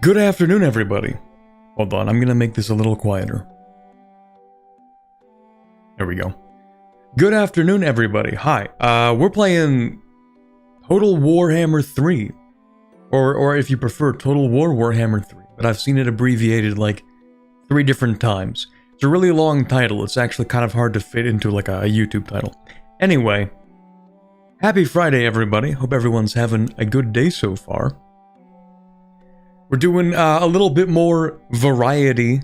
Good afternoon, everybody. Hold on, I'm gonna make this a little quieter. There we go. Good afternoon, everybody. Hi. We're playing Total Warhammer 3. Or if you prefer, Total War Warhammer 3. But I've seen it abbreviated like 3 different times. It's a really long title. It's actually kind of hard to fit into like a YouTube title. Anyway, happy Friday, everybody. Hope everyone's having a good day so far. We're doing a little bit more variety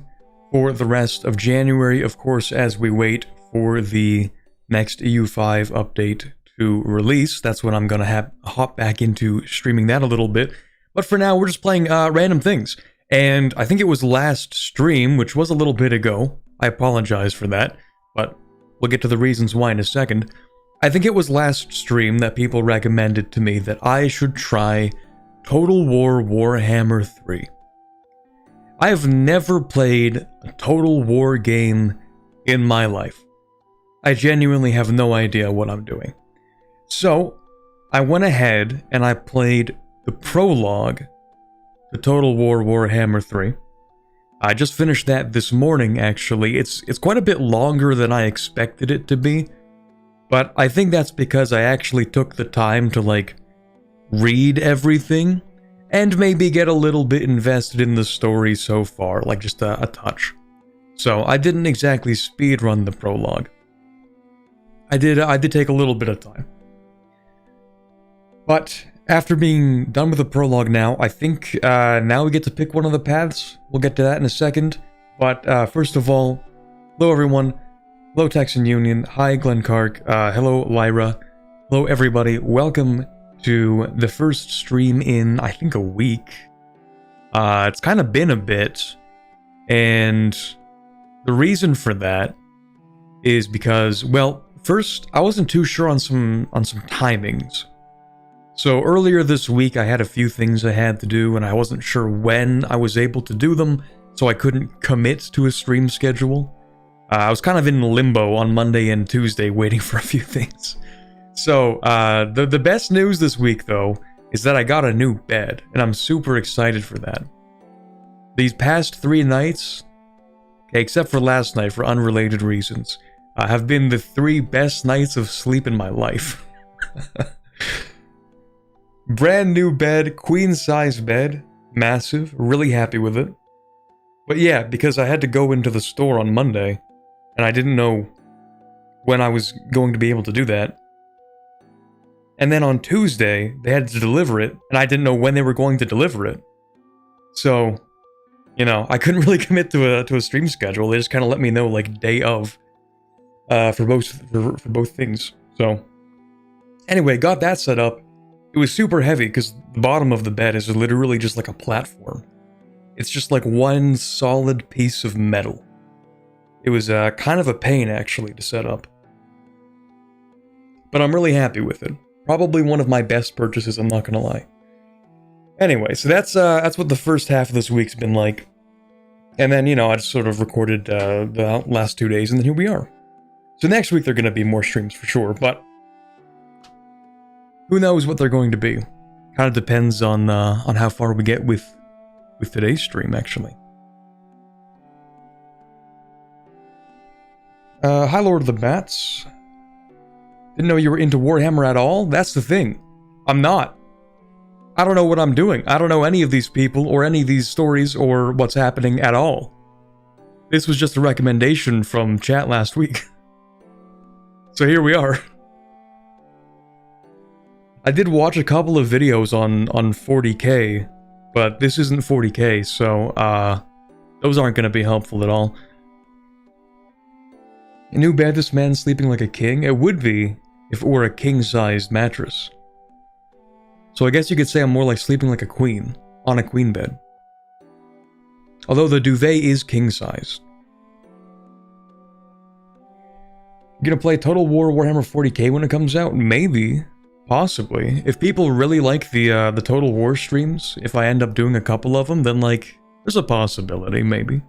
for the rest of January, of course, as we wait for the next EU5 update to release. That's when I'm going to hop back into streaming that a little bit. But for now, we're just playing random things. And I think it was last stream, which was a little bit ago. I apologize for that, but we'll get to the reasons why in a second. I think it was last stream that people recommended to me that I should try Total War Warhammer 3. I have never played a Total War game in my life. I genuinely have no idea what I'm doing. So, I went ahead and I played the prologue to Total War Warhammer 3. I just finished that this morning, actually. It's quite a bit longer than I expected it to be, but I think that's because I actually took the time to, like, read everything, and maybe get a little bit invested in the story so far, like just a touch. So I didn't exactly speedrun the prologue. I did take a little bit of time. But after being done with the prologue now, I think now we get to pick one of the paths. We'll get to that in a second. But first of all, hello everyone. Hello Texan Union. Hi Glenn Kark. Hello Lyra. Hello everybody. Welcome to the first stream in, I think, a week. It's kind of been a bit, and the reason for that is because, well, first, I wasn't too sure on some timings. So earlier this week, I had a few things I had to do, and I wasn't sure when I was able to do them, so I couldn't commit to a stream schedule. I was kind of in limbo on Monday and Tuesday waiting for a few things. So, the best news this week, though, is that I got a new bed, and I'm super excited for that. These past 3 nights, okay, except for last night for unrelated reasons, have been the 3 best nights of sleep in my life. Brand new bed, queen-size bed, massive, really happy with it. But yeah, because I had to go into the store on Monday, and I didn't know when I was going to be able to do that. And then on Tuesday, they had to deliver it, and I didn't know when they were going to deliver it. So, you know, I couldn't really commit to a stream schedule. They just kind of let me know, like, day of, for both things. So, anyway, got that set up. It was super heavy, because the bottom of the bed is literally just like a platform. It's just like one solid piece of metal. It was kind of a pain, actually, to set up. But I'm really happy with it. Probably one of my best purchases, I'm not gonna lie. Anyway, so that's what the first half of this week's been like. And then, you know, I just sort of recorded the last 2 days, and then here we are. So next week there are gonna be more streams for sure, but who knows what they're going to be. Kind of depends on how far we get with today's stream, actually. Hi Lord of the Bats. Didn't know you were into Warhammer at all? That's the thing. I'm not. I don't know what I'm doing. I don't know any of these people, or any of these stories, or what's happening at all. This was just a recommendation from chat last week. So here we are. I did watch a couple of videos on 40k, but this isn't 40k, so those aren't going to be helpful at all. A new bed, this man sleeping like a king? It would be if it were a king-sized mattress. So I guess you could say I'm more like sleeping like a queen, on a queen bed. Although the duvet is king-sized. You gonna play Total War Warhammer 40k when it comes out? Maybe. Possibly. If people really like the Total War streams, if I end up doing a couple of them, then like, there's a possibility, maybe.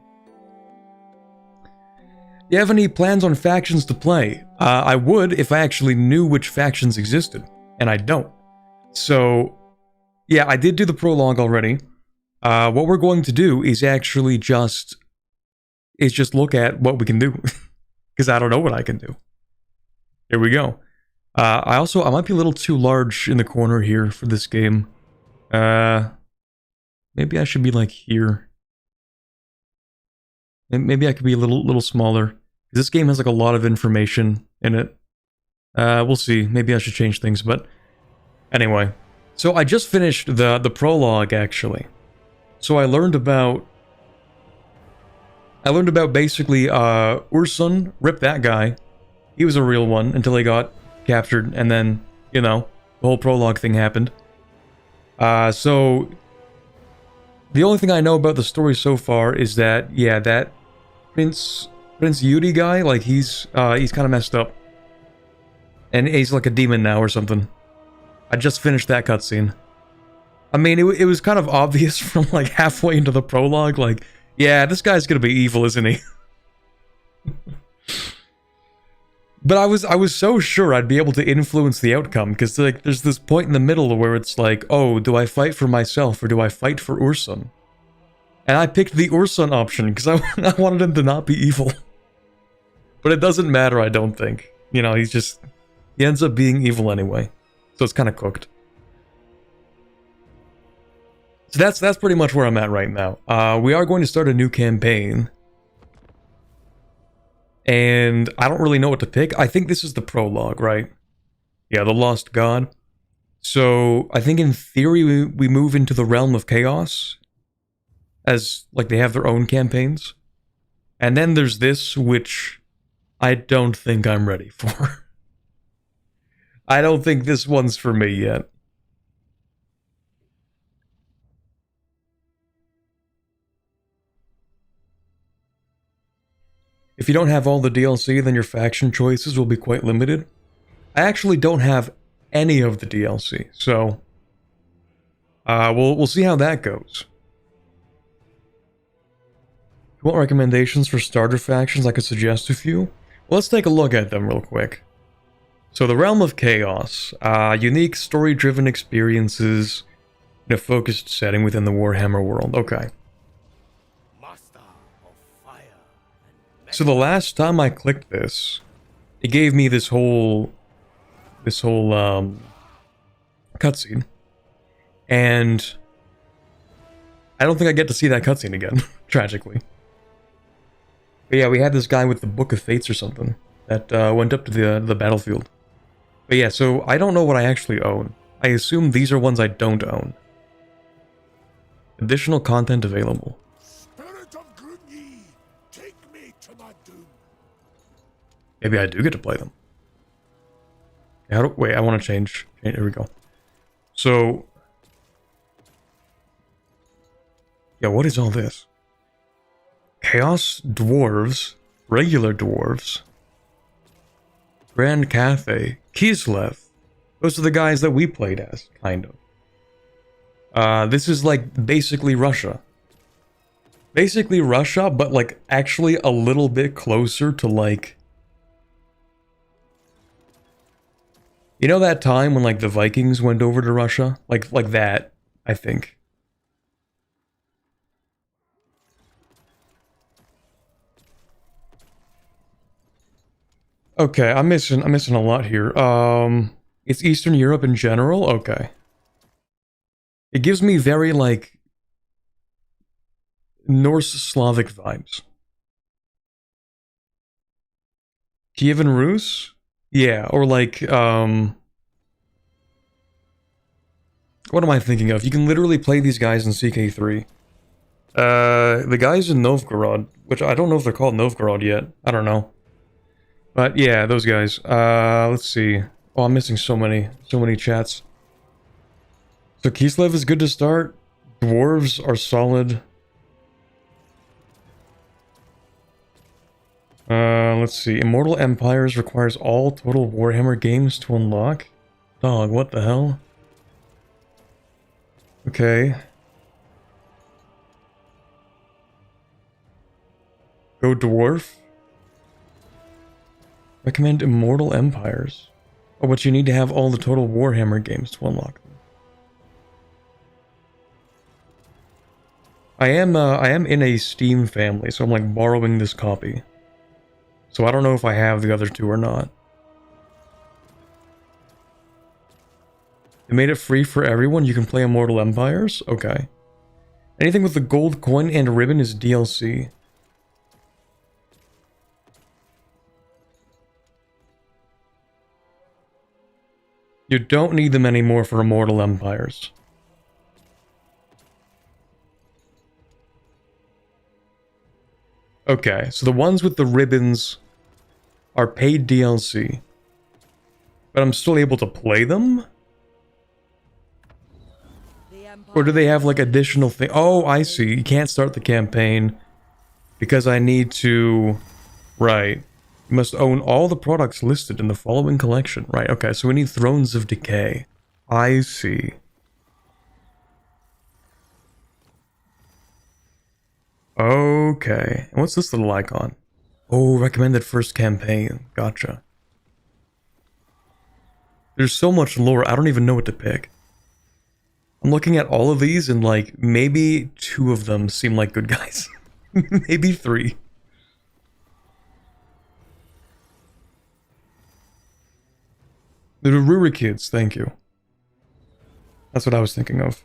Do you have any plans on factions to play? I would if I actually knew which factions existed, and I don't. So, yeah, I did do the prologue already. what we're going to do is actually just look at what we can do. Because I don't know what I can do. Here we go. I might be a little too large in the corner here for this game. Maybe I should be like here. And maybe I could be a little smaller. This game has like a lot of information in it. We'll see. Maybe I should change things, but anyway. So I just finished the prologue actually. So I learned about basically Ursun, rip that guy. He was a real one until he got captured, and then, you know, the whole prologue thing happened. So the only thing I know about the story so far is that, yeah, that Prince Yuri guy, like he's kind of messed up. And he's like a demon now or something. I just finished that cutscene. I mean, it was kind of obvious from like halfway into the prologue, like, yeah, this guy's gonna be evil, isn't he? But I was so sure I'd be able to influence the outcome, because like there's this point in the middle where it's like, oh, do I fight for myself or do I fight for Ursun? And I picked the Ursun option because I wanted him to not be evil. But it doesn't matter, I don't think. You know, he ends up being evil anyway. So it's kind of cooked. So that's pretty much where I'm at right now. We are going to start a new campaign. And I don't really know what to pick. I think this is the prologue, right? Yeah, the Lost God. So I think in theory we move into the realm of chaos. As, like, they have their own campaigns. And then there's this, which I don't think I'm ready for. I don't think this one's for me yet. If you don't have all the DLC, then your faction choices will be quite limited. I actually don't have any of the DLC, so we'll see how that goes. If you want recommendations for starter factions, I could suggest a few. Well, let's take a look at them real quick. So the Realm of Chaos, unique story-driven experiences in a focused setting within the Warhammer world. Okay. So the last time I clicked this, it gave me this whole cutscene, and I don't think I get to see that cutscene again, tragically. But yeah, we had this guy with the Book of Fates or something that went up to the battlefield. But yeah, so I don't know what I actually own. I assume these are ones I don't own. Additional content available. Maybe I do get to play them. Wait, I want to change. Here we go. So, yeah, what is all this? Chaos Dwarves, Regular Dwarves, Grand Cathay, Kislev. Those are the guys that we played as, kind of. This is like basically Russia. Basically Russia, but like actually a little bit closer to like... You know that time when, like, the Vikings went over to Russia? Like that, I think. Okay, I'm missing a lot here. It's Eastern Europe in general? Okay. It gives me very, like, Norse Slavic vibes. Kievan Rus? Yeah, or like, what am I thinking of? You can literally play these guys in CK3. The guys in Novgorod, which I don't know if they're called Novgorod yet. I don't know. But yeah, those guys. Let's see. Oh, I'm missing so many chats. So Kislev is good to start. Dwarves are solid. Let's see. Immortal Empires requires all Total Warhammer games to unlock. Dog, what the hell? Okay. Go Dwarf. Recommend Immortal Empires. Oh, but you need to have all the Total Warhammer games to unlock them. I am in a Steam family, so I'm like borrowing this copy. So I don't know if I have the other two or not. They made it free for everyone. You can play Immortal Empires? Okay. Anything with the gold coin and ribbon is DLC. You don't need them anymore for Immortal Empires. Okay, so the ones with the ribbons are paid DLC. But I'm still able to play them? Or do they have like additional thing? Oh, I see. You can't start the campaign because I need to... Right. You must own all the products listed in the following collection. Right, okay, so we need Thrones of Decay. I see. Okay. And what's this little icon? Oh, recommended first campaign. Gotcha. There's so much lore, I don't even know what to pick. I'm looking at all of these and like, maybe 2 of them seem like good guys. Maybe 3. The Ruri kids, thank you. That's what I was thinking of.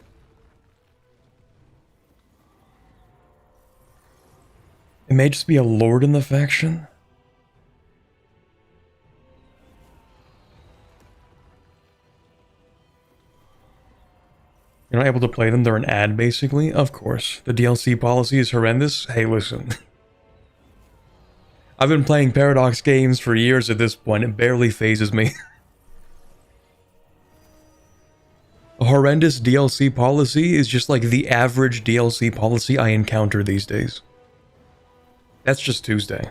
It may just be a lord in the faction. You're not able to play them, they're an ad basically? Of course. The DLC policy is horrendous. Hey, listen. I've been playing Paradox games for years at this point, it barely phases me. A horrendous DLC policy is just like the average DLC policy I encounter these days. That's just Tuesday.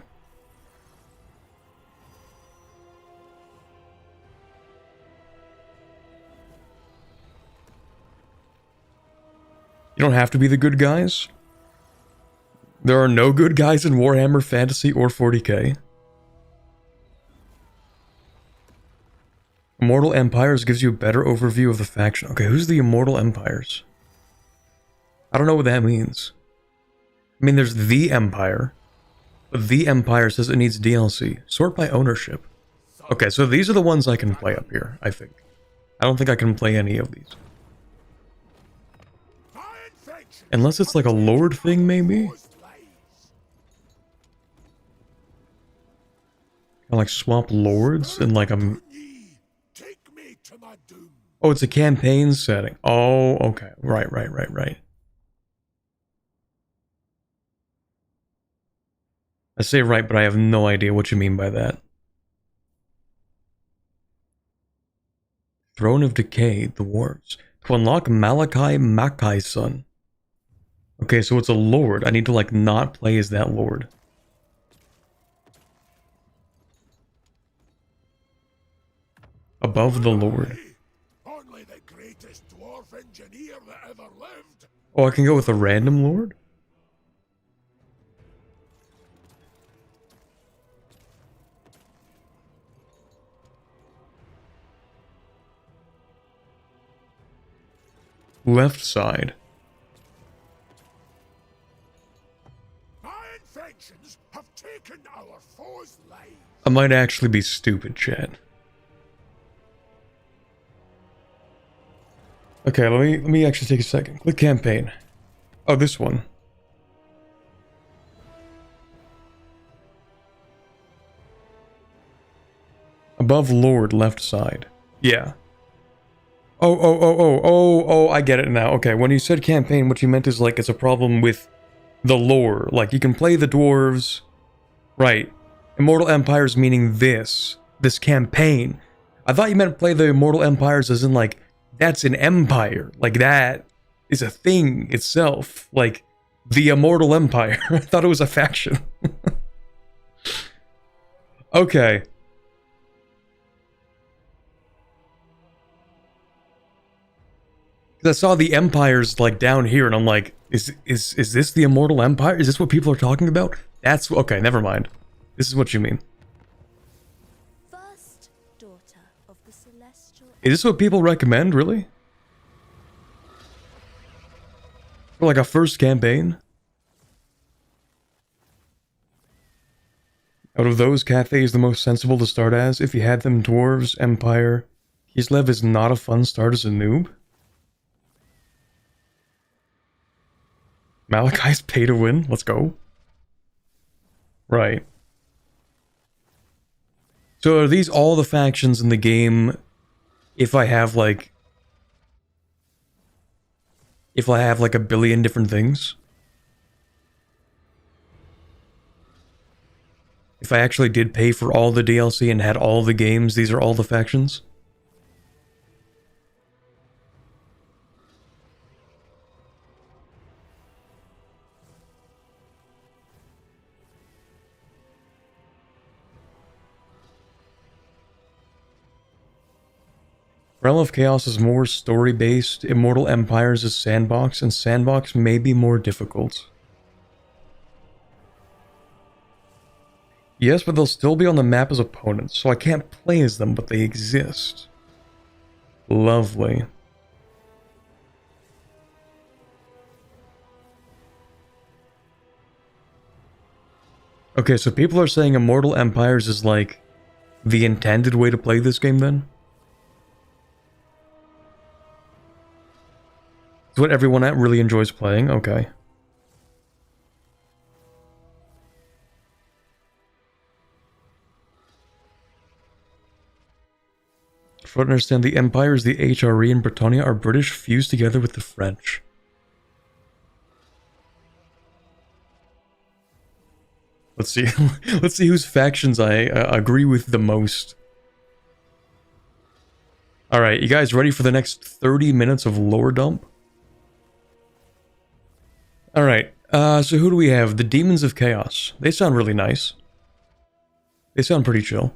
You don't have to be the good guys. There are no good guys in Warhammer Fantasy or 40k. Immortal Empires gives you a better overview of the faction. Okay, who's the Immortal Empires? I don't know what that means. I mean, there's the Empire. But the Empire says it needs DLC. Sort by ownership. Okay, so these are the ones I can play up here, I think. I don't think I can play any of these. Unless it's like a lord thing, maybe? Kind of like swap lords and like I'm... Oh, it's a campaign setting. Oh, okay. Right. I say right, but I have no idea what you mean by that. Throne of Decay, the Dwarves. To unlock Malachi Mackai's son. Okay, so it's a lord. I need to, like, not play as that lord. Above the lord. Only the greatest dwarf engineer that ever lived. Oh, I can go with a random lord? Left side. Infections have taken our foes' lives. I might actually be stupid, chat. Okay, let me actually take a second. Click campaign. Oh, this one. Above Lord, left side. Yeah. Oh, I get it now. Okay, when you said campaign, what you meant is like it's a problem with the lore. Like, you can play the dwarves. Right. Immortal Empires meaning this campaign. I thought you meant play the Immortal Empires as in like, that's an empire. Like, that is a thing itself. Like, the Immortal Empire. I thought it was a faction. Okay. I saw the empires like down here and I'm like, is this the Immortal Empire? Is this what people are talking about? That's okay, never mind. This is what you mean. First daughter of the celestial. Is this what people recommend, really? For like a first campaign? Out of those, Cathay is the most sensible to start as. If you had them dwarves, Empire, Kislev is not a fun start as a noob. Malachi's pay to win. Let's go. Right. So are these all the factions in the game if I have like a billion different things? If I actually did pay for all the DLC and had all the games, these are all the factions? Realm of Chaos is more story-based, Immortal Empires is sandbox, and sandbox may be more difficult. Yes, but they'll still be on the map as opponents, so I can't play as them, but they exist. Lovely. Okay, so people are saying Immortal Empires is like the intended way to play this game then? It's what everyone really enjoys playing? Okay. For to understand, the empires, the HRE and Britannia are British fused together with the French. Let's see. Let's see whose factions I agree with the most. Alright, you guys ready for the next 30 minutes of lore dump? Alright, so who do we have? The Demons of Chaos. They sound really nice. They sound pretty chill.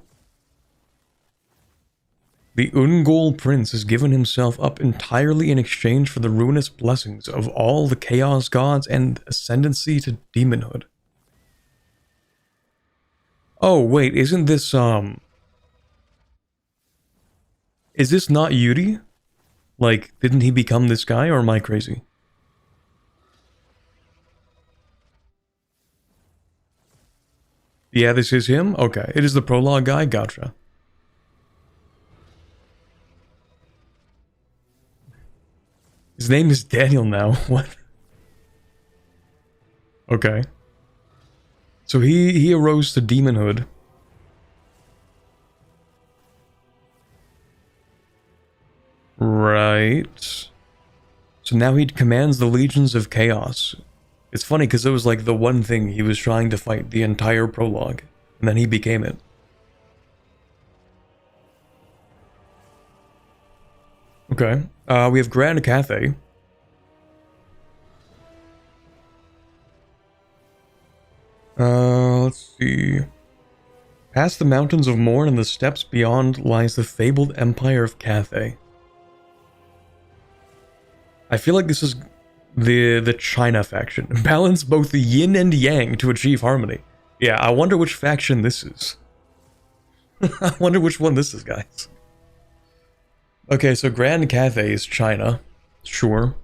The Ungol Prince has given himself up entirely in exchange for the ruinous blessings of all the Chaos Gods and ascendancy to demonhood. Oh, wait, isn't this, is this not Yuri? Like, didn't he become this guy, or am I crazy? Yeah, this is him? Okay, it is the prologue guy? Gotcha. His name is Daniel now. What? Okay. So he arose to demonhood. Right. So now he commands the legions of chaos. It's funny because it was like the one thing he was trying to fight the entire prologue, and then he became it. Okay. We have Grand Cathay. Let's see. Past the mountains of Morn and the steppes beyond lies the fabled empire of Cathay. I feel like this is the China faction. Balance both the yin and yang to achieve harmony. Yeah, I wonder which faction this is. I wonder which one this is, guys. Okay, so Grand Cathay is China. Sure.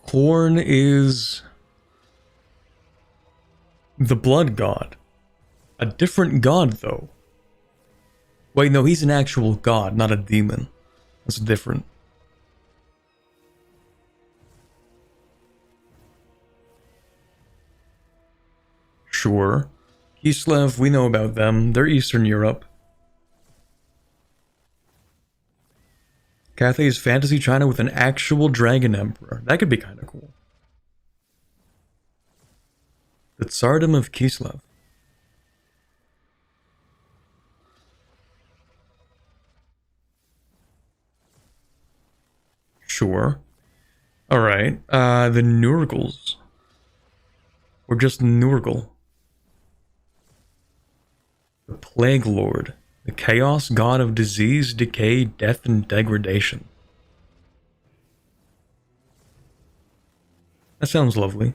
Korn is the blood god. A different god, though. Wait, no, he's an actual god, not a demon. That's different. Sure. Kislev, we know about them. They're Eastern Europe. Cathay is fantasy China with an actual dragon emperor. That could be kind of cool. The Tsardom of Kislev. Sure. Alright. The Nurgles. Or just Nurgle. The Plague Lord. The Chaos God of disease, decay, death, and degradation. That sounds lovely.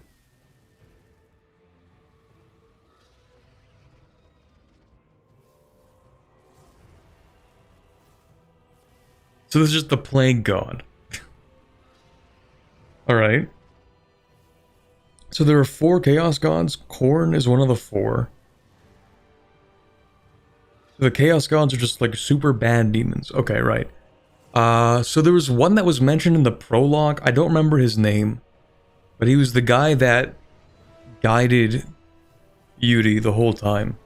So this is just the plague god. Alright. So there are 4 chaos gods. Khorne is one of the 4. The chaos gods are just like super bad demons. Okay, right. So there was one that was mentioned in the prologue. I don't remember his name. But he was the guy that guided Yuri the whole time.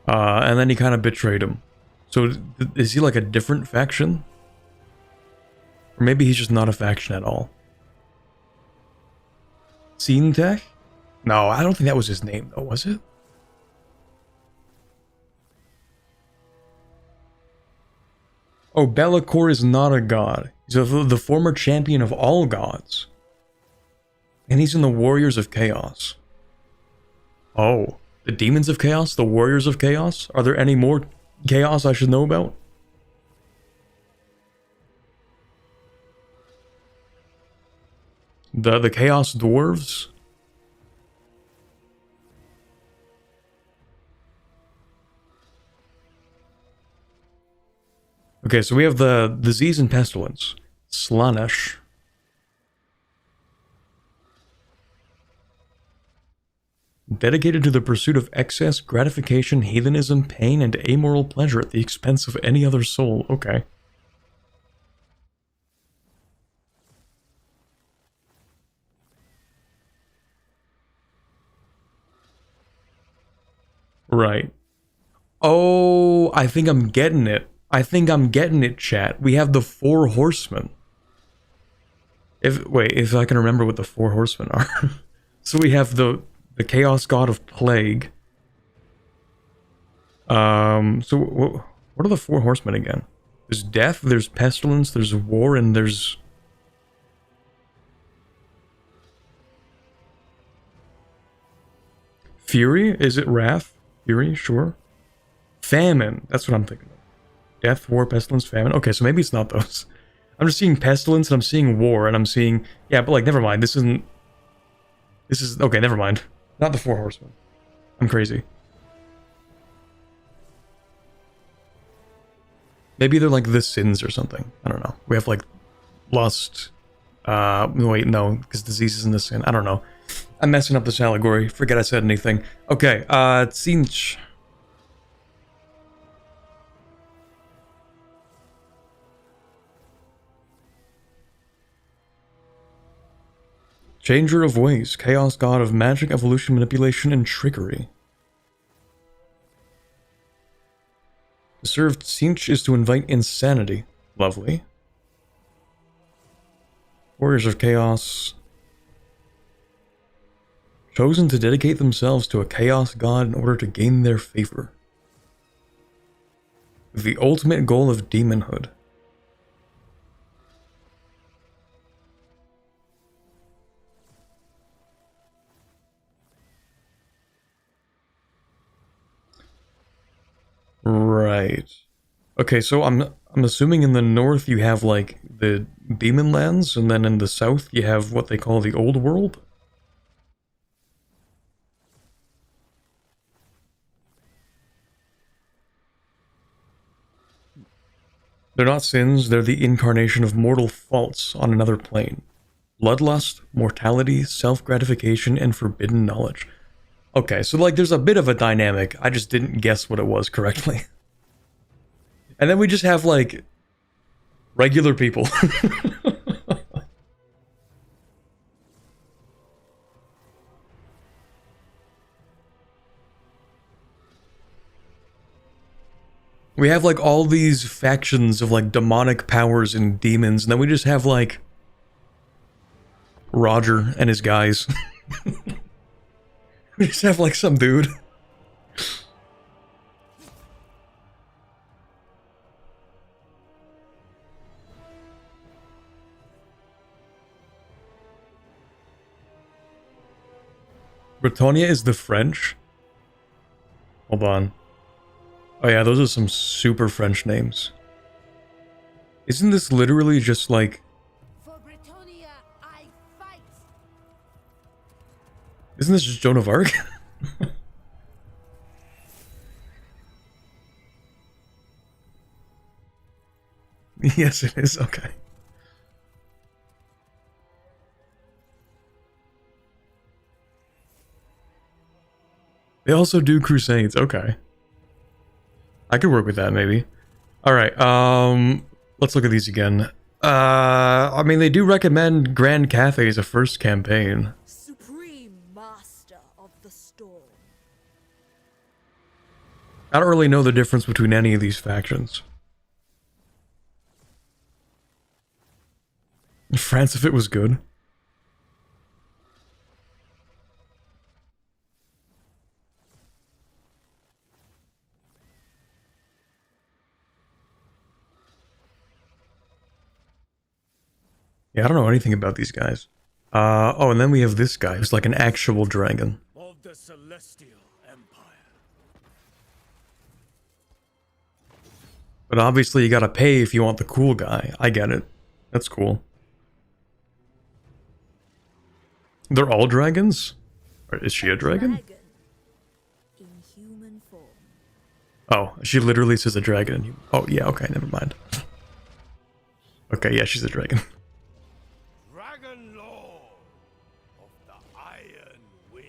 And then he kind of betrayed him. So is he like a different faction? Or maybe he's just not a faction at all. Tech? No, I don't think that was his name though, was it? Oh, Be'lakor is not a god. He's the former champion of all gods. And he's in the Warriors of Chaos. Oh, the Demons of Chaos? The Warriors of Chaos? Are there any more chaos I should know about? The Chaos Dwarves? Okay, so we have the Disease and Pestilence. Slanesh. Dedicated to the pursuit of excess, gratification, heathenism, pain, and amoral pleasure at the expense of any other soul. Okay. Right. Oh, I think I'm getting it. I think I'm getting it, chat. We have the 4 horsemen. If I can remember what the 4 horsemen are. So we have the chaos god of plague. So what are the 4 horsemen again? There's death, there's pestilence, there's war, and there's... Fury? Is it wrath? Fury, sure. Famine, that's what I'm thinking of. Death, war, pestilence, famine. Okay, so maybe it's not those. I'm just seeing pestilence, and I'm seeing war, and I'm seeing... Yeah, but like, never mind, this isn't... This is... Okay, never mind. Not the 4 horsemen. I'm crazy. Maybe they're like the sins or something. I don't know. We have like lust. Wait, no, because disease isn't the sin. I don't know. I'm messing up this allegory. Forget I said anything. Okay, Tsinch. Changer of Ways, Chaos God of Magic, Evolution, Manipulation, and Trickery. To serve Tsinch is to invite insanity. Lovely. Warriors of Chaos. Chosen to dedicate themselves to a Chaos God in order to gain their favor. The ultimate goal of demonhood. Right. Okay, so I'm assuming in the north you have like the demon lands, and then in the south you have what they call the old world. They're not sins, they're the incarnation of mortal faults on another plane. Bloodlust, mortality, self-gratification, and forbidden knowledge. Okay, so like there's a bit of a dynamic, I just didn't guess what it was correctly. And then we just have like regular people. We have like all these factions of like demonic powers and demons, and then we just have like Roger and his guys. We just have like some dude. Britannia is the French? Hold on. Oh yeah, those are some super French names. Isn't this literally just like... For Britannia, I fight. Isn't this just Joan of Arc? Yes, it is. Okay. They also do crusades. Okay. I could work with that, maybe. Alright, let's look at these again. I mean, they do recommend Grand Cathay as a first campaign. Supreme master of the storm. I don't really know the difference between any of these factions. France, if it was good. Yeah, I don't know anything about these guys. Oh, and then we have this guy who's like an actual dragon. Of the Celestial Empire. But obviously you gotta pay if you want the cool guy. I get it. That's cool. They're all dragons? Or is she a dragon? In human form. Oh, she literally says a dragon. Oh, yeah, okay, never mind. Okay, yeah, she's a dragon. Dragon Lord of the Iron Wind.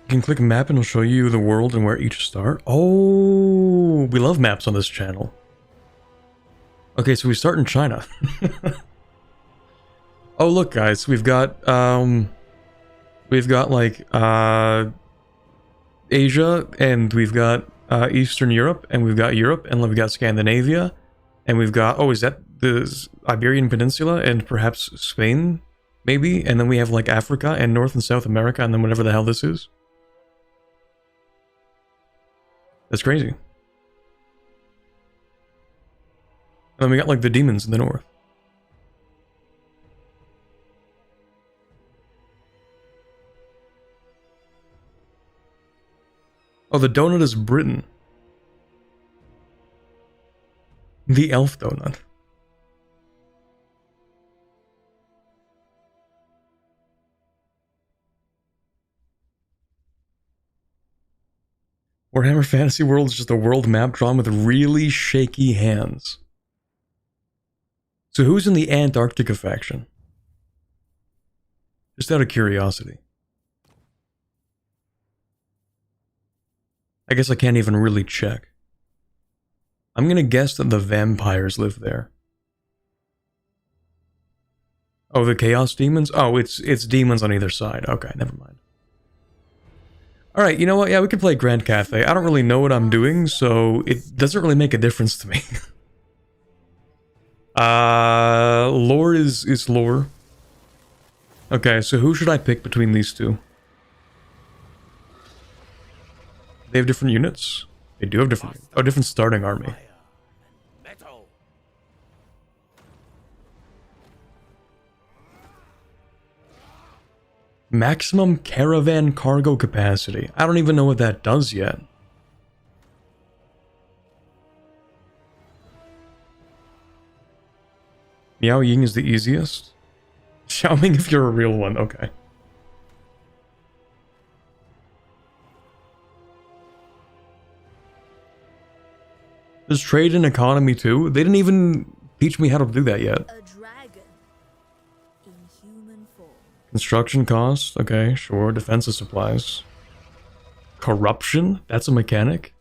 You can click map and it'll show you the world and where each star. Oh, we love maps on this channel. Okay, so we start in China. Oh, look, guys, we've got like Asia, and we've got Eastern Europe, and we've got Europe, and we've got Scandinavia, and we've got, oh, is that the Iberian Peninsula and perhaps Spain, maybe? And then we have like Africa and North and South America, and then whatever the hell this is. That's crazy. And then we got like the demons in the north. Oh, the donut is Britain. The elf donut. Warhammer Fantasy World is just a world map drawn with really shaky hands. So who's in the Antarctica faction? Just out of curiosity. I guess I can't even really check. I'm gonna guess that the vampires live there. Oh, the Chaos Demons? Oh, it's demons on either side. Okay, never mind. Alright, you know what? Yeah, we can play Grand Cathay. I don't really know what I'm doing, so it doesn't really make a difference to me. Lore is lore. Okay, so who should I pick between these two? They have different units? They do have different... Oh, different starting army. Metal. Maximum caravan cargo capacity. I don't even know what that does yet. Miao Ying is the easiest. Xiaoming if you're a real one, okay. There's trade and economy too. They didn't even teach me how to do that yet. A dragon in human form. Construction costs, okay, sure. Defensive supplies. Corruption, that's a mechanic.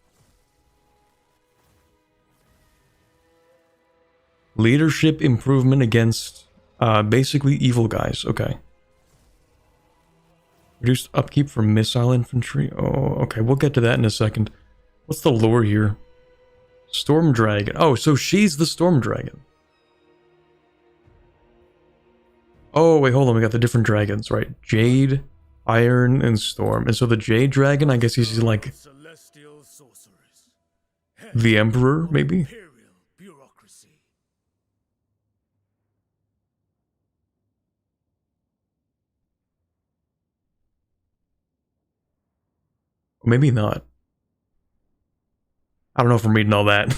Leadership improvement against basically evil guys, okay. Reduced upkeep for missile infantry. Oh, okay, we'll get to that in a second. What's the lore here? Storm Dragon. Oh, so she's the Storm Dragon. Oh, wait, hold on. We got the different dragons, right? Jade, Iron, and Storm. And so the Jade Dragon, I guess he's like Celestial sorceress. the Emperor, maybe? Imperial bureaucracy. Maybe not. I don't know if I'm reading all that.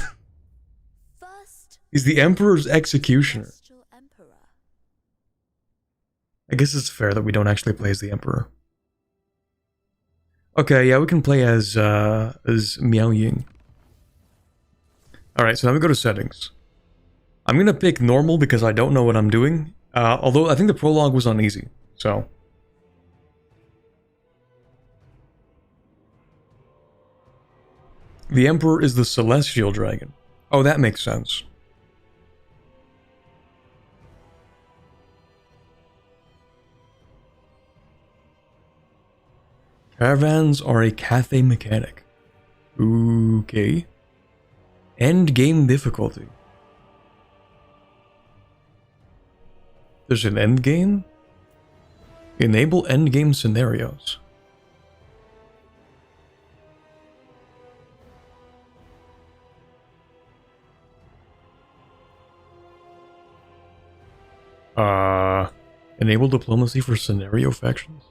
First He's the Emperor's executioner. Celestial Emperor. I guess it's fair that we don't actually play as the Emperor. Okay, yeah, we can play as Miao Ying. Alright, so now we go to settings. I'm gonna pick normal because I don't know what I'm doing. Although I think the prologue was on easy, so. The Emperor is the Celestial Dragon. Oh, that makes sense. Caravans are a cafe mechanic. Okay. End game difficulty. There's an end game? Enable end game scenarios. Enable diplomacy for scenario factions?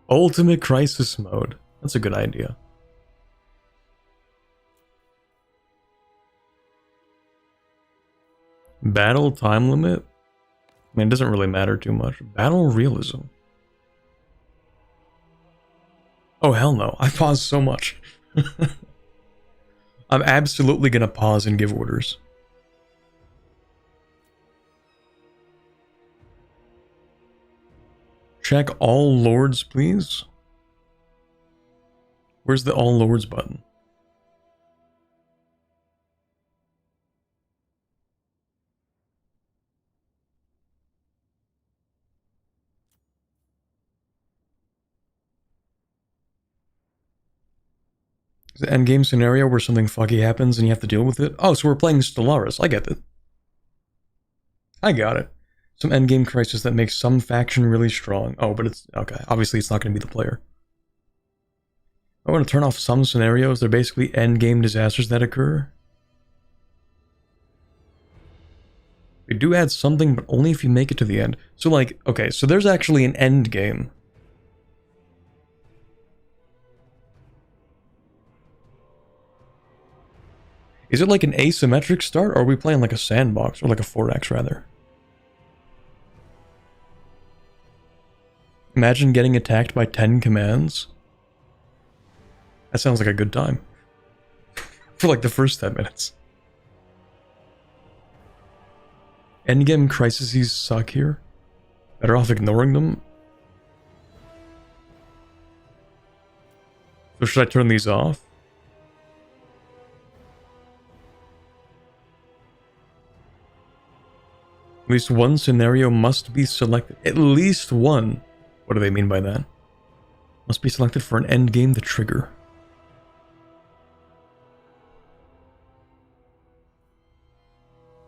Ultimate crisis mode. That's a good idea. Battle time limit? I mean, it doesn't really matter too much. Battle realism. Oh, hell no. I paused so much. I'm absolutely gonna pause and give orders. Check all lords, please. Where's the all lords button? Is the endgame scenario where something fucky happens and you have to deal with it? Oh, so we're playing Stellaris. I get it. I got it. Some endgame crisis that makes some faction really strong. Oh, but it's... okay. Obviously, it's not going to be the player. I want to turn off some scenarios. They're basically endgame disasters that occur. We do add something, but only if you make it to the end. So, like, okay, so there's actually an end game. Is it like an asymmetric start, or are we playing like a sandbox, or like a 4X rather? Imagine getting attacked by 10 commands. That sounds like a good time. For like the first 10 minutes. Endgame crises suck here. Better off ignoring them. So should I turn these off? At least one scenario must be selected. At least one. What do they mean by that? Must be selected for an endgame to trigger.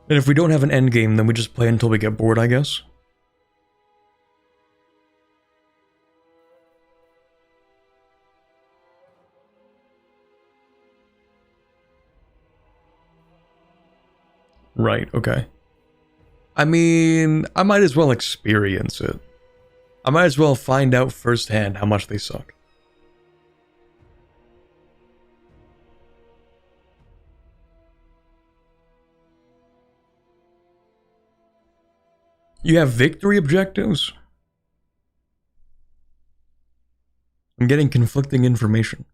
And if we don't have an endgame, then we just play until we get bored, I guess. Right, okay. I mean, I might as well experience it. I might as well find out firsthand how much they suck. You have victory objectives? I'm getting conflicting information.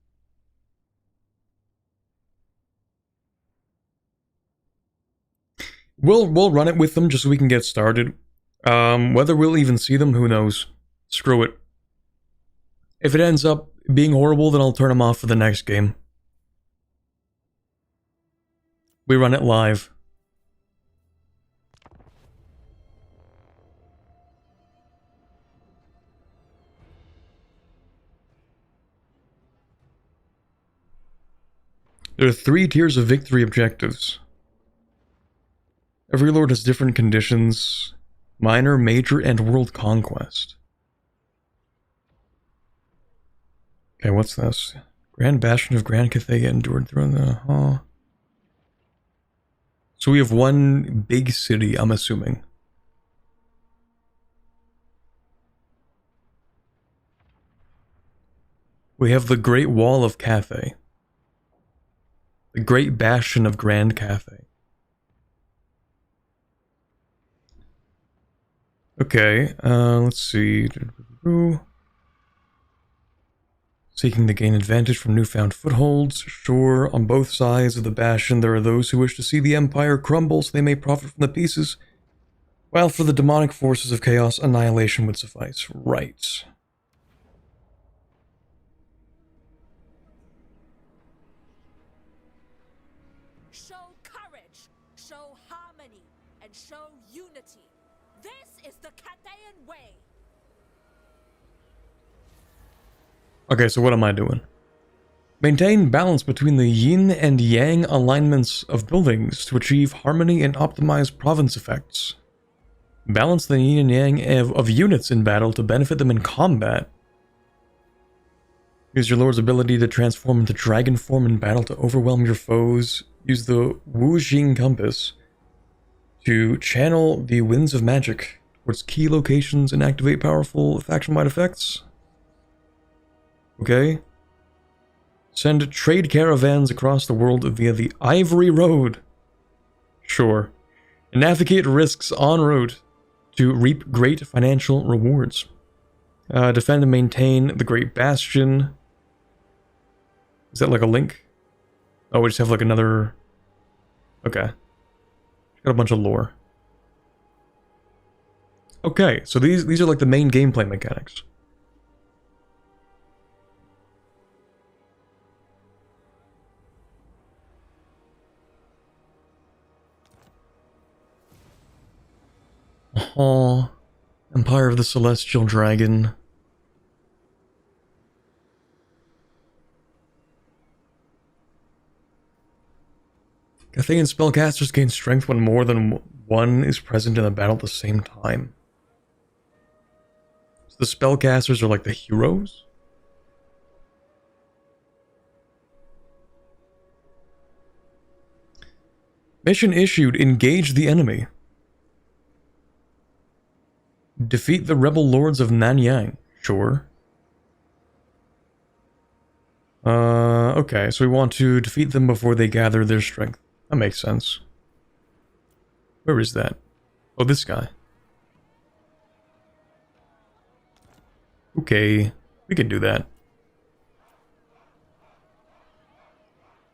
We'll run it with them just so we can get started. Whether we'll even see them, who knows? Screw it. If it ends up being horrible, then I'll turn them off for the next game. We run it live. There are 3 tiers of victory objectives. Every lord has different conditions. Minor, major, and world conquest. Okay, what's this? Grand Bastion of Grand Cathay endured through the... So we have one big city, I'm assuming. We have the Great Wall of Cathay. The Great Bastion of Grand Cathay. Okay, let's see. Seeking to gain advantage from newfound footholds. Sure, on both sides of the bastion there are those who wish to see the Empire crumble so they may profit from the pieces. While for the demonic forces of chaos, annihilation would suffice. Right. Show courage, show harmony, and show unity. This is the Cathayan way. Okay, so what am I doing? Maintain balance between the yin and yang alignments of buildings to achieve harmony and optimize province effects. Balance the yin and yang of units in battle to benefit them in combat. Use your lord's ability to transform into dragon form in battle to overwhelm your foes. Use the Wu Jing compass to channel the winds of magic towards key locations and activate powerful faction-wide effects. Okay. Send trade caravans across the world via the Ivory Road. Sure. And navigate risks en route to reap great financial rewards. Defend and maintain the Great Bastion. Is that like a link? Oh, we just have like another... Okay. Got a bunch of lore. Okay, so these are like the main gameplay mechanics. Oh, Empire of the Celestial Dragon. Cathayan spellcasters gain strength when more than one is present in a battle at the same time. So the spellcasters are like the heroes? Mission issued, engage the enemy. Defeat the rebel lords of Nanyang. Sure. Okay, so we want to defeat them before they gather their strength. That makes sense. Where is that? Oh, this guy. Okay, we can do that.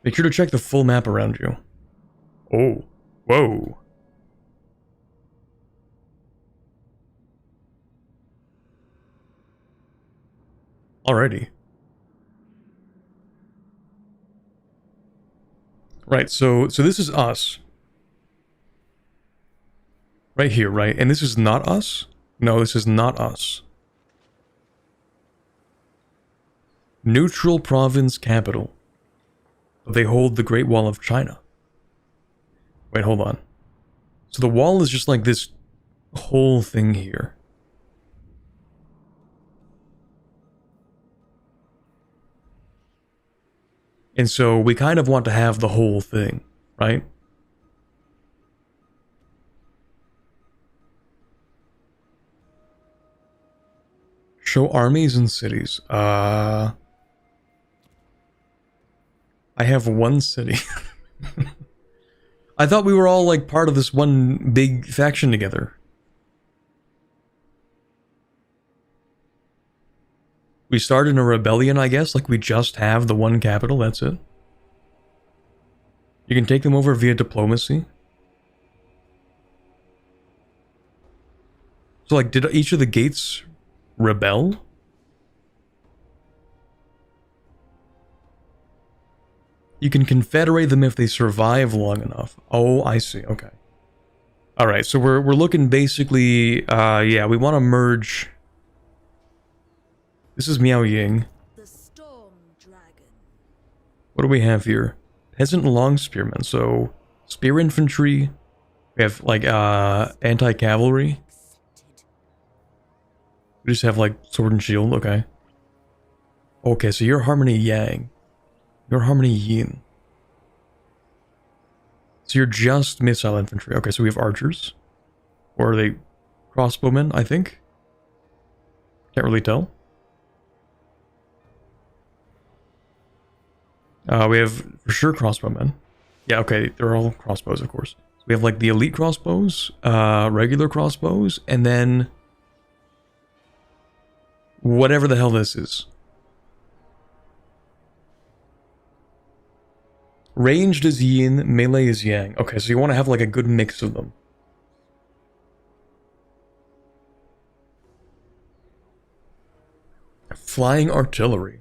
Make sure to check the full map around you. Oh, whoa. Alrighty. Right, so this is us. Right here, right? And this is not us? No, this is not us. Neutral province capital. But they hold the Great Wall of China. Wait, hold on. So the wall is just like this whole thing here. And so we kind of want to have the whole thing, right? Show armies and cities. I have one city. I thought we were all like part of this one big faction together. We started a rebellion, I guess, like we just have the one capital, that's it. You can take them over via diplomacy. So like, did each of the gates rebel? You can confederate them if they survive long enough. Oh, I see, okay. Alright, so we're looking basically, yeah, we want to merge... This is Miao Ying. The Storm Dragon. What do we have here? Peasant long spearmen, so spear infantry. We have like anti-cavalry. We just have like sword and shield, okay. Okay, so you're Harmony Yang. You're Harmony Yin. So you're just missile infantry. Okay, so we have archers. Or are they crossbowmen, I think? Can't really tell. We have for sure crossbowmen. Yeah, okay, they're all crossbows, of course. So we have like the elite crossbows, regular crossbows, and then whatever the hell this is. Ranged is yin, melee is yang. Okay, so you want to have like a good mix of them. Flying artillery.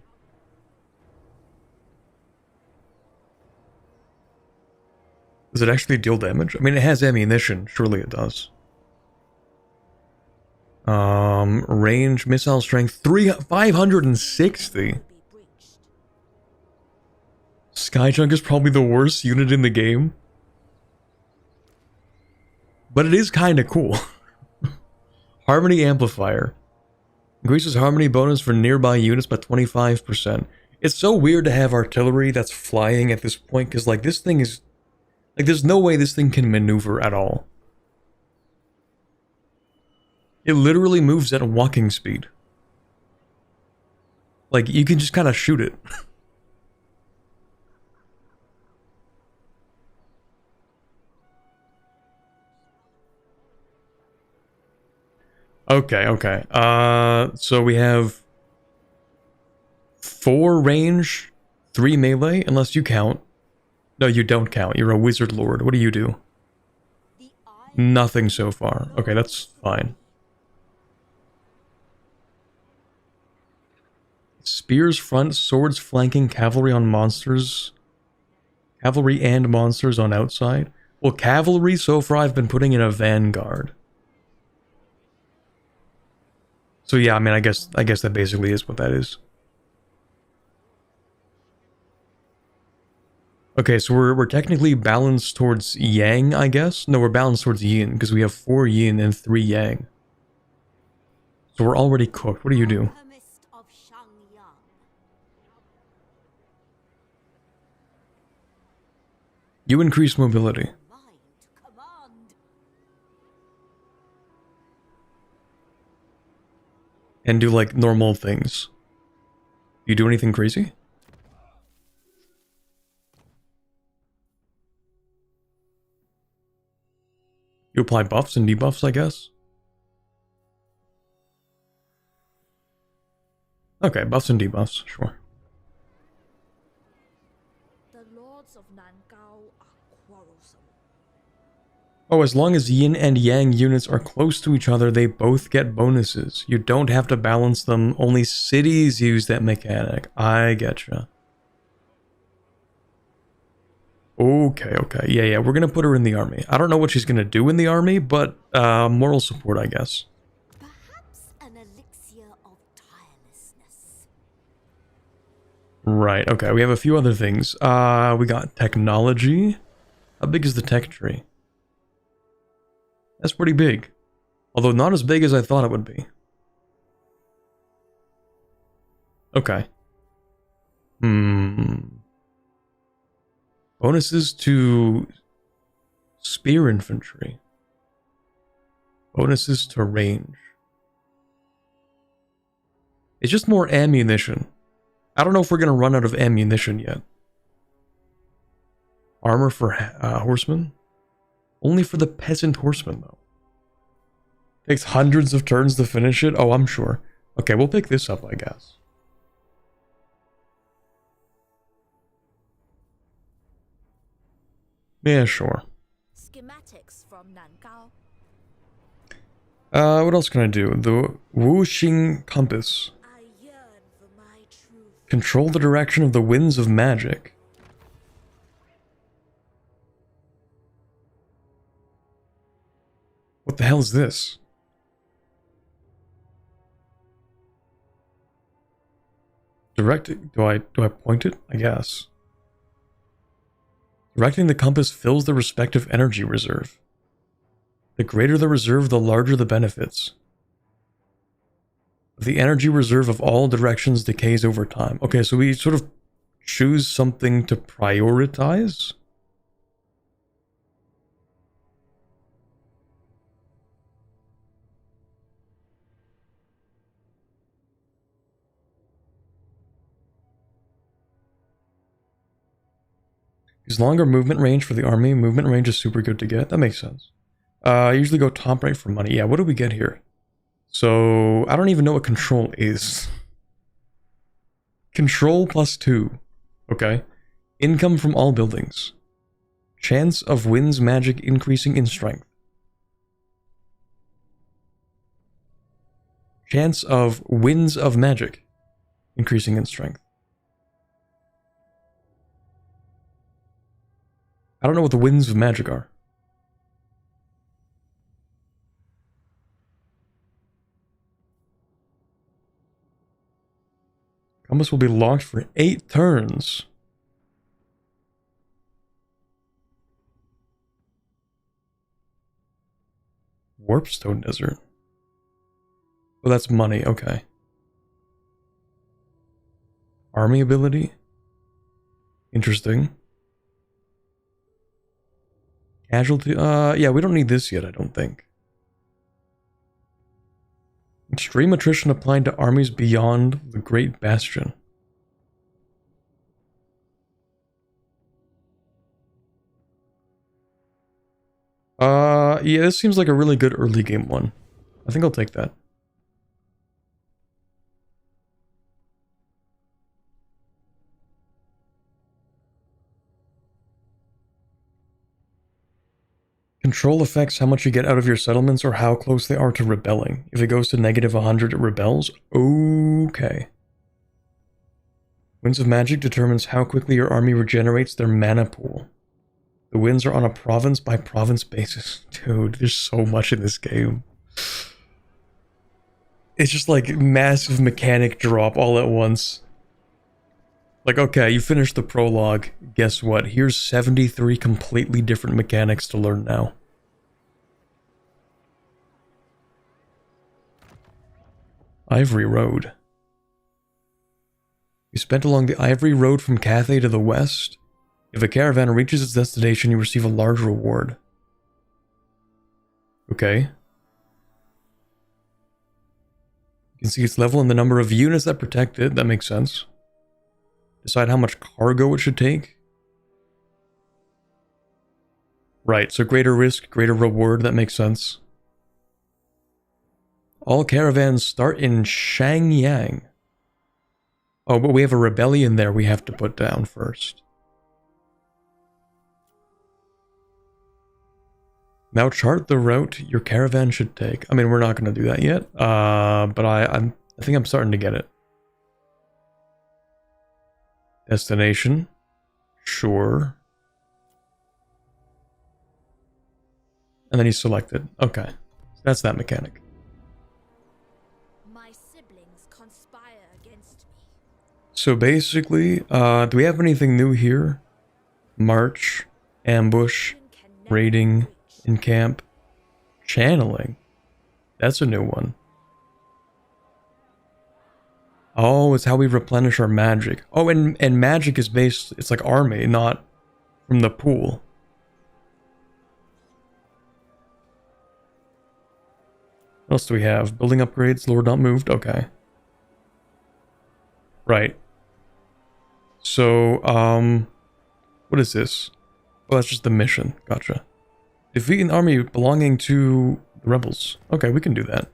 Does it actually deal damage? I mean, it has ammunition. Surely it does. Range, missile strength, 560. Skyjunk is probably the worst unit in the game. But it is kind of cool. Harmony amplifier. Increases harmony bonus for nearby units by 25%. It's so weird to have artillery that's flying at this point, because like this thing is... Like there's no way this thing can maneuver at all. It literally moves at walking speed. Like you can just kind of shoot it. Okay. So we have 4 range, 3 melee, unless you count. No, you don't count. You're a wizard lord. What do you do? Nothing so far. Okay, that's fine. Spears front, swords flanking, cavalry on monsters. Cavalry and monsters on outside. Well, cavalry so far I've been putting in a vanguard. So yeah, I mean, I guess that basically is what that is. Okay, so we're technically balanced towards yang, I guess. No, we're balanced towards yin because we have 4 yin and 3 yang. So we're already cooked. What do you do? You increase mobility. And do like normal things. You do anything crazy? You apply buffs and debuffs, I guess? Okay, buffs and debuffs, sure. The lords of Nangao are quarrelsome. Oh, as long as yin and yang units are close to each other, they both get bonuses. You don't have to balance them, only cities use that mechanic. I getcha. Okay. Yeah, we're gonna put her in the army. I don't know what she's gonna do in the army, but moral support, I guess. Perhaps an elixir of tirelessness. Right, okay, we have a few other things. We got technology. How big is the tech tree? That's pretty big. Although not as big as I thought it would be. Okay. Bonuses to spear infantry. Bonuses to range. It's just more ammunition. I don't know if we're going to run out of ammunition yet. Armor for horsemen? Only for the peasant horsemen, though. Takes hundreds of turns to finish it? Oh, I'm sure. Okay, we'll pick this up, I guess. Yeah, sure. Schematics from Nangao. What else can I do? The Wuxing Compass. I yearn for my truth. Control the direction of the winds of magic. What the hell is this? Direct it? Do I point it? I guess. Directing the compass fills the respective energy reserve. The greater the reserve, the larger the benefits. The energy reserve of all directions decays over time. Okay, so we sort of choose something to prioritize. Use longer movement range for the army. Movement range is super good to get. That makes sense. I usually go top right for money. Yeah, what do we get here? So, I don't even know what control is. Control +2. Okay. Income from all buildings. Chance of winds magic increasing in strength. Chance of winds of magic increasing in strength. I don't know what the winds of magic are. Compass will be locked for 8 turns. Warpstone Desert. Oh, that's money, okay. Army ability? Interesting. Casualty? Yeah, we don't need this yet, I don't think. Extreme attrition applied to armies beyond the Great Bastion. Yeah, this seems like a really good early game one. I think I'll take that. Control affects how much you get out of your settlements or how close they are to rebelling. If it goes to -100, it rebels. Okay. Winds of Magic determines how quickly your army regenerates their mana pool. The winds are on a province-by-province basis. Dude, there's so much in this game. It's just like massive mechanic drop all at once. Like, okay, you finished the prologue. Guess what? Here's 73 completely different mechanics to learn now. Ivory Road. You spent along the Ivory Road from Cathay to the west. If a caravan reaches its destination, you receive a large reward. Okay. You can see its level and the number of units that protect it. That makes sense. Decide how much cargo it should take. Right, so greater risk, greater reward. That makes sense. All caravans start in Shangyang. Oh, but we have a rebellion there we have to put down first. Now chart the route your caravan should take. I mean, we're not going to do that yet, but I think I'm starting to get it. Destination. Sure. And then you select it. Okay. That's that mechanic. My siblings conspire against me. So basically, do we have anything new here? March, ambush, raiding, encamp, channeling. That's a new one. Oh, it's how we replenish our magic. Oh, and magic is based, it's like army, not from the pool. What else do we have? Building upgrades, Lord not moved, okay. Right. So, what is this? Oh, that's just the mission, gotcha. Defeat an army belonging to the rebels. Okay, we can do that.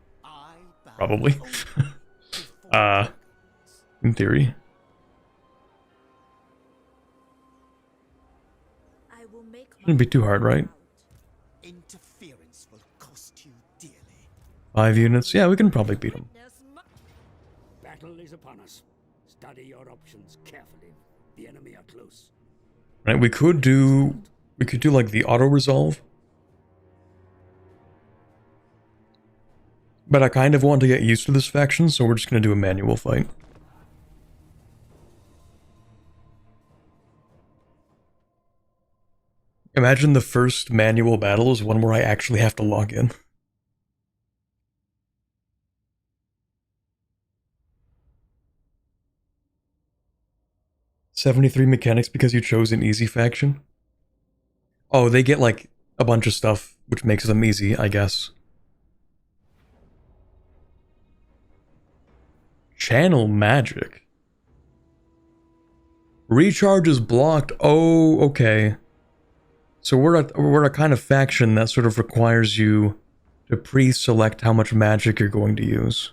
Probably. In theory. Shouldn't be too hard, right? Interference will cost you dearly. 5 units. Yeah, we can probably beat them. Battle is upon us. Study your options carefully. The enemy are close. Right, we could do like the auto resolve. But I kind of want to get used to this faction, so we're just going to do a manual fight. Imagine the first manual battle is one where I actually have to log in. "73 mechanics because you chose an easy faction?" Oh, they get like a bunch of stuff which makes them easy, I guess. Channel magic. Recharge is blocked. Oh, okay. So we're a kind of faction that sort of requires you to pre-select how much magic you're going to use.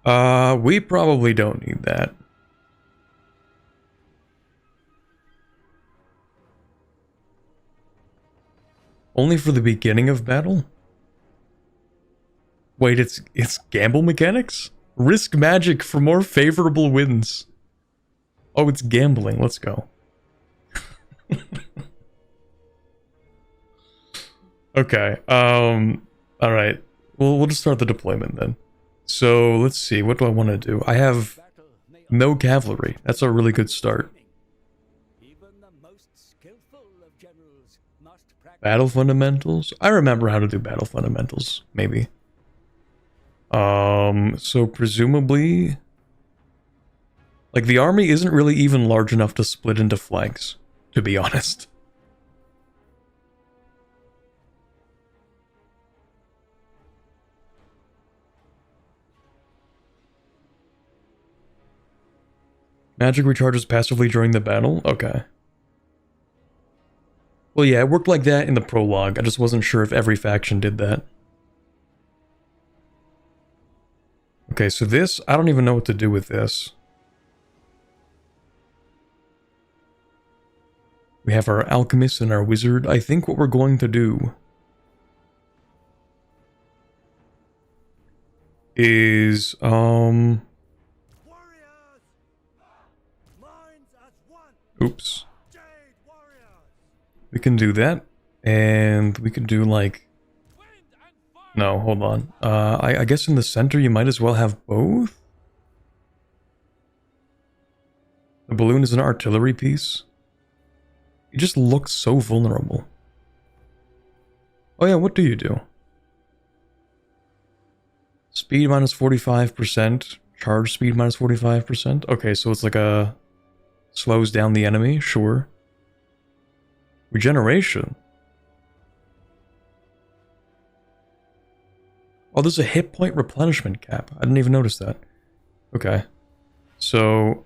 We probably don't need that. Only for the beginning of battle? Wait, it's gamble mechanics? Risk magic for more favorable wins. Oh, it's gambling. Let's go. Okay. All right. We'll just start the deployment then. So let's see. What do I want to do? I have no cavalry. That's a really good start. Battle fundamentals. I remember how to do battle fundamentals. Maybe. So presumably, like, the army isn't really even large enough to split into flanks, to be honest. Magic recharges passively during the battle? Okay. Well, yeah, it worked like that in the prologue. I just wasn't sure if every faction did that. Okay, so this, I don't even know what to do with this. We have our alchemist and our wizard. I think what we're going to do is, oops. We can do that, and we can do like... No, hold on. I guess in the center you might as well have both? The balloon is an artillery piece. It just looks so vulnerable. Oh yeah, what do you do? Speed minus 45%. Charge speed minus 45%. Okay, so it's like a... slows down the enemy, sure. Regeneration. Oh, there's a hit point replenishment cap. I didn't even notice that. Okay. So...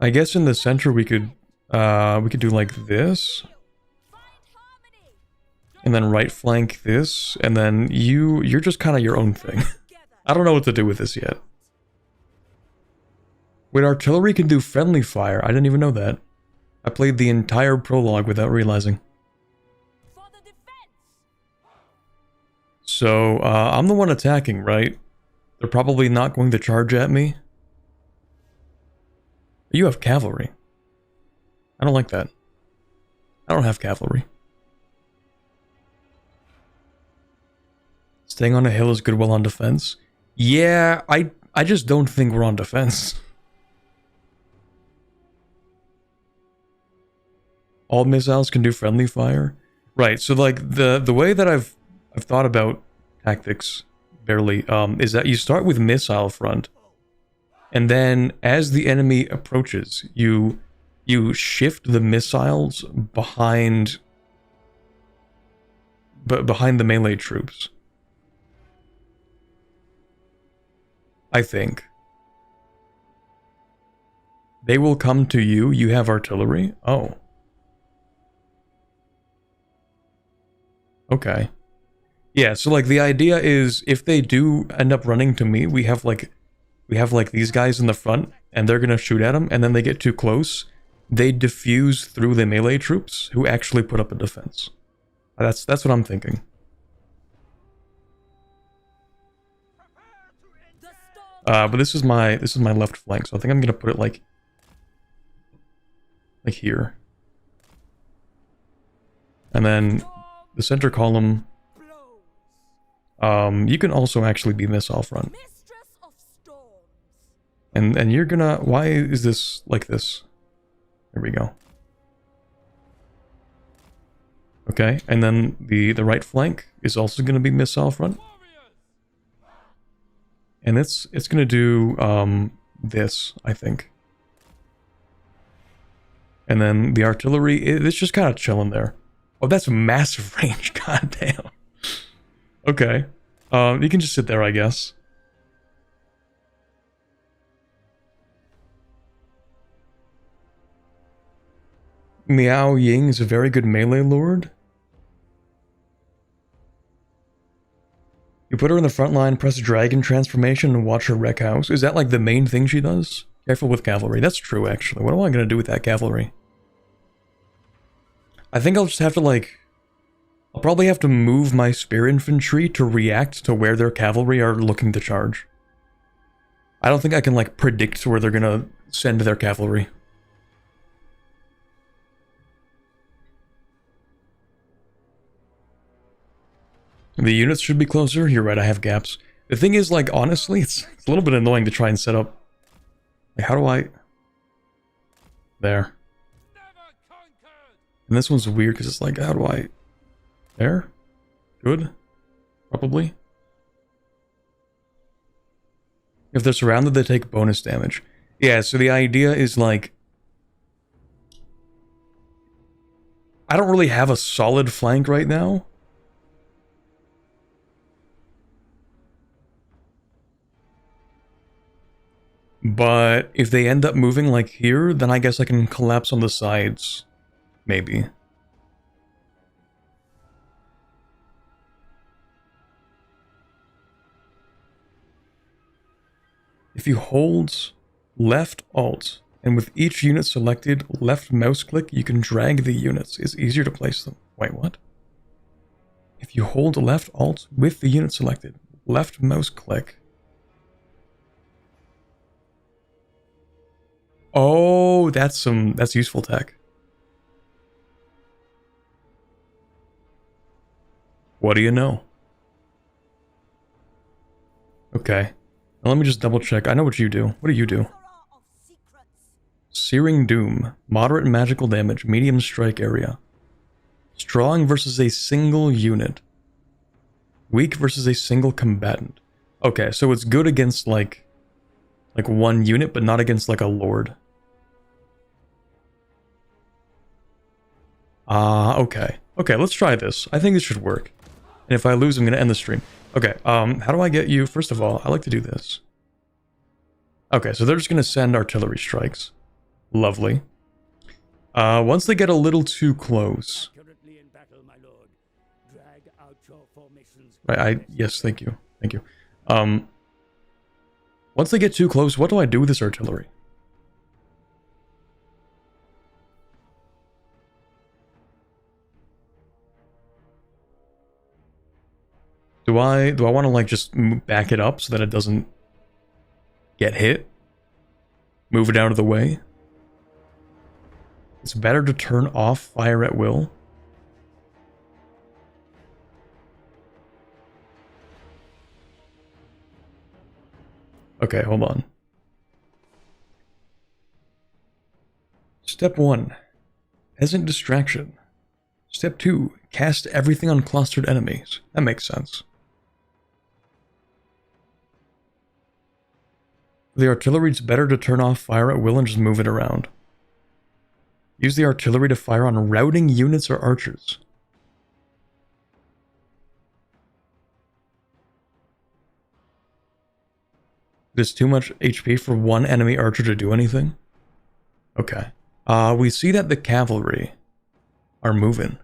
I guess in the center we could do like this. And then right flank this. And then you're just kind of your own thing. I don't know what to do with this yet. Wait, artillery can do friendly fire. I didn't even know that. I played the entire prologue without realizing. So, I'm the one attacking, right? They're probably not going to charge at me. You have cavalry. I don't like that. I don't have cavalry. Staying on a hill is good while on defense. Yeah, I just don't think we're on defense. All missiles can do friendly fire. Right, so like the way that I've thought about tactics barely is that you start with missile front, and then as the enemy approaches, you shift the missiles behind the melee troops. I think. They will come to you. You have artillery. Oh. Okay. Yeah, so like the idea is if they do end up running to me, we have like these guys in the front and they're gonna shoot at them, and then they get too close, they diffuse through the melee troops who actually put up a defense. That's what I'm thinking. But this is my left flank, so I think I'm gonna put it like here. And then the center column, you can also actually be missile front. And you're gonna, why is this like this? There we go. Okay, and then the right flank is also gonna be missile front. And it's gonna do this, I think. And then the artillery, it's just kind of chilling there. Oh, that's massive range. God damn. Okay. You can just sit there, I guess. Miao Ying is a very good melee lord. You put her in the front line, press dragon transformation, and watch her wreck house. Is that like the main thing she does? Careful with cavalry. That's true, actually. What am I going to do with that cavalry? I think I'll just have to, like... I'll probably have to move my spear infantry to react to where their cavalry are looking to charge. I don't think I can, like, predict where they're going to send their cavalry. The units should be closer. You're right, I have gaps. The thing is, like, honestly, it's a little bit annoying to try and set up. Like, how do I... There. And this one's weird because it's like, how do I... There? Good? Probably. If they're surrounded, they take bonus damage. Yeah, so the idea is, like... I don't really have a solid flank right now. But if they end up moving like here, then I guess I can collapse on the sides. Maybe. If you hold left alt, and with each unit selected, left mouse click, you can drag the units. It's easier to place them. Wait, what? If you hold left alt with the unit selected, left mouse click. Oh, that's useful tech. What do you know? Okay. Now let me just double check. I know what you do. What do you do? Searing Doom. Moderate magical damage. Medium strike area. Strong versus a single unit. Weak versus a single combatant. Okay, so it's good against like one unit, but not against like a lord. Okay. Okay, let's try this. I think this should work. And if I lose, I'm going to end the stream. Okay, how do I get you? First of all, I like to do this. Okay, so they're just going to send artillery strikes. Lovely. Once they get a little too close... Right, yes, thank you. Thank you. Once they get too close, what do I do with this artillery? Do I want to like just back it up so that it doesn't get hit? Move it out of the way? It's better to turn off fire at will. Okay, hold on. Step 1. Peasant distraction. Step 2. Cast everything on clustered enemies. That makes sense. For the artillery, it's better to turn off fire at will and just move it around. Use the artillery to fire on routing units or archers. There's too much HP for one enemy archer to do anything? Okay. We see that the cavalry are moving.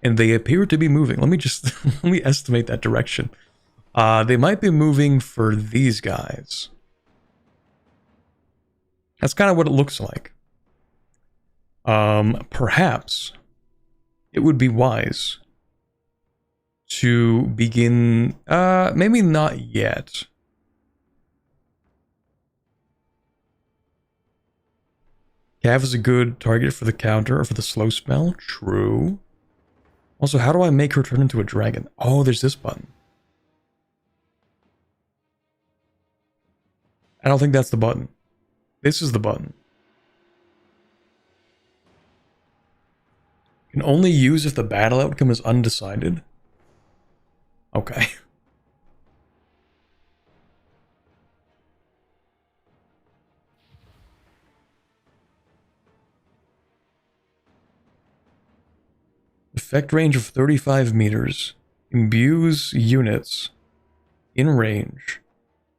And they appear to be moving. Let me just let me estimate that direction. They might be moving for these guys. That's kind of what it looks like. Perhaps it would be wise to begin, maybe not yet. Cav is a good target for the counter or for the slow spell. True. Also, how do I make her turn into a dragon? Oh, there's this button. I don't think that's the button. This is the button. Can only use if the battle outcome is undecided. Okay. Effect range of 35 meters. Imbues units in range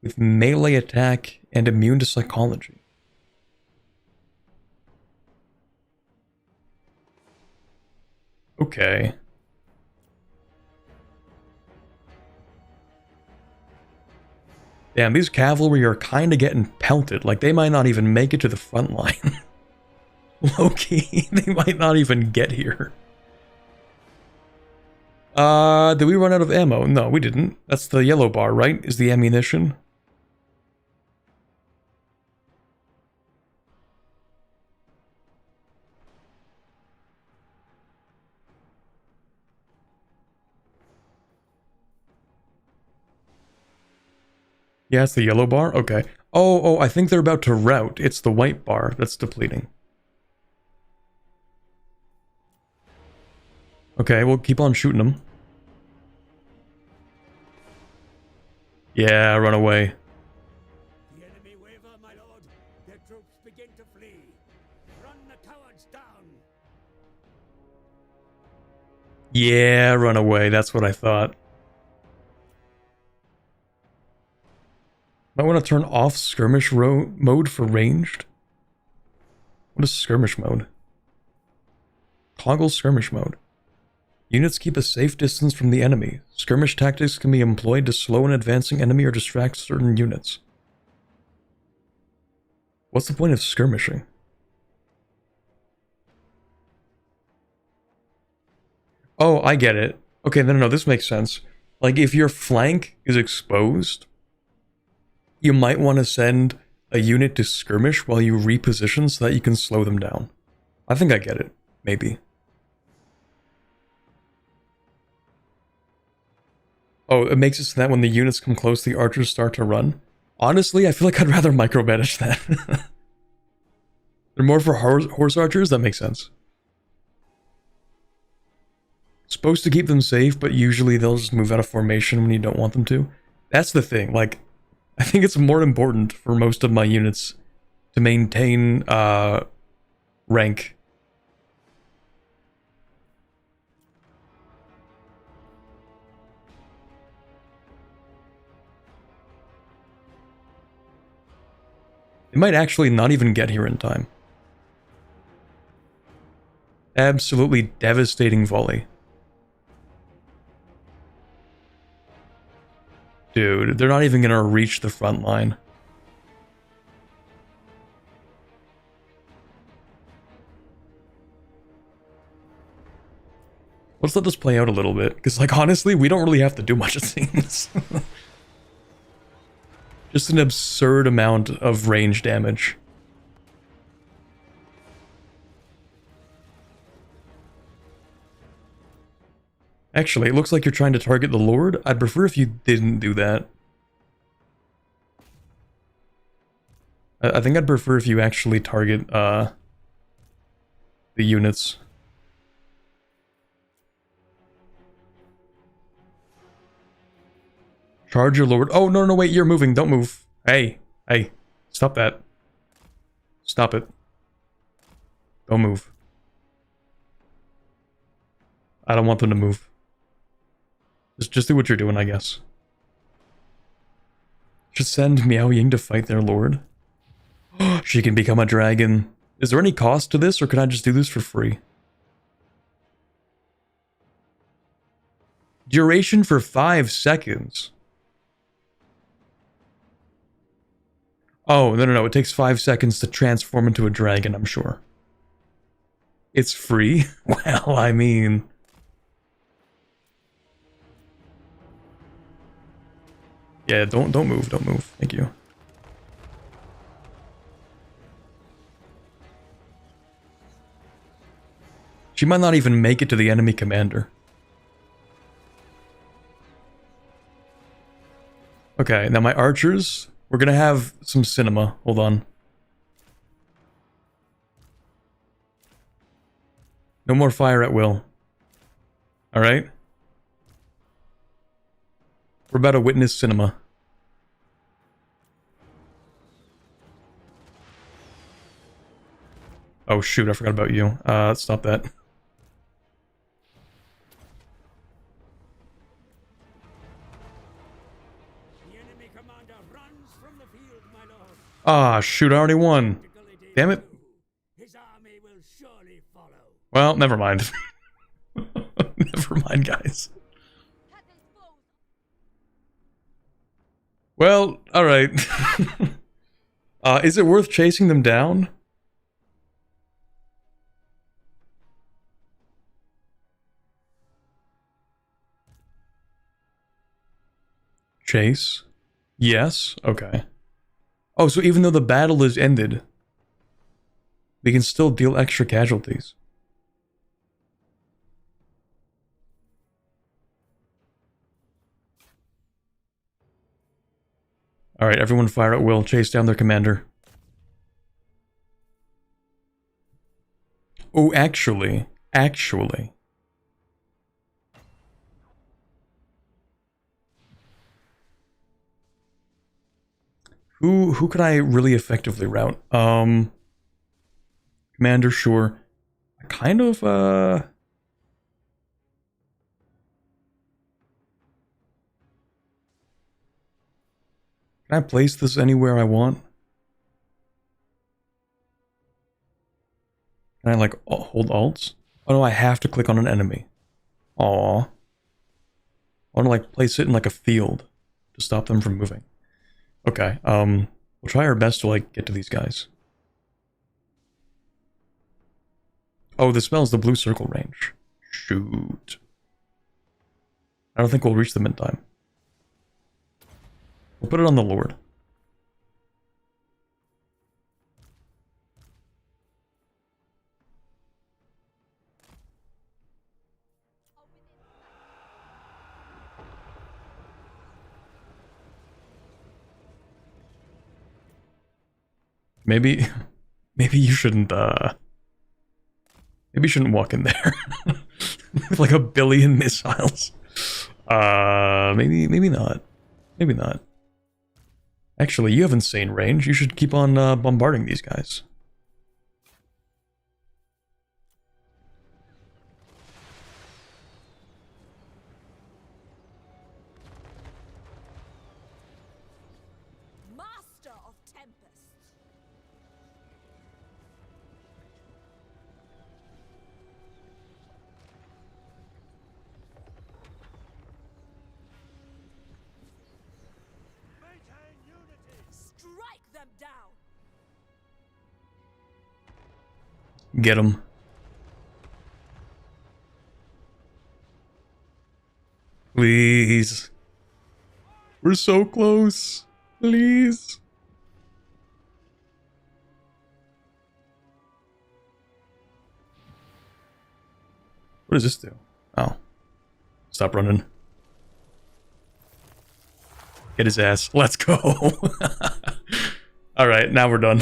with melee attack and immune to psychology. Okay. Damn, these cavalry are kind of getting pelted. Like, they might not even make it to the front line. Low-key, they might not even get here. Did we run out of ammo? No, we didn't. That's the yellow bar, right? Is the ammunition? Yeah, it's the yellow bar? Okay. Oh, I think they're about to rout. It's the white bar that's depleting. Okay, we'll keep on shooting them. Yeah, run away. The enemy waver, my lord. Their troops begin to flee. Run the cowards down. Yeah, run away. That's what I thought. Might want to turn off skirmish mode for ranged. What is skirmish mode? Toggle skirmish mode. Units keep a safe distance from the enemy. Skirmish tactics can be employed to slow an advancing enemy or distract certain units. What's the point of skirmishing? Oh, I get it. Okay, no, this makes sense. Like, if your flank is exposed, you might want to send a unit to skirmish while you reposition so that you can slow them down. I think I get it. Maybe. Oh, it makes it so that when the units come close, the archers start to run. Honestly, I feel like I'd rather micromanage that. They're more for horse archers? That makes sense. Supposed to keep them safe, but usually they'll just move out of formation when you don't want them to. That's the thing, like, I think it's more important for most of my units to maintain, rank. They might actually not even get here in time. Absolutely devastating volley. Dude, they're not even gonna reach the front line. Let's let this play out a little bit, because, like, honestly, we don't really have to do much, it seems. Just an absurd amount of range damage. Actually, it looks like you're trying to target the Lord. I'd prefer if you didn't do that. I think I'd prefer if you actually target, the units. Charge your Lord. Oh, no, wait, you're moving. Don't move. Hey, stop that. Stop it. Don't move. I don't want them to move. Just do what you're doing, I guess. Should send Miao Ying to fight their lord. She can become a dragon. Is there any cost to this, or can I just do this for free? Duration for 5 seconds. Oh, no. It takes 5 seconds to transform into a dragon, I'm sure. It's free? Well, I mean... Yeah, don't move, don't move. Thank you. She might not even make it to the enemy commander. Okay, now my archers, we're gonna have some cinema. Hold on. No more fire at will. Alright? We're about to witness cinema. Oh shoot, I forgot about you. Stop that. Ah, shoot, I already won. Damn it. His army will surely follow. Well, never mind. Never mind, guys. Well, alright. Is it worth chasing them down? Chase? Yes? Okay. Oh, so even though the battle is ended, we can still deal extra casualties. Alright, everyone fire at will. Chase down their commander. Oh, actually. Who could I really effectively route? Commander, sure. Kind of, Can I place this anywhere I want? Can I, like, hold alts? Oh no, I have to click on an enemy. Aww. I want to, like, place it in, like, a field to stop them from moving. Okay, we'll try our best to, like, get to these guys. Oh, this spell's the blue circle range. Shoot. I don't think we'll reach them in time. We'll put it on the Lord. Maybe you shouldn't, maybe you shouldn't walk in there. With like a billion missiles. Maybe not. Maybe not. Actually, you have insane range. You should keep on, bombarding these guys. Master of tempests. Maintain unity. Strike them down. Get them. Please. We're so close. Please. What does this do? Oh. Stop running. Hit his ass. Let's go. Alright, now we're done.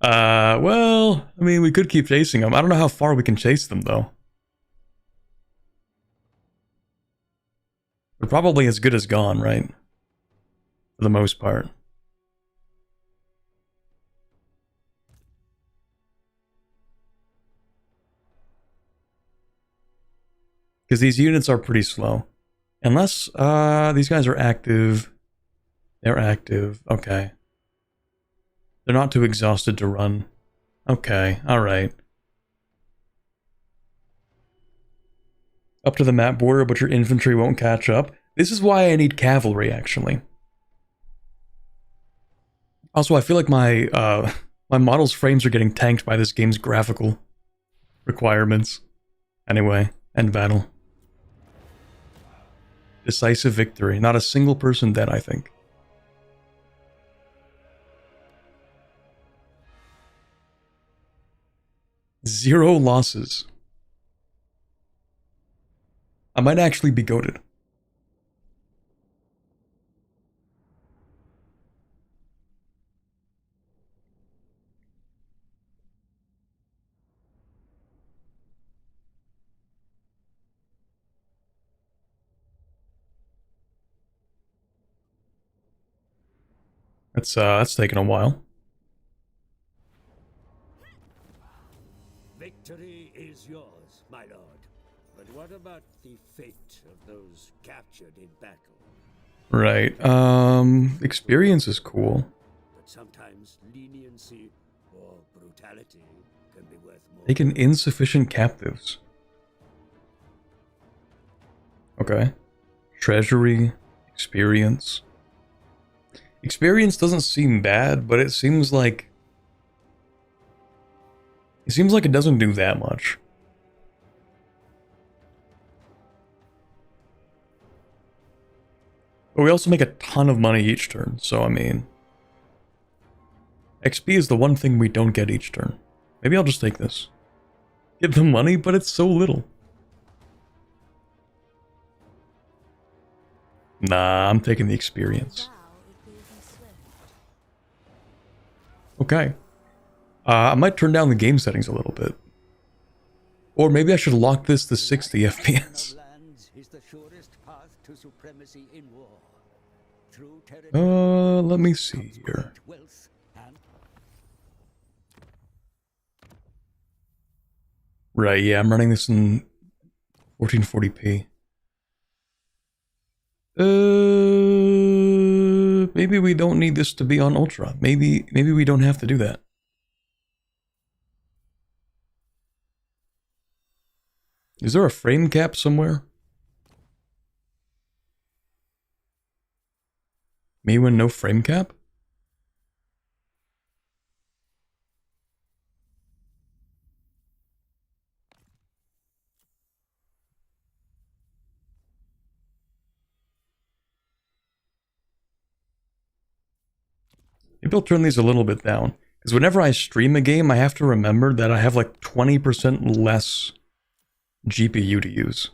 Well, I mean, we could keep chasing them. I don't know how far we can chase them, though. We're probably as good as gone, right? For the most part. Because these units are pretty slow. Unless, these guys are active. They're active. Okay. They're not too exhausted to run. Okay, alright. Up to the map border, but your infantry won't catch up. This is why I need cavalry, actually. Also, I feel like my, my model's frames are getting tanked by this game's graphical requirements. Anyway, end battle. Decisive victory. Not a single person dead, I think. Zero losses. I might actually be goated. That's taken a while. Victory is yours, my lord. But what about the fate of those captured in battle? Right. Experience is cool. But sometimes leniency or brutality can be worth more. Taken insufficient captives. Okay. Treasury, experience. Experience doesn't seem bad, but it seems like it doesn't do that much. But we also make a ton of money each turn, so I mean... XP is the one thing we don't get each turn. Maybe I'll just take this. Get the money, but it's so little. Nah, I'm taking the experience. Okay. I might turn down the game settings a little bit. Or maybe I should lock this to 60 FPS. Let me see here. Right, yeah, I'm running this in 1440p. Maybe we don't need this to be on Ultra. Maybe we don't have to do that. Is there a frame cap somewhere? Me when no frame cap? Maybe I'll turn these a little bit down. Because whenever I stream a game, I have to remember that I have like 20% less GPU to use.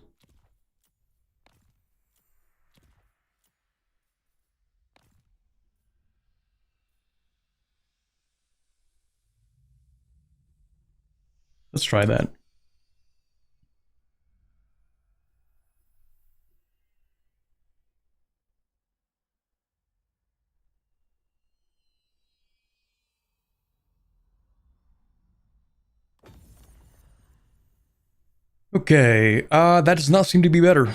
Let's try that. Okay, that does not seem to be better.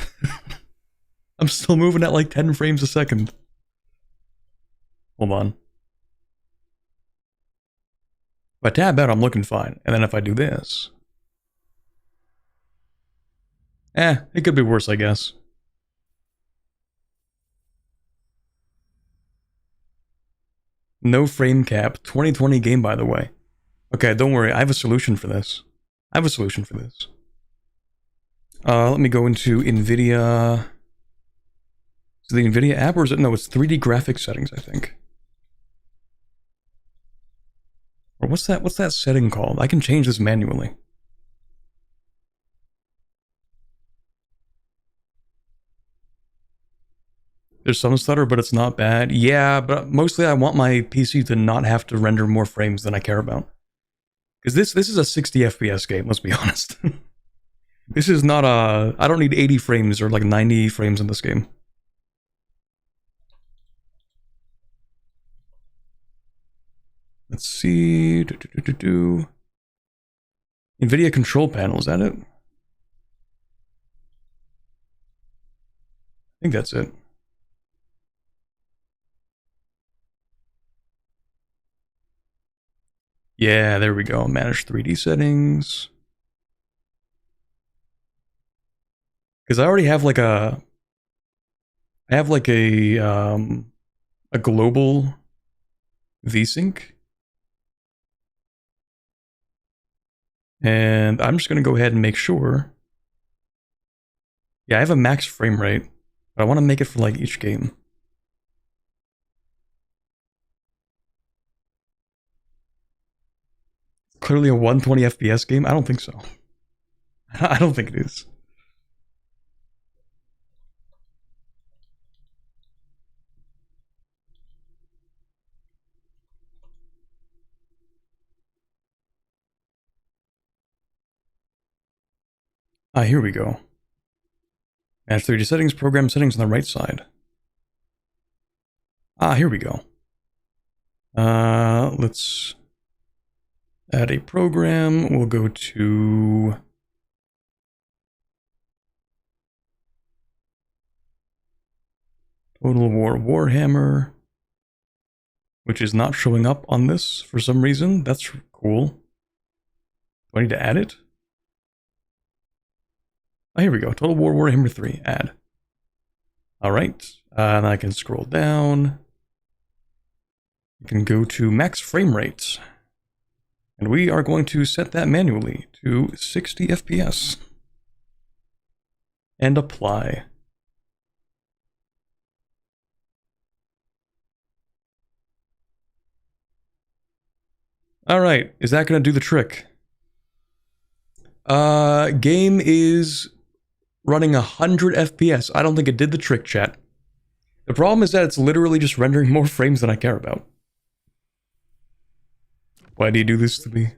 I'm still moving at like 10 frames a second. Hold on. If I tab out, I'm looking fine. And then if I do this... it could be worse, I guess. No frame cap. 2020 game, by the way. Okay, don't worry. I have a solution for this. Let me go into NVIDIA... Is it the NVIDIA app or is it... No, it's 3D graphics settings, I think. Or what's that setting called? I can change this manually. There's some stutter, but it's not bad. Yeah, but mostly I want my PC to not have to render more frames than I care about. Because this is a 60 FPS game, let's be honest. This is not a... I don't need 80 frames or like 90 frames in this game. Let's see... NVIDIA control panel, is that it? I think that's it. Yeah, there we go. Manage 3D settings. Because I already have like a... I have like a global VSync. And I'm just going to go ahead and make sure. Yeah, I have a max frame rate, but I want to make it for like each game. Clearly a 120 FPS game? I don't think so. I don't think it is. Here we go. Manage 3D settings, program settings on the right side. Here we go. Let's add a program. We'll go to... Total War Warhammer. which is not showing up on this for some reason. That's cool. Do I need to add it? Oh, here we go. Total War Warhammer 3. Add. Alright. And I can scroll down. You can go to max frame rate. And we are going to set that manually to 60 FPS. And apply. Alright, is that going to do the trick? Game is running 100 FPS. I don't think it did the trick, chat. The problem is that it's literally just rendering more frames than I care about. Why do you do this to me?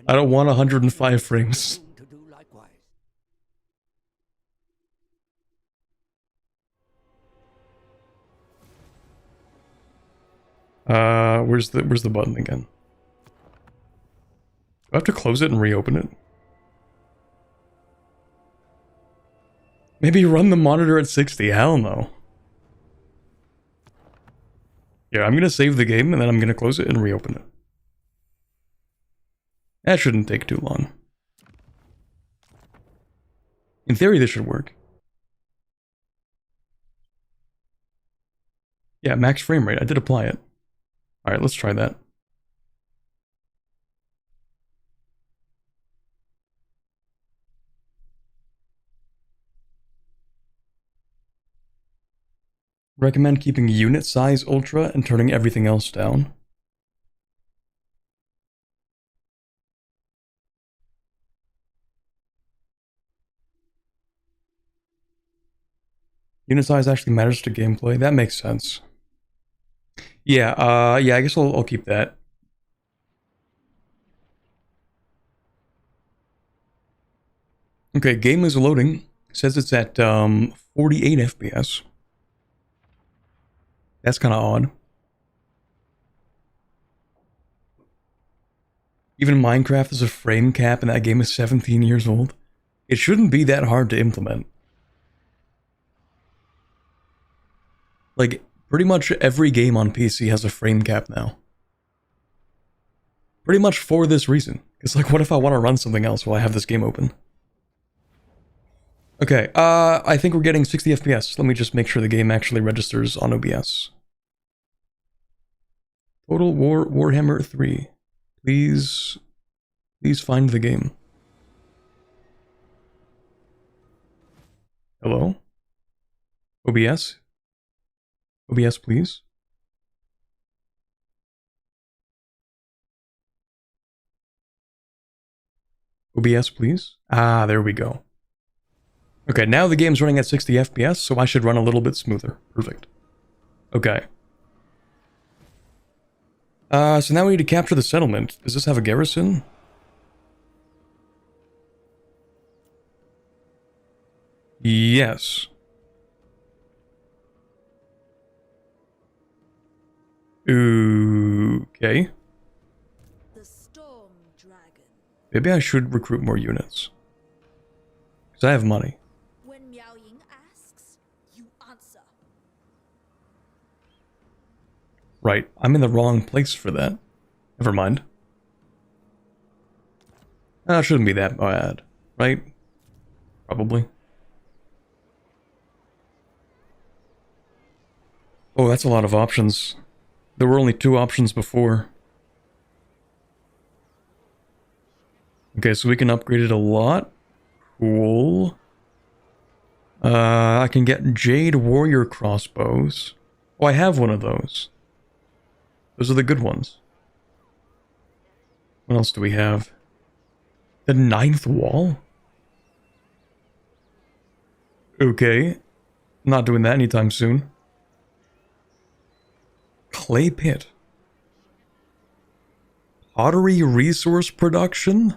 I don't want 105 frames. Where's the button again? Do I have to close it and reopen it? Maybe run the monitor at 60. Hell no. Yeah, I'm gonna save the game and then I'm gonna close it and reopen it. That shouldn't take too long. In theory, this should work. Yeah, max frame rate. I did apply it. Alright, let's try that. Recommend keeping unit size ultra and turning everything else down. Unit size actually matters to gameplay. That makes sense. Yeah, yeah, I guess I'll keep that. Okay, game is loading. It says it's at 48 FPS. That's kind of odd. Even Minecraft has a frame cap and that game is 17 years old. It shouldn't be that hard to implement. Like, pretty much every game on PC has a frame cap now. Pretty much for this reason. It's like, what if I want to run something else while I have this game open? Okay, I think we're getting 60 FPS. Let me just make sure the game actually registers on OBS. Total War Warhammer 3. Please find the game. Hello? OBS? OBS, please. OBS, please. Ah, there we go. Okay, now the game's running at 60 FPS, so I should run a little bit smoother. Perfect. Okay. So now we need to capture the settlement. Does this have a garrison? Yes. Okay. The Storm Dragon. Maybe I should recruit more units. Because I have money. When Miao Ying asks, you answer. Right, I'm in the wrong place for that. Never mind. It shouldn't be that bad, right? Probably. Oh, that's a lot of options. There were only 2 options before. Okay, so we can upgrade it a lot. Cool. I can get Jade Warrior crossbows. Oh, I have one of those. Those are the good ones. What else do we have? The 9th wall? Okay. Not doing that anytime soon. Clay pit. Pottery resource production?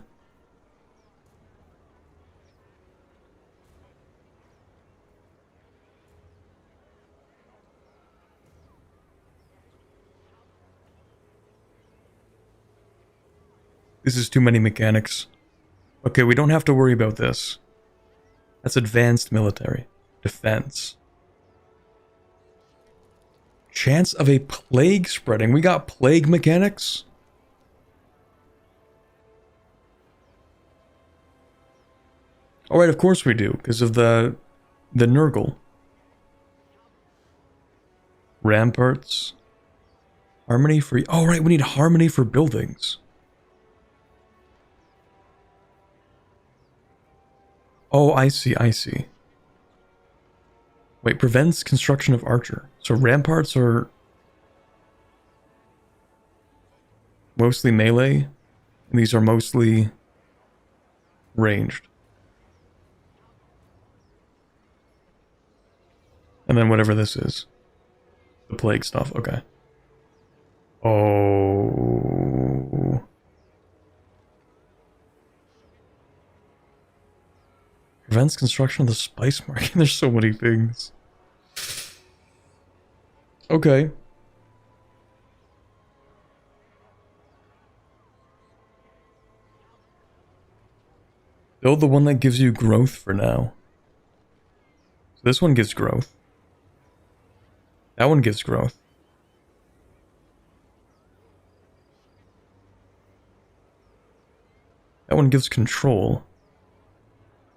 This is too many mechanics. Okay, we don't have to worry about this. That's advanced military. Defense. Chance of a plague spreading. We got plague mechanics? Alright, of course we do, because of the Nurgle. Ramparts. Harmony for... Oh, right, we need harmony for buildings. Oh, I see, I see. Wait, prevents construction of archer. So ramparts are mostly melee, and these are mostly ranged. And then whatever this is. The plague stuff, okay. Oh. Prevents construction of the spice market. There's so many things. Okay. Build the one that gives you growth for now. So this one gives growth. That one gives growth. That one gives control.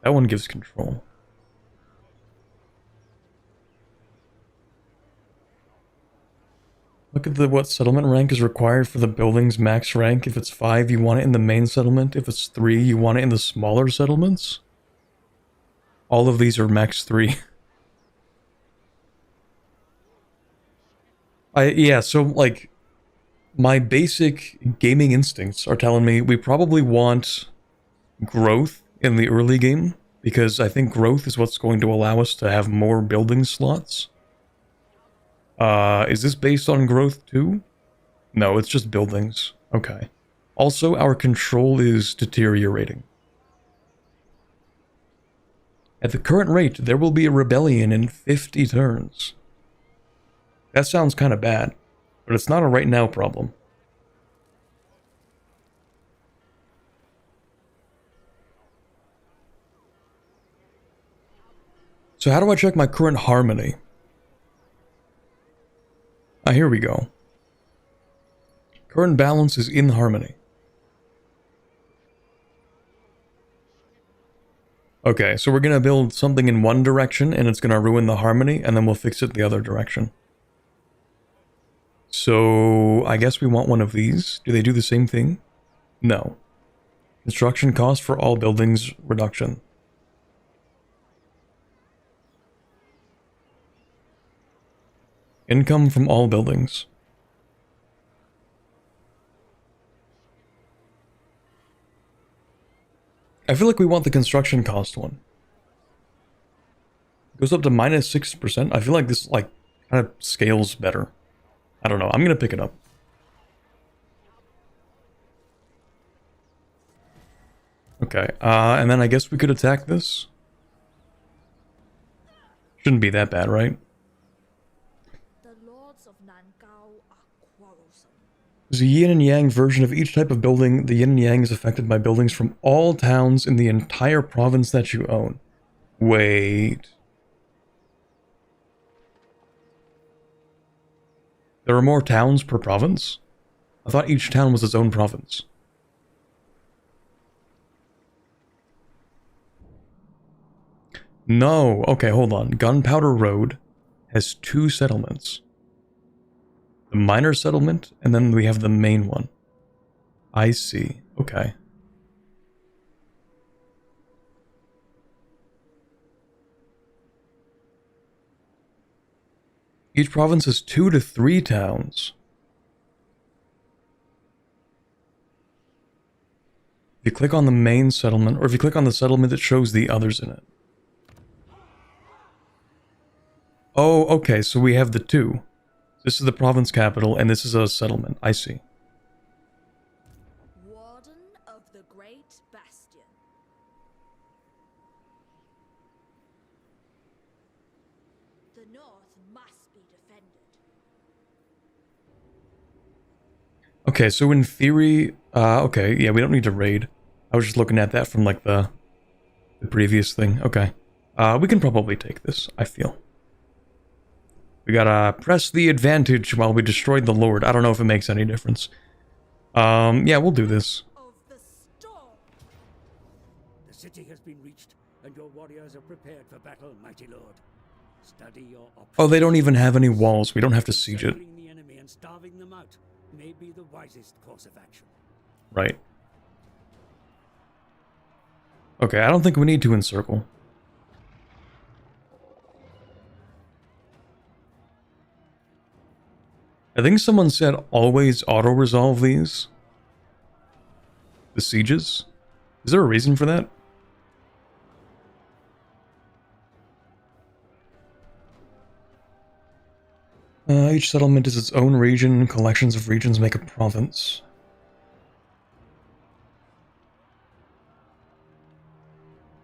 That one gives control. Look at what settlement rank is required for the building's max rank. If it's 5, you want it in the main settlement. If it's 3, you want it in the smaller settlements. All of these are max 3. Yeah, so like my basic gaming instincts are telling me we probably want growth in the early game, because I think growth is what's going to allow us to have more building slots. Is this based on growth too? No, it's just buildings. Okay. Also, our control is deteriorating. At the current rate, there will be a rebellion in 50 turns. That sounds kind of bad, but it's not a right now problem. So how do I check my current harmony? Ah, here we go. Current balance is in harmony. Okay, so we're gonna build something in one direction and it's gonna ruin the harmony, and then we'll fix it the other direction. So I guess we want one of these. Do they do the same thing? No. Construction cost for all buildings reduction. Income from all buildings. I feel like we want the construction cost one. It goes up to minus 6%. I feel like this like kind of scales better. I don't know. I'm gonna pick it up. Okay, and then I guess we could attack this. Shouldn't be that bad, right? There's a yin and yang version of each type of building. The yin and yang is affected by buildings from all towns in the entire province that you own. Wait. There are more towns per province? I thought each town was its own province. No. Okay, hold on. Gunpowder Road has 2 settlements. The minor settlement, and then we have the main one. I see. Okay. Each province has 2 to 3 towns. If you click on the main settlement, or if you click on the settlement, it shows the others in it. Oh, okay, so we have the 2. This is the province capital, and this is a settlement. I see. Warden of the Great Bastion. The North must be defended. Okay, so in theory, okay, yeah, we don't need to raid. I was just looking at that from like the previous thing. Okay. We can probably take this, I feel. We gotta press the advantage while we destroyed the Lord. I don't know if it makes any difference. Yeah, we'll do this. Of the storm. The city has been reached, and your warriors are prepared for battle, mighty lord. Study your options. Oh, they don't even have any walls. We don't have to siege it. Encircling the enemy and starving them out may be the wisest course of action. Right. Okay, I don't think we need to encircle. I think someone said always auto-resolve these. The sieges. Is there a reason for that? Each settlement is its own region. Collections of regions make a province.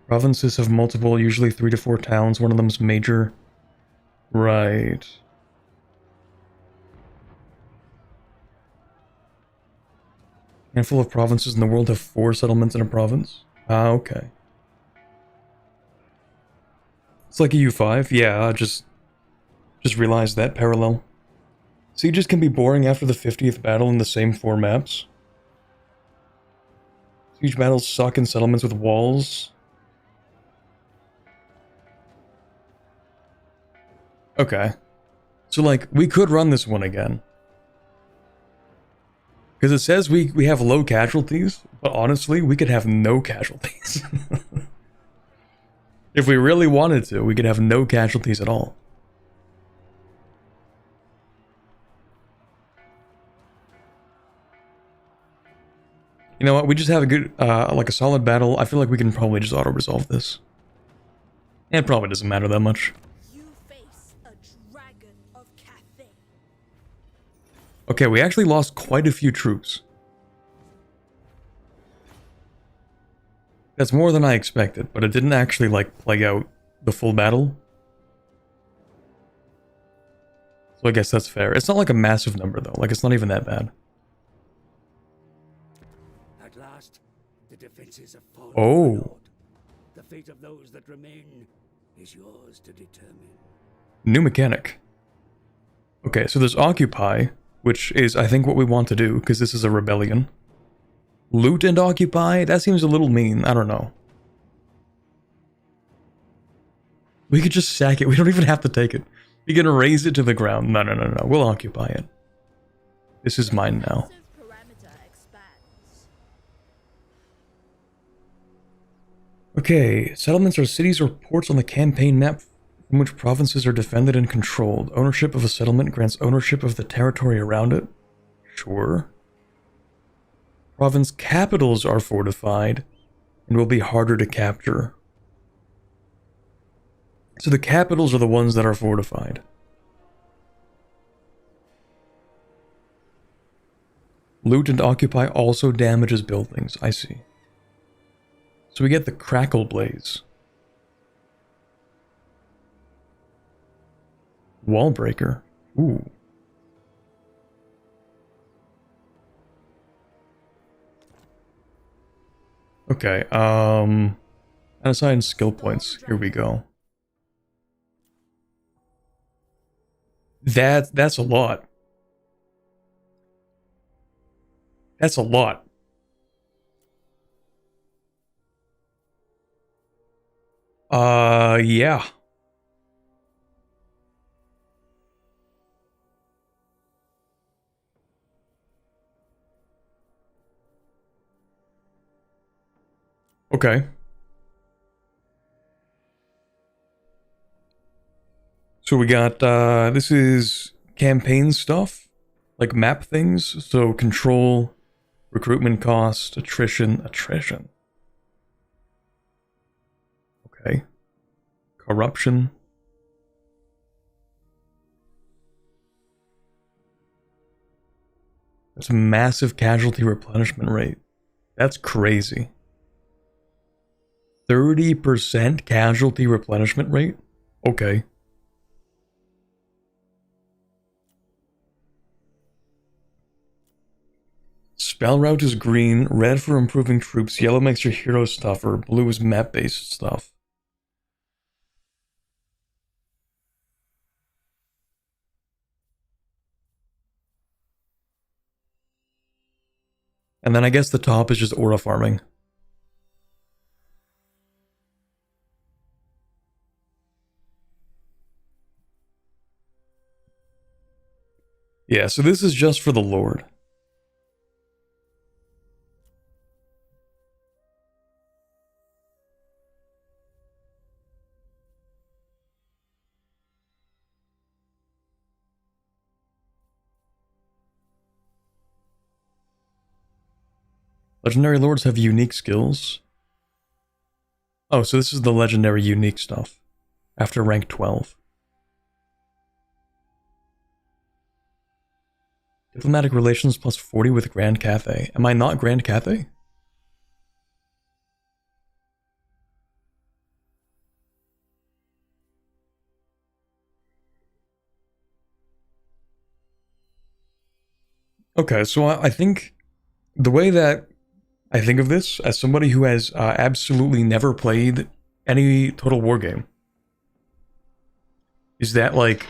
Provinces have multiple, usually 3 to 4 towns. One of them's major. Right. A handful of provinces in the world have 4 settlements in a province. Ah, okay. It's like a U5. Yeah, just realized that parallel. Sieges can be boring after the 50th battle in the same 4 maps. Siege battles suck in settlements with walls. Okay. So, like, we could run this one again. Because it says we have low casualties, but honestly, we could have no casualties. If we really wanted to, we could have no casualties at all. You know what, we just have a good, like a solid battle. I feel like we can probably just auto-resolve this. It probably doesn't matter that much. You face a dragon of Cathay. Okay, we actually lost quite a few troops. That's more than I expected, but it didn't actually, like, play out the full battle. So I guess that's fair. It's not like a massive number, though. Like, it's not even that bad. At last, the defenses have fallen. Oh. my lord. The fate of those that remain is yours to determine. New mechanic. Okay, so there's Occupy, which is, I think, what we want to do, because this is a rebellion. Loot and Occupy? That seems a little mean. I don't know. We could just sack it. We don't even have to take it. We can raise it to the ground. No. We'll occupy it. This is mine now. Parameter expands. Okay, settlements are cities or ports on the campaign map from which provinces are defended and controlled. Ownership of a settlement grants ownership of the territory around it. Sure. Province capitals are fortified and will be harder to capture. So the capitals are the ones that are fortified. Loot and Occupy also damages buildings. I see. So we get the Crackle Blaze. Wall Breaker. Ooh. Okay, unassign skill points. Here we go. That's a lot. That's a lot. Yeah. Okay. So we got, this is campaign stuff, like map things. So control, recruitment cost, attrition. Okay. Corruption. That's a massive casualty replenishment rate. That's crazy. 30% casualty replenishment rate? Okay. Spell route is green, red for improving troops, yellow makes your heroes tougher, blue is map-based stuff. And then I guess the top is just aura farming. Yeah, so this is just for the Lord. Legendary Lords have unique skills. Oh, so this is the legendary unique stuff. After rank 12. Diplomatic relations plus 40 with Grand Cathay. Am I not Grand Cathay? Okay, so I think the way that I think of this as somebody who has absolutely never played any Total War game is that, like,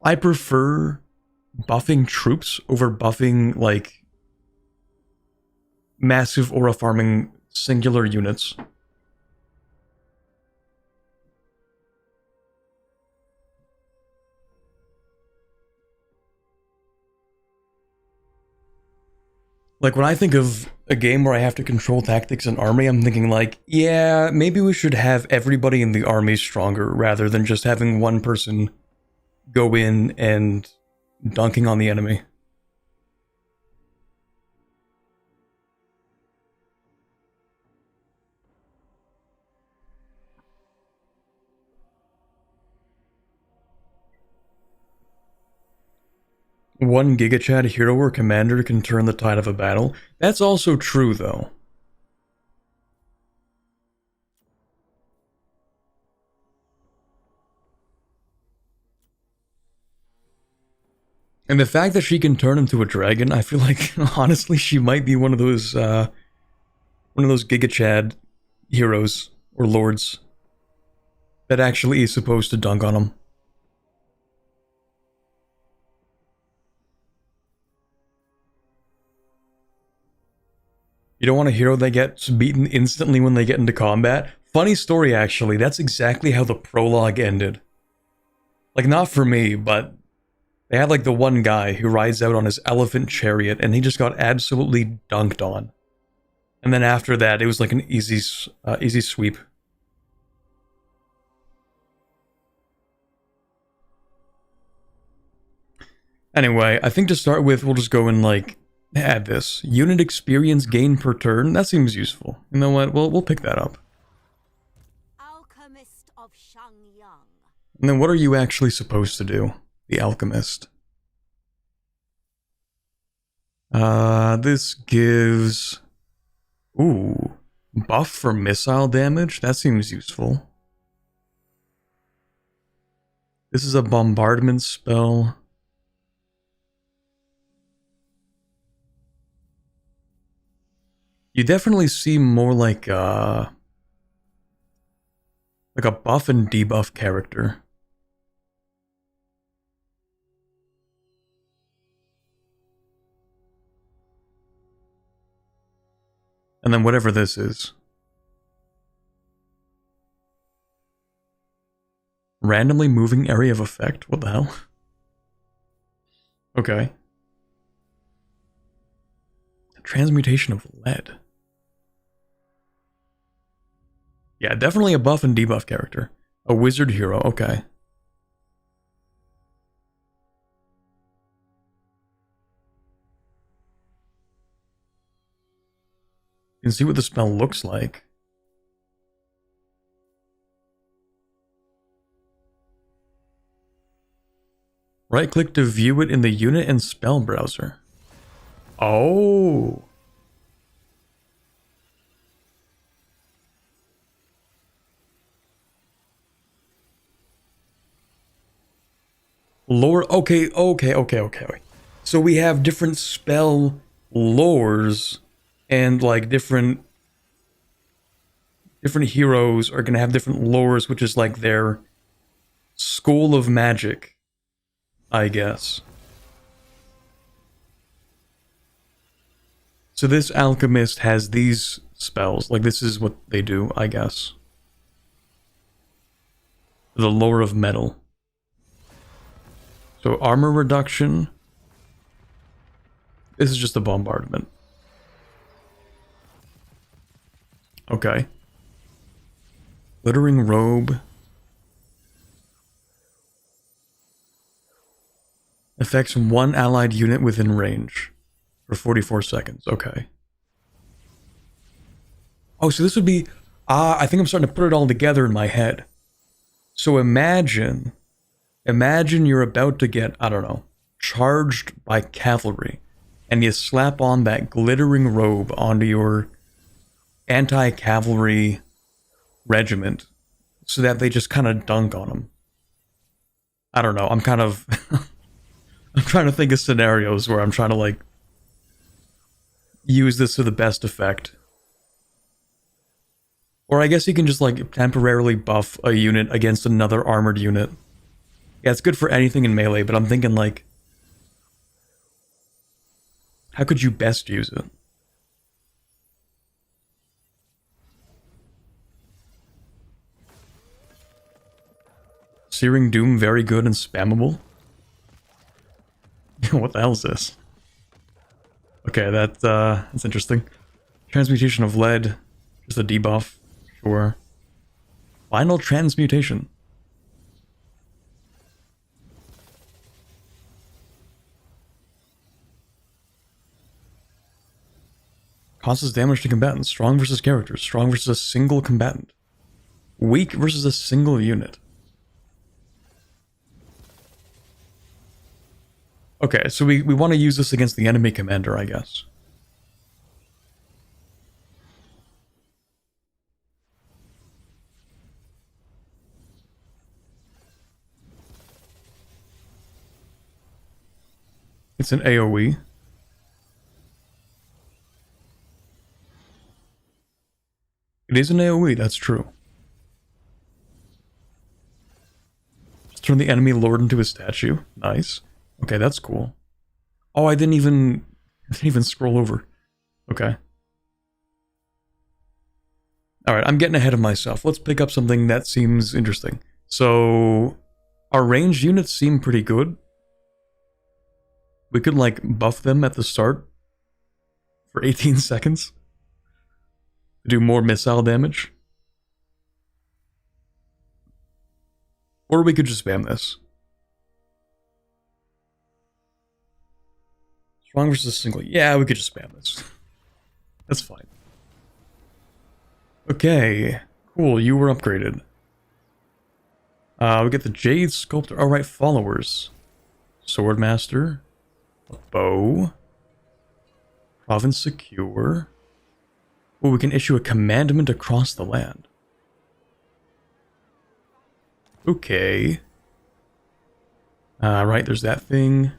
I prefer buffing troops over buffing, like, massive aura farming singular units. Like, when I think of a game where I have to control tactics and army, I'm thinking like, yeah, maybe we should have everybody in the army stronger rather than just having one person go in and dunking on the enemy. One Gigachad hero or commander can turn the tide of a battle. That's also true, though. And the fact that she can turn into a dragon, I feel like, honestly, she might be one of those Gigachad heroes or lords that actually is supposed to dunk on them. You don't want a hero that gets beaten instantly when they get into combat? Funny story, actually. That's exactly how the prologue ended. Like, not for me, but they had, like, the one guy who rides out on his elephant chariot, and he just got absolutely dunked on. And then after that, it was like an easy sweep. Anyway, I think to start with, we'll just go and, like, add this. Unit experience gain per turn. That seems useful. You know what? We'll pick that up. Alchemist of Shangyang. And then what are you actually supposed to do? The Alchemist. This gives... Ooh. Buff for missile damage? That seems useful. This is a bombardment spell. You definitely seem more like a buff and debuff character. And then whatever this is. Randomly moving area of effect? What the hell? Okay. Transmutation of lead. Yeah, definitely a buff and debuff character. A wizard hero, okay. You can see what the spell looks like. Right-click to view it in the unit and spell browser. Oh. Lore, okay. So we have different spell lores, and like different heroes are gonna have different lores, which is like their school of magic, I guess. So this alchemist has these spells. Like, this is what they do, I guess. The lore of metal. So armor reduction. This is just a bombardment. Okay. Glittering robe. Affects one allied unit within range for 44 seconds. Okay. Oh, so this would be... I think I'm starting to put it all together in my head. So imagine you're about to get, I don't know, charged by cavalry, and you slap on that glittering robe onto your anti-cavalry regiment so that they just kind of dunk on them. I don't know, I'm kind of... I'm trying to think of scenarios where I'm trying to, like, use this to the best effect. Or I guess you can just, like, temporarily buff a unit against another armored unit. Yeah, it's good for anything in melee, but I'm thinking, like, how could you best use it? Searing Doom, very good and spammable. What the hell is this? Okay, that's interesting. Transmutation of lead, just a debuff, sure. Final transmutation. Causes damage to combatants. Strong versus characters. Strong versus a single combatant. Weak versus a single unit. Okay, so we want to use this against the enemy commander, I guess. It's an AoE. It is an AoE, that's true. Just turn the enemy lord into a statue. Nice. Okay, that's cool. Oh, I didn't even scroll over. Okay. Alright, I'm getting ahead of myself. Let's pick up something that seems interesting. So, our ranged units seem pretty good. We could, like, buff them at the start for 18 seconds. Do more missile damage. Or we could just spam this. Strong versus single. Yeah, we could just spam this. That's fine. Okay. Cool, you were upgraded. We get the Jade Sculptor. Alright, followers. Swordmaster. A bow. Province secure. Oh, we can issue a commandment across the land. Okay. Right, there's that thing.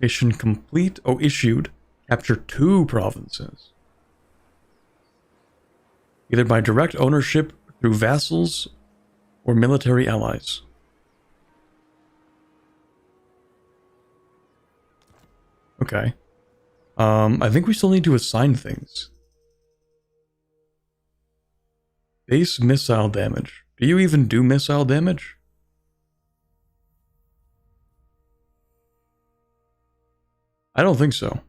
Mission complete. Oh, issued. Capture 2 provinces. Either by direct ownership through vassals or military allies. Okay. I think we still need to assign things. Base missile damage. Do you even do missile damage? I don't think so.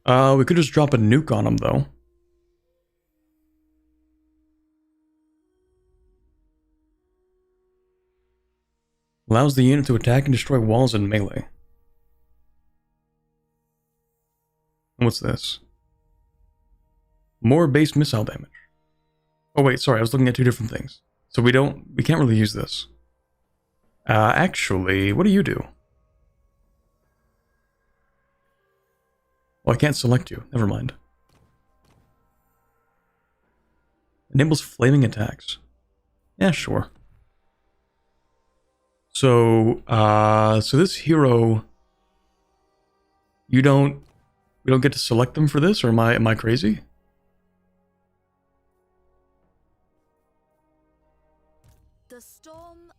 We could just drop a nuke on them, though. Allows the unit to attack and destroy walls in melee. What's this? More base missile damage. Oh wait, sorry, I was looking at 2 different things. So we can't really use this. Actually, what do you do? Well, I can't select you. Never mind. Enables flaming attacks. Yeah, sure. So, so this hero, we don't get to select them for this, or am I crazy?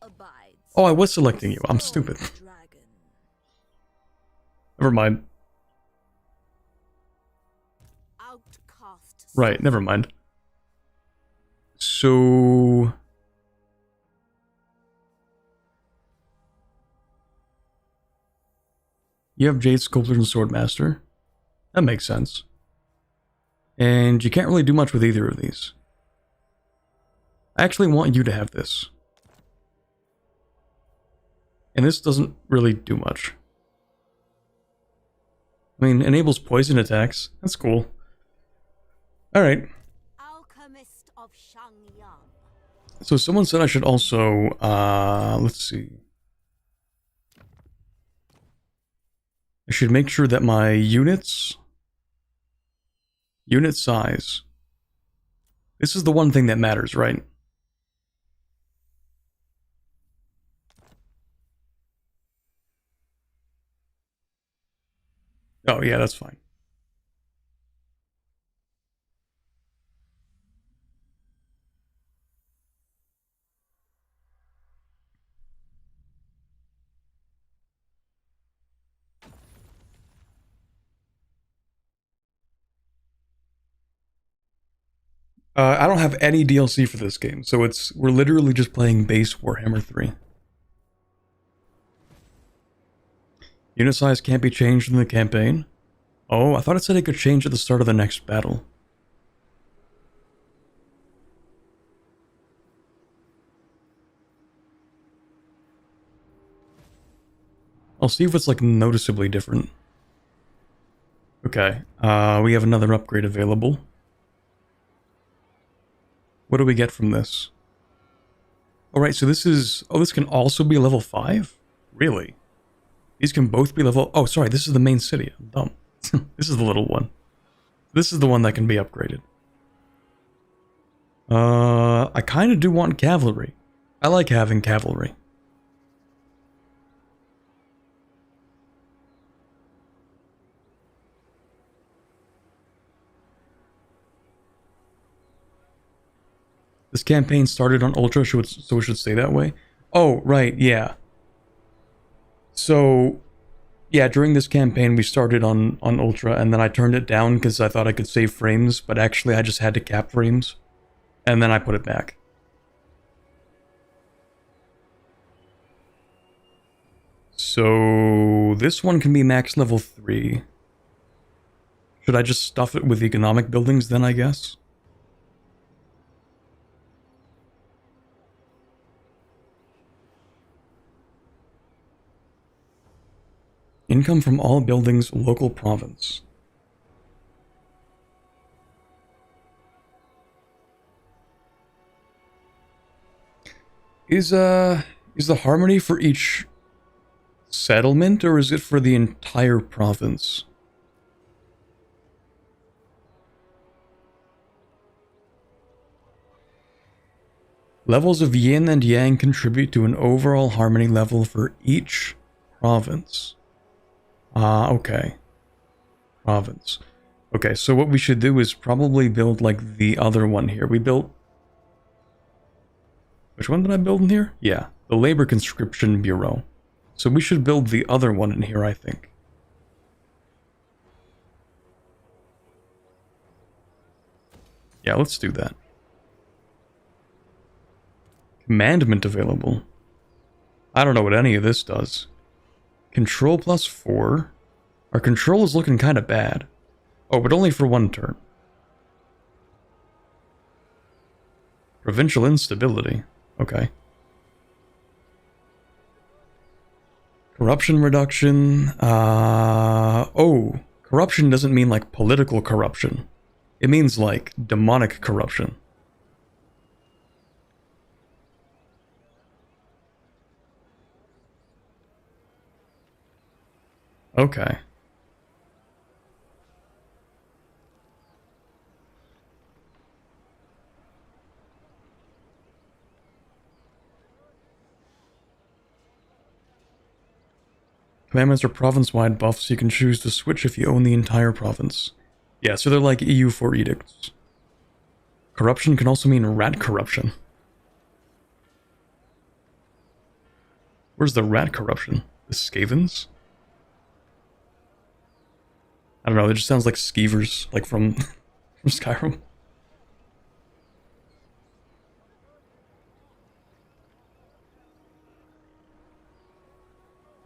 abides. Oh, I was selecting you. I'm stupid. Dragon. Never mind. Outcast. Right, never mind. So... you have Jade Sculptor and Swordmaster. That makes sense. And you can't really do much with either of these. I actually want you to have this. And this doesn't really do much. I mean, enables poison attacks. That's cool. Alright. Alchemist of Shangyang. So someone said I should also, let's see. I should make sure that my unit size. This is the one thing that matters, right? Oh, yeah, that's fine. I don't have any DLC for this game, so we're literally just playing base Warhammer 3. Unit size can't be changed in the campaign. Oh, I thought it said it could change at the start of the next battle. I'll see if it's like noticeably different. Okay, we have another upgrade available. What do we get from this? Alright, so this is... oh, this can also be level 5? Really? These can both be level... oh, sorry, this is the main city. I'm dumb. This is the little one. This is the one that can be upgraded. I kind of do want cavalry. I like having cavalry. This campaign started on Ultra, so it should stay that way. Oh, right, yeah. So, yeah, during this campaign we started on Ultra, and then I turned it down because I thought I could save frames, but actually I just had to cap frames. And then I put it back. So, this one can be max level 3. Should I just stuff it with economic buildings then, I guess? Income from all buildings, local province. Is the harmony for each settlement, or is it for the entire province? Levels of yin and yang contribute to an overall harmony level for each province. Okay. Province. Okay, so what we should do is probably build like the other one here. We built... which one did I build in here? Yeah, the Labor Conscription Bureau. So we should build the other one in here, I think. Yeah, let's do that. Commandment available. I don't know what any of this does. Control +4. Our control is looking kind of bad. Oh, but only for one turn. Provincial instability. Okay. Corruption reduction. Oh, corruption doesn't mean like political corruption. It means like demonic corruption. Okay. Commandments are province-wide buffs. You can choose to switch if you own the entire province. Yeah, so they're like EU4 edicts. Corruption can also mean rat corruption. Where's the rat corruption? The Skavens? I don't know, it just sounds like skeevers, like from, from Skyrim.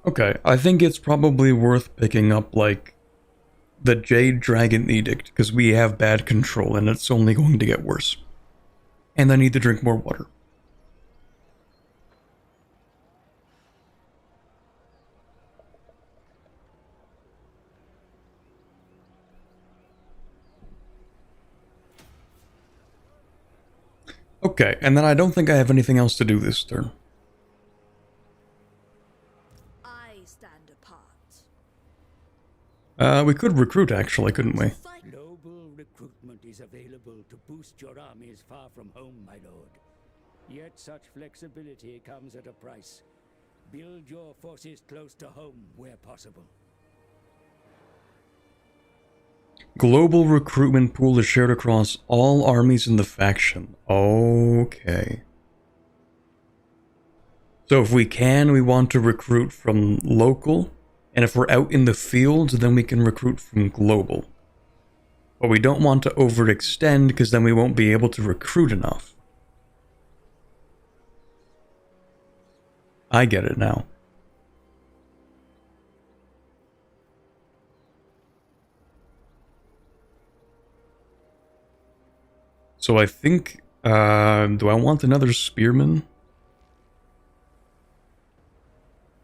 Okay, I think it's probably worth picking up, like, the Jade Dragon Edict, because we have bad control and it's only going to get worse. And I need to drink more water. Okay, and then I don't think I have anything else to do this turn. I stand apart. We could recruit, actually, couldn't we? Global recruitment is available to boost your armies far from home, my lord. Yet such flexibility comes at a price. Build your forces close to home where possible. Global recruitment pool is shared across all armies in the faction. Okay. So if we can, we want to recruit from local, and if we're out in the field, then we can recruit from global. But we don't want to overextend, because then we won't be able to recruit enough. I get it now. So I think, do I want another spearman?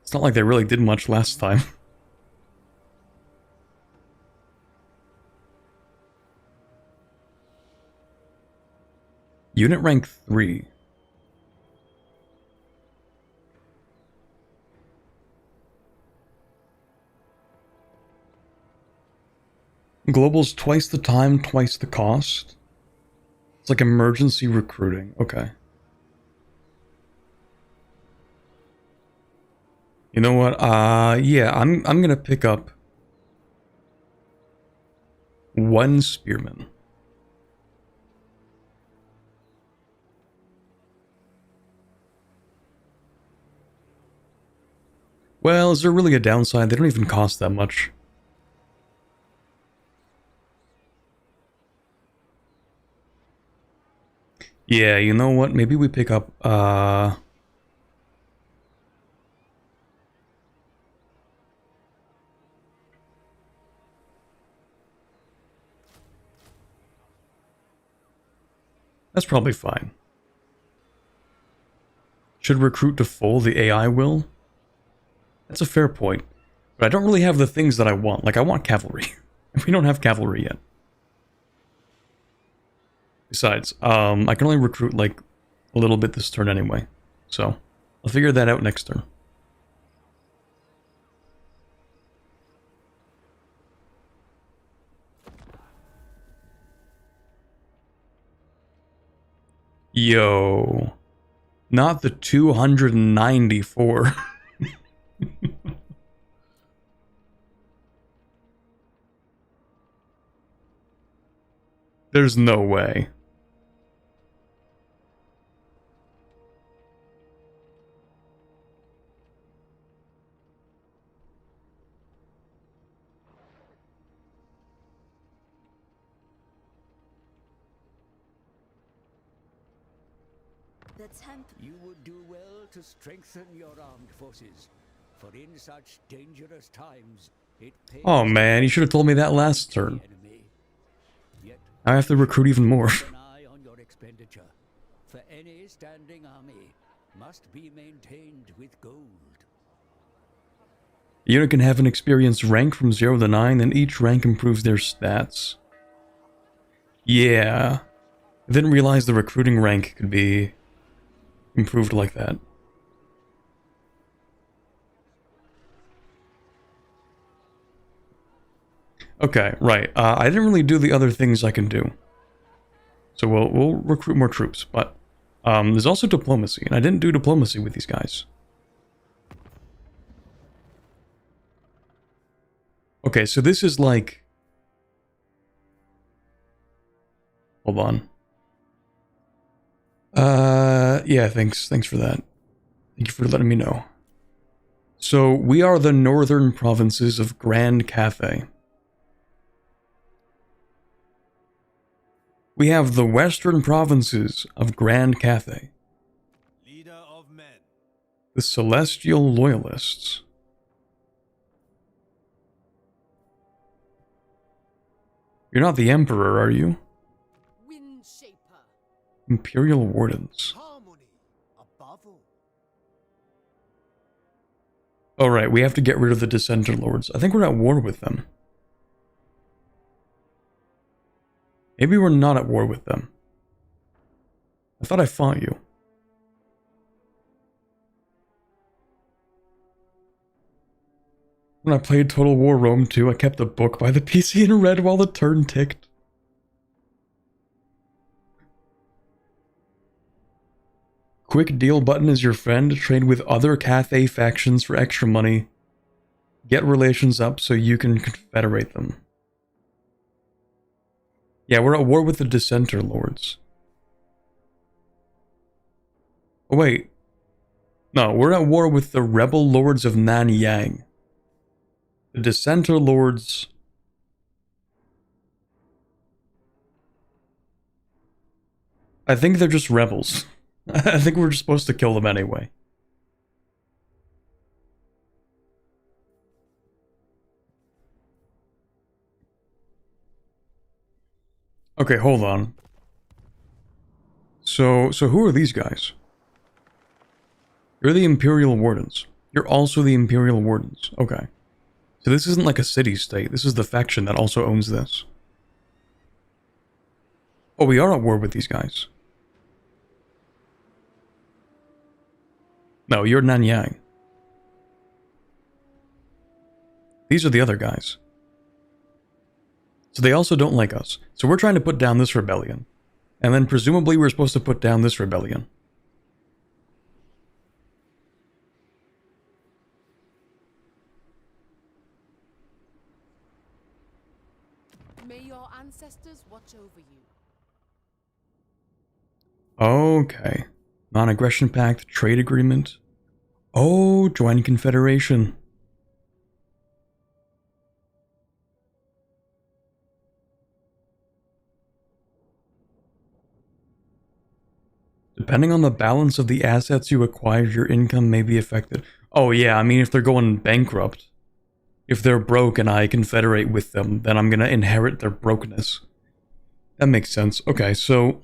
It's not like they really did much last time. Unit rank 3. Global's twice the time, twice the cost. It's like emergency recruiting. Okay. You know what? Yeah, I'm gonna pick up one spearman. Well, is there really a downside? They don't even cost that much. Yeah, you know what? Maybe we pick up, that's probably fine. Should recruit to full, the AI will? That's a fair point. But I don't really have the things that I want. Like, I want cavalry. We don't have cavalry yet. Besides, I can only recruit, like, a little bit this turn anyway. So, I'll figure that out next turn. Yo. Not the 294. There's no way. The temp. You would do well to strengthen your armed forces, for in such dangerous times, it pays. Oh man, you should have told me that last turn. Enemy. Yet, I have to recruit even more. keep an eye on your expenditure, for any standing army must be maintained with gold. The unit can have an experience rank from 0 to 9, and each rank improves their stats. Yeah. I didn't realize the recruiting rank could be improved like that. Okay, right. I didn't really do the other things I can do. So we'll recruit more troops, but there's also diplomacy, and I didn't do diplomacy with these guys. Okay, so this is like... Hold on. Yeah, thanks for that. Thank you for letting me know. So we are the northern provinces of Grand Cathay. We have the western provinces of Grand Cathay. Leader of men. The Celestial Loyalists. You're not the Emperor, are you? Windshaper. Imperial Wardens. Harmony above all. Alright, we have to get rid of the Dissenter Lords. I think we're at war with them. Maybe we're not at war with them. I thought I fought you. When I played Total War Rome 2, I kept a book by the PC and read while the turn ticked. Quick deal button is your friend. Trade with other Cathay factions for extra money. Get relations up so you can confederate them. Yeah, we're at war with the Dissenter Lords. Oh, wait. No, we're at war with the Rebel Lords of Nanyang. The Dissenter Lords... I think they're just rebels. I think we're just supposed to kill them anyway. Okay, hold on. So who are these guys? You're the Imperial Wardens. You're also the Imperial Wardens. Okay. So this isn't like a city-state. This is the faction that also owns this. Oh, we are at war with these guys. No, you're Nanyang. These are the other guys. So they also don't like us. So we're trying to put down this rebellion. And then presumably we're supposed to put down this rebellion. May your ancestors watch over you. Okay. Non-aggression pact, trade agreement. Oh, join confederation. Depending on the balance of the assets you acquire, your income may be affected. Oh yeah, I mean if they're going bankrupt. If they're broke and I confederate with them, then I'm gonna inherit their brokenness. That makes sense. Okay, so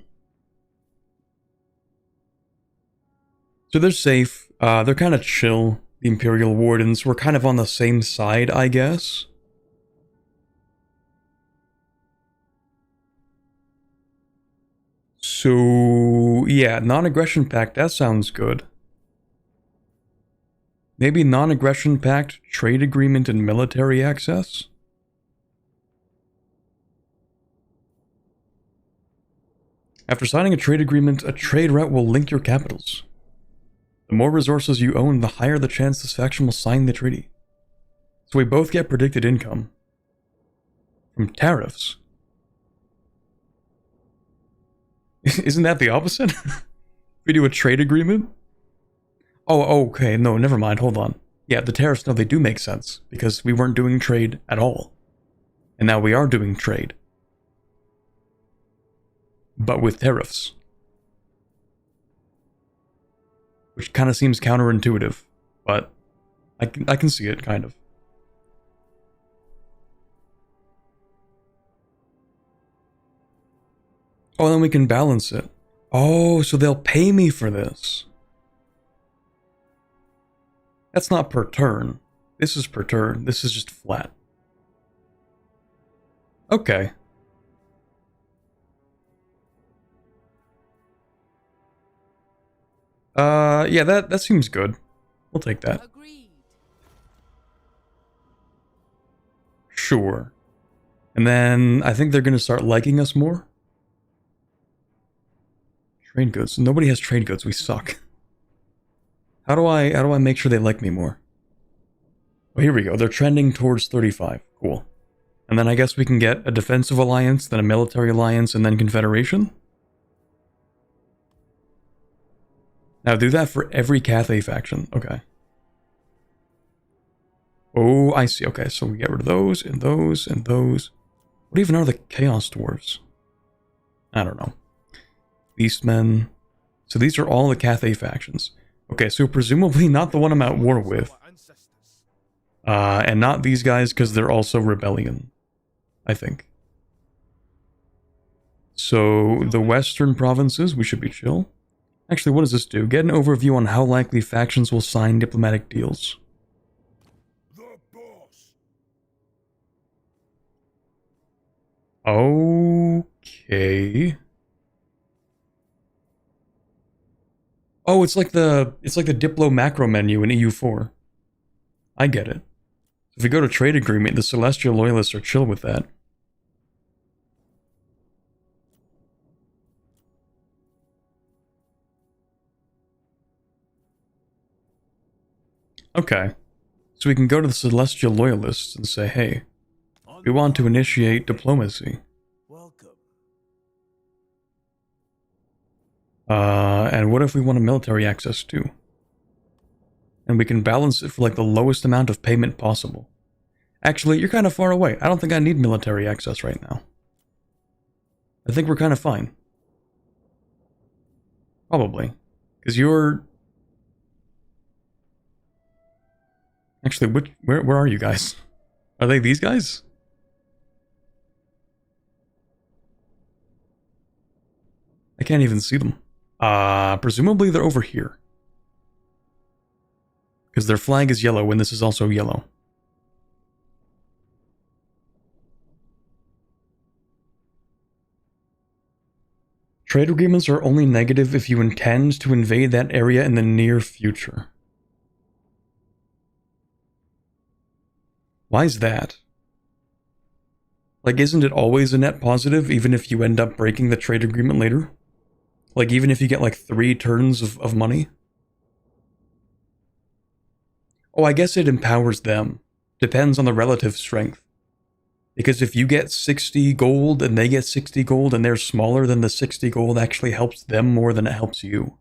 they're safe. They're kind of chill. The Imperial Wardens. We're kind of on the same side, I guess. So, yeah, non-aggression pact, that sounds good. Maybe non-aggression pact, trade agreement, and military access? After signing a trade agreement, a trade route will link your capitals. The more resources you own, the higher the chance this faction will sign the treaty. So we both get predicted income. From tariffs. Isn't that the opposite? We do a trade agreement? Oh, okay, no, never mind, hold on. Yeah, the tariffs, no, they do make sense, because we weren't doing trade at all. And now we are doing trade. But with tariffs. Which kind of seems counterintuitive, but I can see it, kind of. Oh, and then we can balance it. Oh, so they'll pay me for this. That's not per turn. This is per turn. This is just flat. Okay. Yeah, that seems good. We'll take that. Agreed. Sure. And then I think they're gonna start liking us more. Trade goods. Nobody has trade goods. We suck. How do I make sure they like me more? Oh, here we go. They're trending towards 35. Cool. And then I guess we can get a defensive alliance, then a military alliance, and then confederation? Now do that for every Cathay faction. Okay. Oh, I see. Okay, so we get rid of those and those and those. What even are the Chaos Dwarves? I don't know. Beastmen. So these are all the Cathay factions. Okay, so presumably not the one I'm at war with. And not these guys because they're also rebellion, I think. So the western provinces, we should be chill. Actually, what does this do? Get an overview on how likely factions will sign diplomatic deals. Okay. Oh, it's like the Diplo macro menu in EU4. I get it. If we go to trade agreement, the Celestial Loyalists are chill with that. Okay. So we can go to the Celestial Loyalists and say, hey, we want to initiate diplomacy. Welcome. And what if we want a military access too? And we can balance it for like the lowest amount of payment possible. Actually, you're kind of far away. I don't think I need military access right now. I think we're kind of fine. Probably. Because you're... Actually, where are you guys? Are they these guys? I can't even see them. Presumably they're over here. Because their flag is yellow and this is also yellow. Trade agreements are only negative if you intend to invade that area in the near future. Why is that? Like, isn't it always a net positive even if you end up breaking the trade agreement later? Like, even if you get like 3 turns of money? Oh, I guess it empowers them. Depends on the relative strength. Because if you get 60 gold and they get 60 gold and they're smaller, then the 60 gold actually helps them more than it helps you.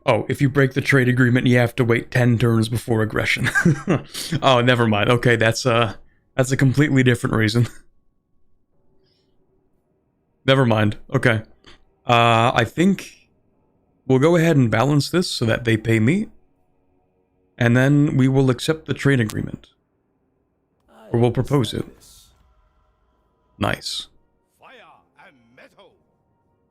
Oh, if you break the trade agreement, you have to wait 10 turns before aggression. Oh, never mind. Okay, that's a completely different reason. Never mind. Okay. I think we'll go ahead and balance this so that they pay me. And then we will accept the trade agreement. Or we'll propose it. Nice.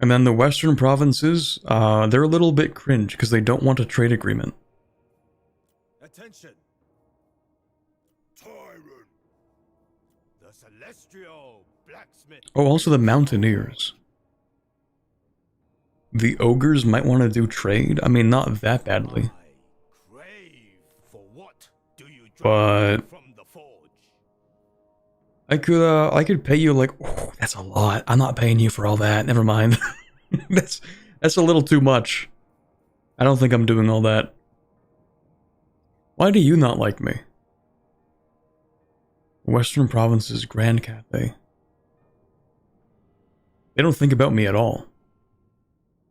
And then the western provinces, they're a little bit cringe because they don't want a trade agreement. Attention. Tyrant. The celestial blacksmith. Oh, also the mountaineers. The ogres might want to do trade. I mean, not that badly. For what do you But from the forge? I could pay you like, oh, that's a lot. I'm not paying you for all that. Never mind. that's a little too much. I don't think I'm doing all that. Why do you not like me? Western Provinces, Grand Cathay. They don't think about me at all.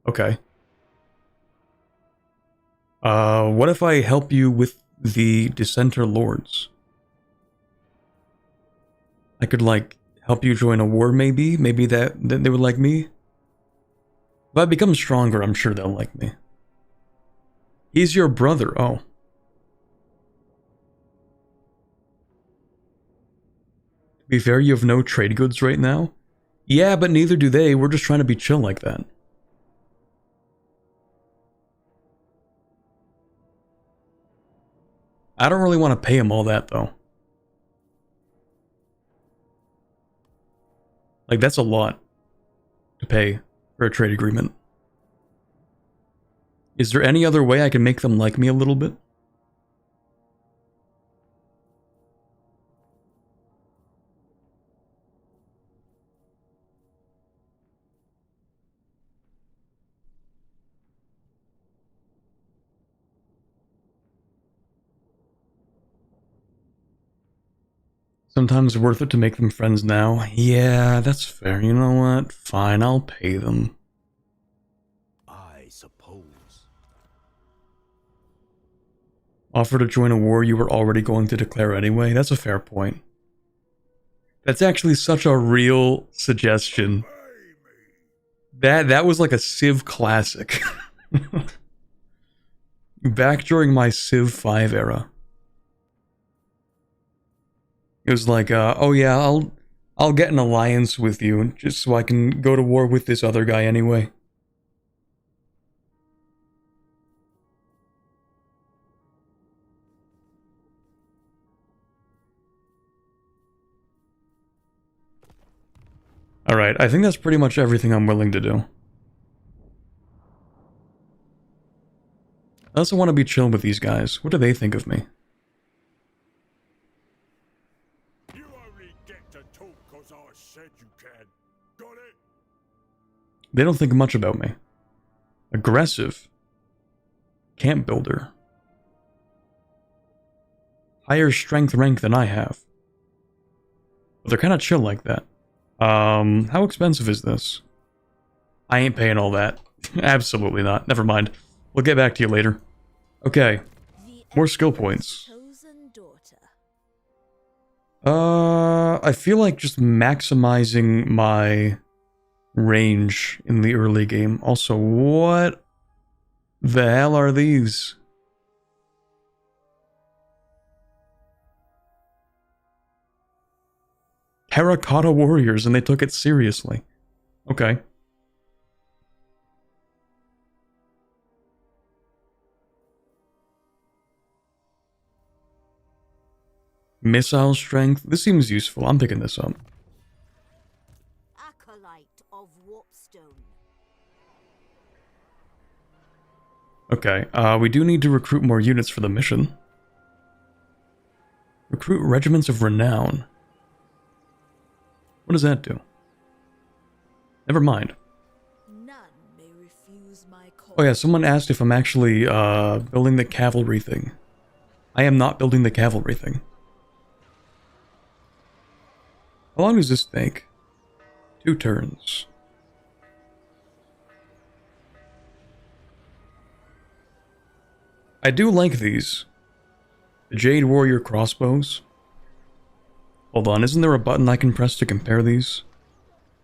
Okay. What if I help you with the Dissenter Lords? I could, like, help you join a war, maybe? Maybe that they would like me? If I become stronger, I'm sure they'll like me. He's your brother, oh. To be fair, you have no trade goods right now? Yeah, but neither do they. We're just trying to be chill like that. I don't really want to pay him all that, though. Like, that's a lot to pay for a trade agreement. Is there any other way I can make them like me a little bit? Sometimes worth it to make them friends now. Yeah, that's fair. You know what? Fine, I'll pay them. I suppose. Offer to join a war you were already going to declare anyway? That's a fair point. That's actually such a real suggestion. That was like a Civ classic. Back during my Civ 5 era. It was like, oh yeah, I'll get an alliance with you, just so I can go to war with this other guy anyway. Alright, I think that's pretty much everything I'm willing to do. I also want to be chill with these guys. What do they think of me? You only get to talk 'cause I said you can. Got it? They don't think much about me. Aggressive. Camp builder. Higher strength rank than I have. But they're kind of chill like that. How expensive is this? I ain't paying all that. Absolutely not. Never mind. We'll get back to you later. Okay. More skill points. I feel like just maximizing my range in the early game. Also, what the hell are these? Terracotta warriors, and they took it seriously. Okay. Missile strength. This seems useful. I'm picking this up. Acolyte of Warpstone. Okay, we do need to recruit more units for the mission. Recruit regiments of renown. What does that do? Never mind. None may refuse my call. Oh yeah, someone asked if I'm actually building the cavalry thing. I am not building the cavalry thing. How long does this take? 2 turns. I do like these. The Jade Warrior crossbows. Hold on, isn't there a button I can press to compare these?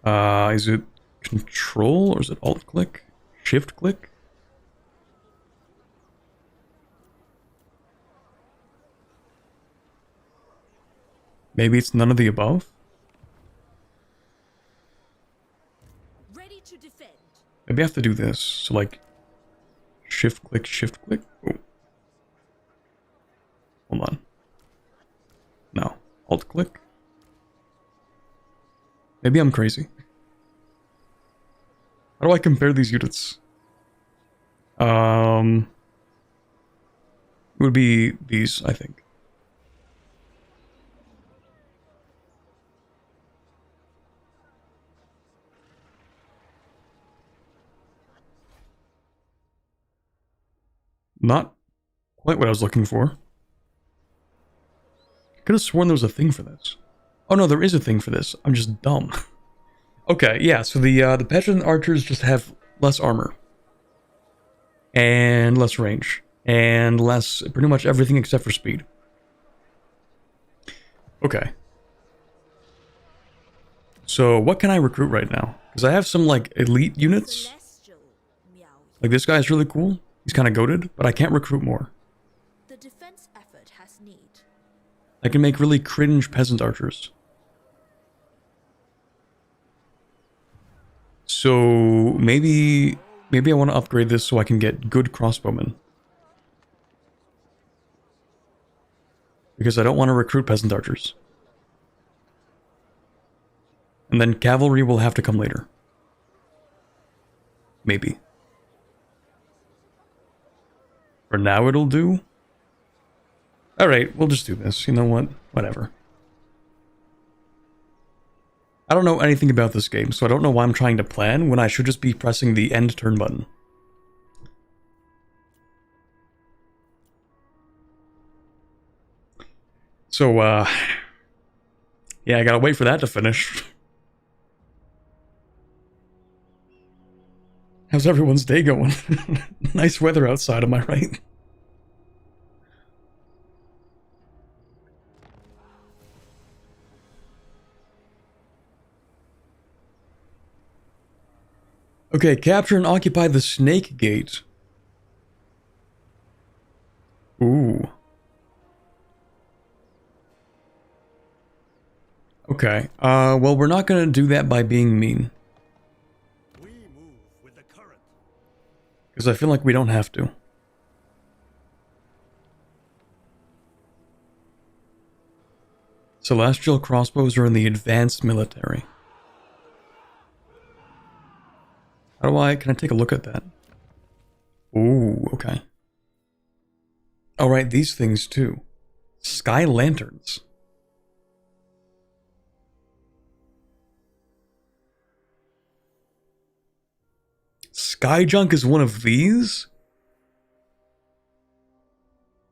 Is it Control or is it Alt click? Shift click? Maybe it's none of the above? Ready to defend. Maybe I have to do this. So like, shift click, shift click. Oh. Hold on. No. Alt click. Maybe I'm crazy. How do I compare these units? It would be these, I think. Not quite what I was looking for. Could have sworn there was a thing for this. Oh no, there is a thing for this. I'm just dumb. Okay, yeah, so the peasant archers just have less armor. And less range. And less, pretty much everything except for speed. Okay. So what can I recruit right now? Because I have some like elite units. Celestial. Meow. Like this guy's really cool. He's kind of goated, but I can't recruit more. The defense effort has need. I can make really cringe peasant archers. So maybe I want to upgrade this so I can get good crossbowmen. Because I don't want to recruit peasant archers. And then cavalry will have to come later. Maybe. For now it'll do. Alright, we'll just do this. You know what? Whatever. I don't know anything about this game, so I don't know why I'm trying to plan when I should just be pressing the end turn button. So, Yeah, I gotta wait for that to finish. How's everyone's day going? Nice weather outside, am I right? Okay, capture and occupy the Snake Gate. Ooh. Okay, well, we're not gonna do that by being mean. We move with the current. Because I feel like we don't have to. Celestial crossbows are in the advanced military. How do I... Can I take a look at that? Ooh, okay. Alright, these things too. Sky lanterns. Sky junk is one of these?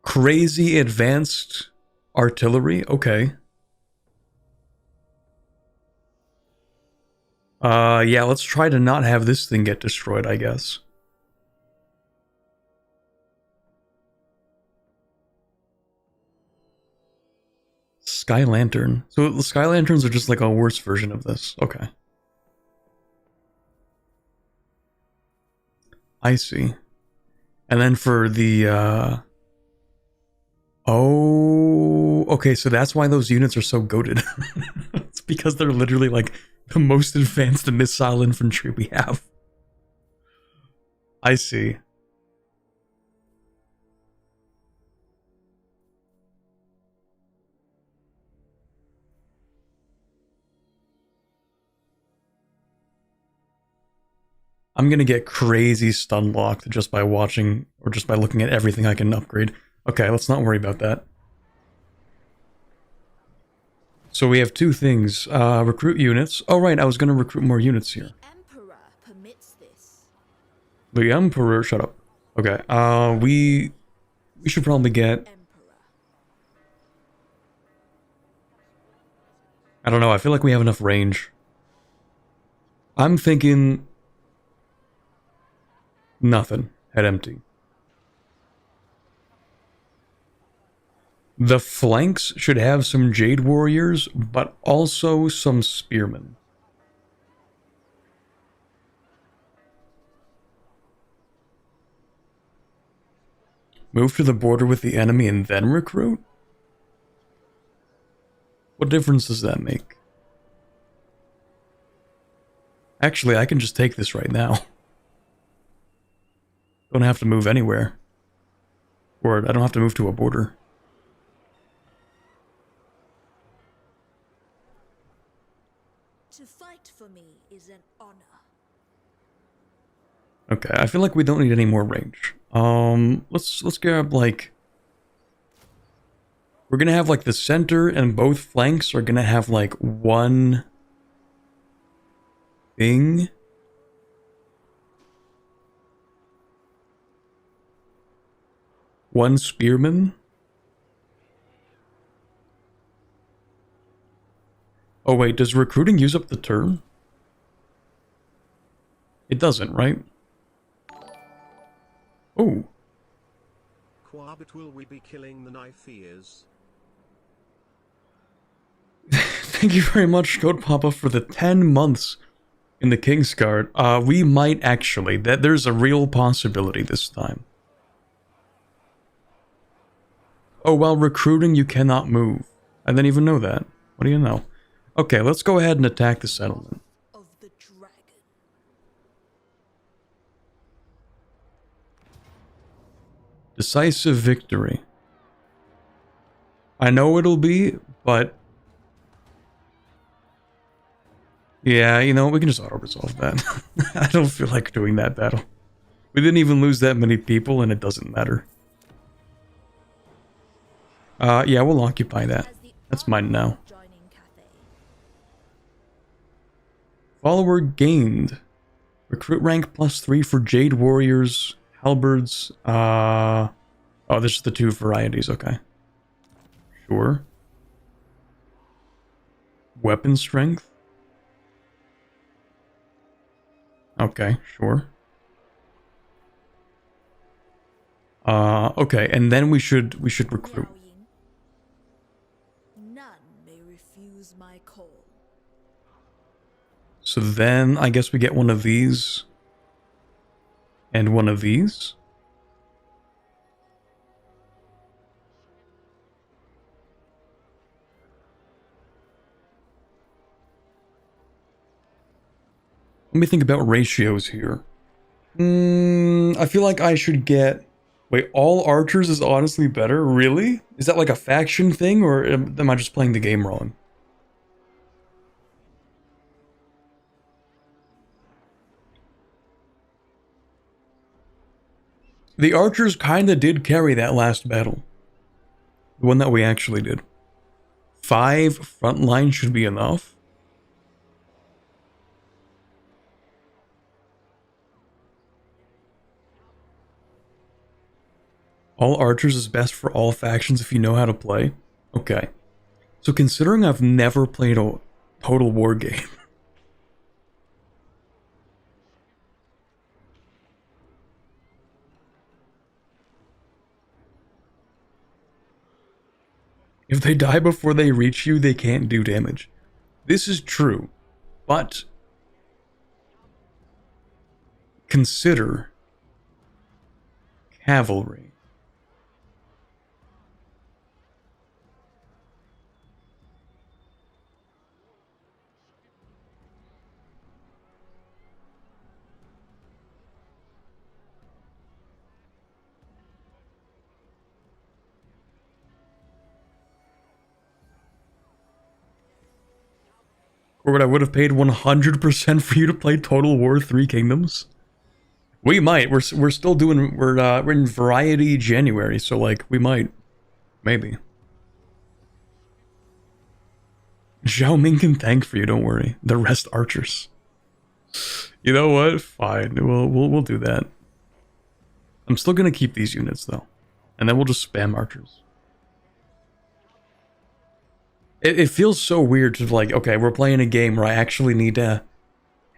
Crazy advanced artillery? Okay. Yeah, let's try to not have this thing get destroyed, I guess. Sky Lantern. So the Sky Lanterns are just like a worse version of this. Okay. I see. And then for the, Oh, okay, so that's why those units are so goated. It's because they're literally like the most advanced missile infantry we have. I see. I'm gonna get crazy stun locked just by watching, or just by looking at everything I can upgrade. Okay, let's not worry about that. So we have two things. Recruit units. Oh right, I was gonna recruit more units here. The Emperor permits this. The Emperor, shut up. Okay, we should probably get... Emperor. I don't know, I feel like we have enough range. I'm thinking... Nothing. Head empty. The flanks should have some Jade Warriors, but also some Spearmen. Move to the border with the enemy and then recruit? What difference does that make? Actually, I can just take this right now. Don't have to move anywhere. Or I don't have to move to a border. To fight for me is an honor. Okay, I feel like we don't need any more range. Let's grab like... We're gonna have like the center and both flanks are gonna have like one thing. One spearman. Oh wait, does recruiting use up the turn? It doesn't, right? Oh. Quabit will we be killing the knife ears? Thank you very much, Goat Papa, for the 10 months in the King's Guard. We might actually. There's a real possibility this time. Oh, while recruiting, you cannot move. I didn't even know that. What do you know? Okay, let's go ahead and attack the settlement. Of the dragon. Decisive victory. I know it'll be, but... Yeah, you know, we can just auto-resolve that. I don't feel like doing that battle. We didn't even lose that many people, and it doesn't matter. Yeah, we'll occupy that. That's mine now. Follower gained. Recruit rank +3 for Jade Warriors, Halberds, oh, this is the two varieties, okay. Sure. Weapon strength? Okay, sure. Okay, and then we should recruit. Miao Ying. None may refuse my call. So then I guess we get one of these. And one of these. Let me think about ratios here. I feel like I should get... Wait, all archers is honestly better? Really? Is that like a faction thing, or am I just playing the game wrong? The archers kinda did carry that last battle. The one that we actually did. 5 frontline should be enough. All archers is best for all factions if you know how to play. Okay. So considering I've never played a Total War game. If they die before they reach you, they can't do damage. This is true, but consider cavalry. Or what I would have paid 100% for you to play Total War 3 Kingdoms? We might. We're still doing... We're in Variety January, so like, we might. Maybe. Zhao Ming can thank for you, don't worry. The rest archers. You know what? Fine. We'll do that. I'm still gonna keep these units, though. And then we'll just spam archers. It feels so weird to like, okay, we're playing a game where I actually need to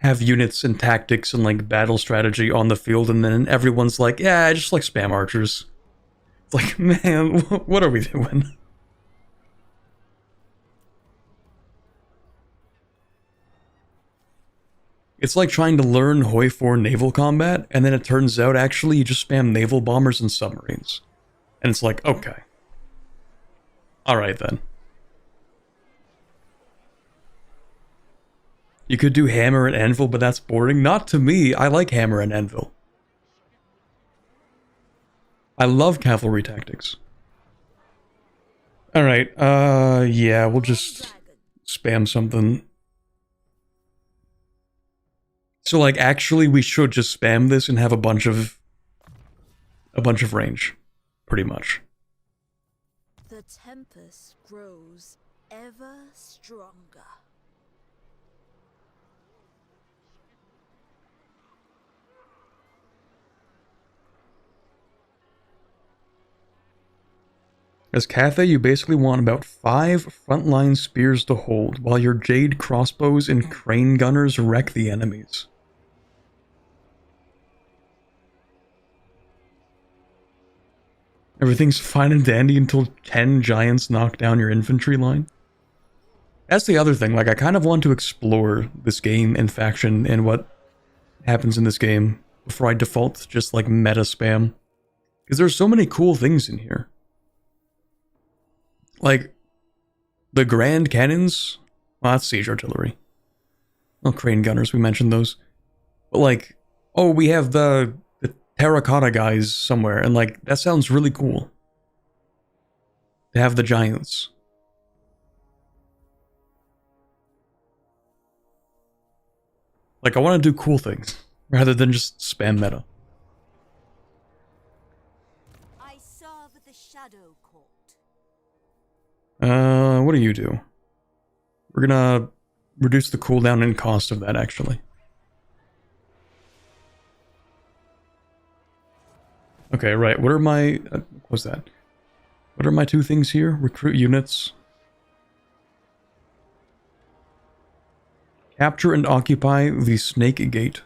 have units and tactics and like battle strategy on the field, and then everyone's like, yeah, I just like spam archers. It's like, man, what are we doing? It's like trying to learn Hoi 4 naval combat, and then it turns out actually you just spam naval bombers and submarines. And it's like, okay. Alright then. You could do hammer and anvil, but that's boring. Not to me. I like hammer and anvil. I love cavalry tactics. Alright, yeah, we'll just spam something. So, like, actually, we should just spam this and have a bunch of range. Pretty much. The tempest grows ever stronger. As Cathay, you basically want about 5 frontline spears to hold, while your jade crossbows and crane gunners wreck the enemies. Everything's fine and dandy until 10 giants knock down your infantry line. That's the other thing, like I kind of want to explore this game and faction and what happens in this game before I default to just like meta spam. Because there's so many cool things in here. Like, the grand cannons, well, that's siege artillery. Well, crane gunners, we mentioned those. But like, oh, we have the terracotta guys somewhere, and like, that sounds really cool. To have the giants. Like, I want to do cool things, rather than just spam meta. I serve the Shadow Court. What do you do? We're gonna reduce the cooldown and cost of that, actually. Okay, right, what are my... what was that? What are my 2 things here? Recruit units. Capture and occupy the Snake Gate.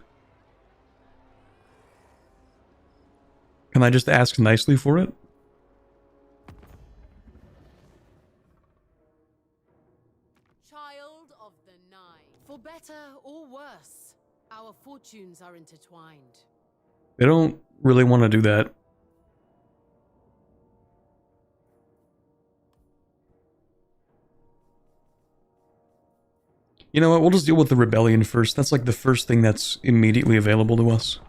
Can I just ask nicely for it? Child of the Nine. For better or worse, our fortunes are intertwined. They don't really want to do that. You know what, we'll just deal with the rebellion first. That's like the first thing that's immediately available to us.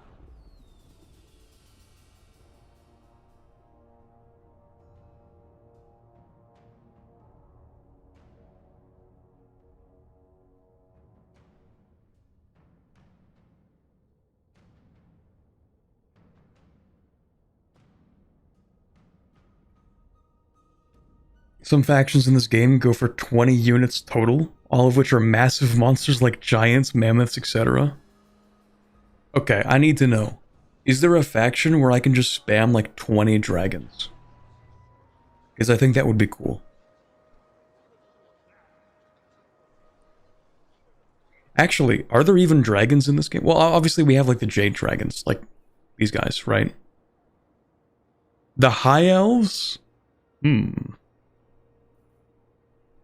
Some factions in this game go for 20 units total, all of which are massive monsters like giants, mammoths, etc. Okay, I need to know. Is there a faction where I can just spam like 20 dragons? Because I think that would be cool. Actually, are there even dragons in this game? Well, obviously we have like the jade dragons, like these guys, right? The high elves?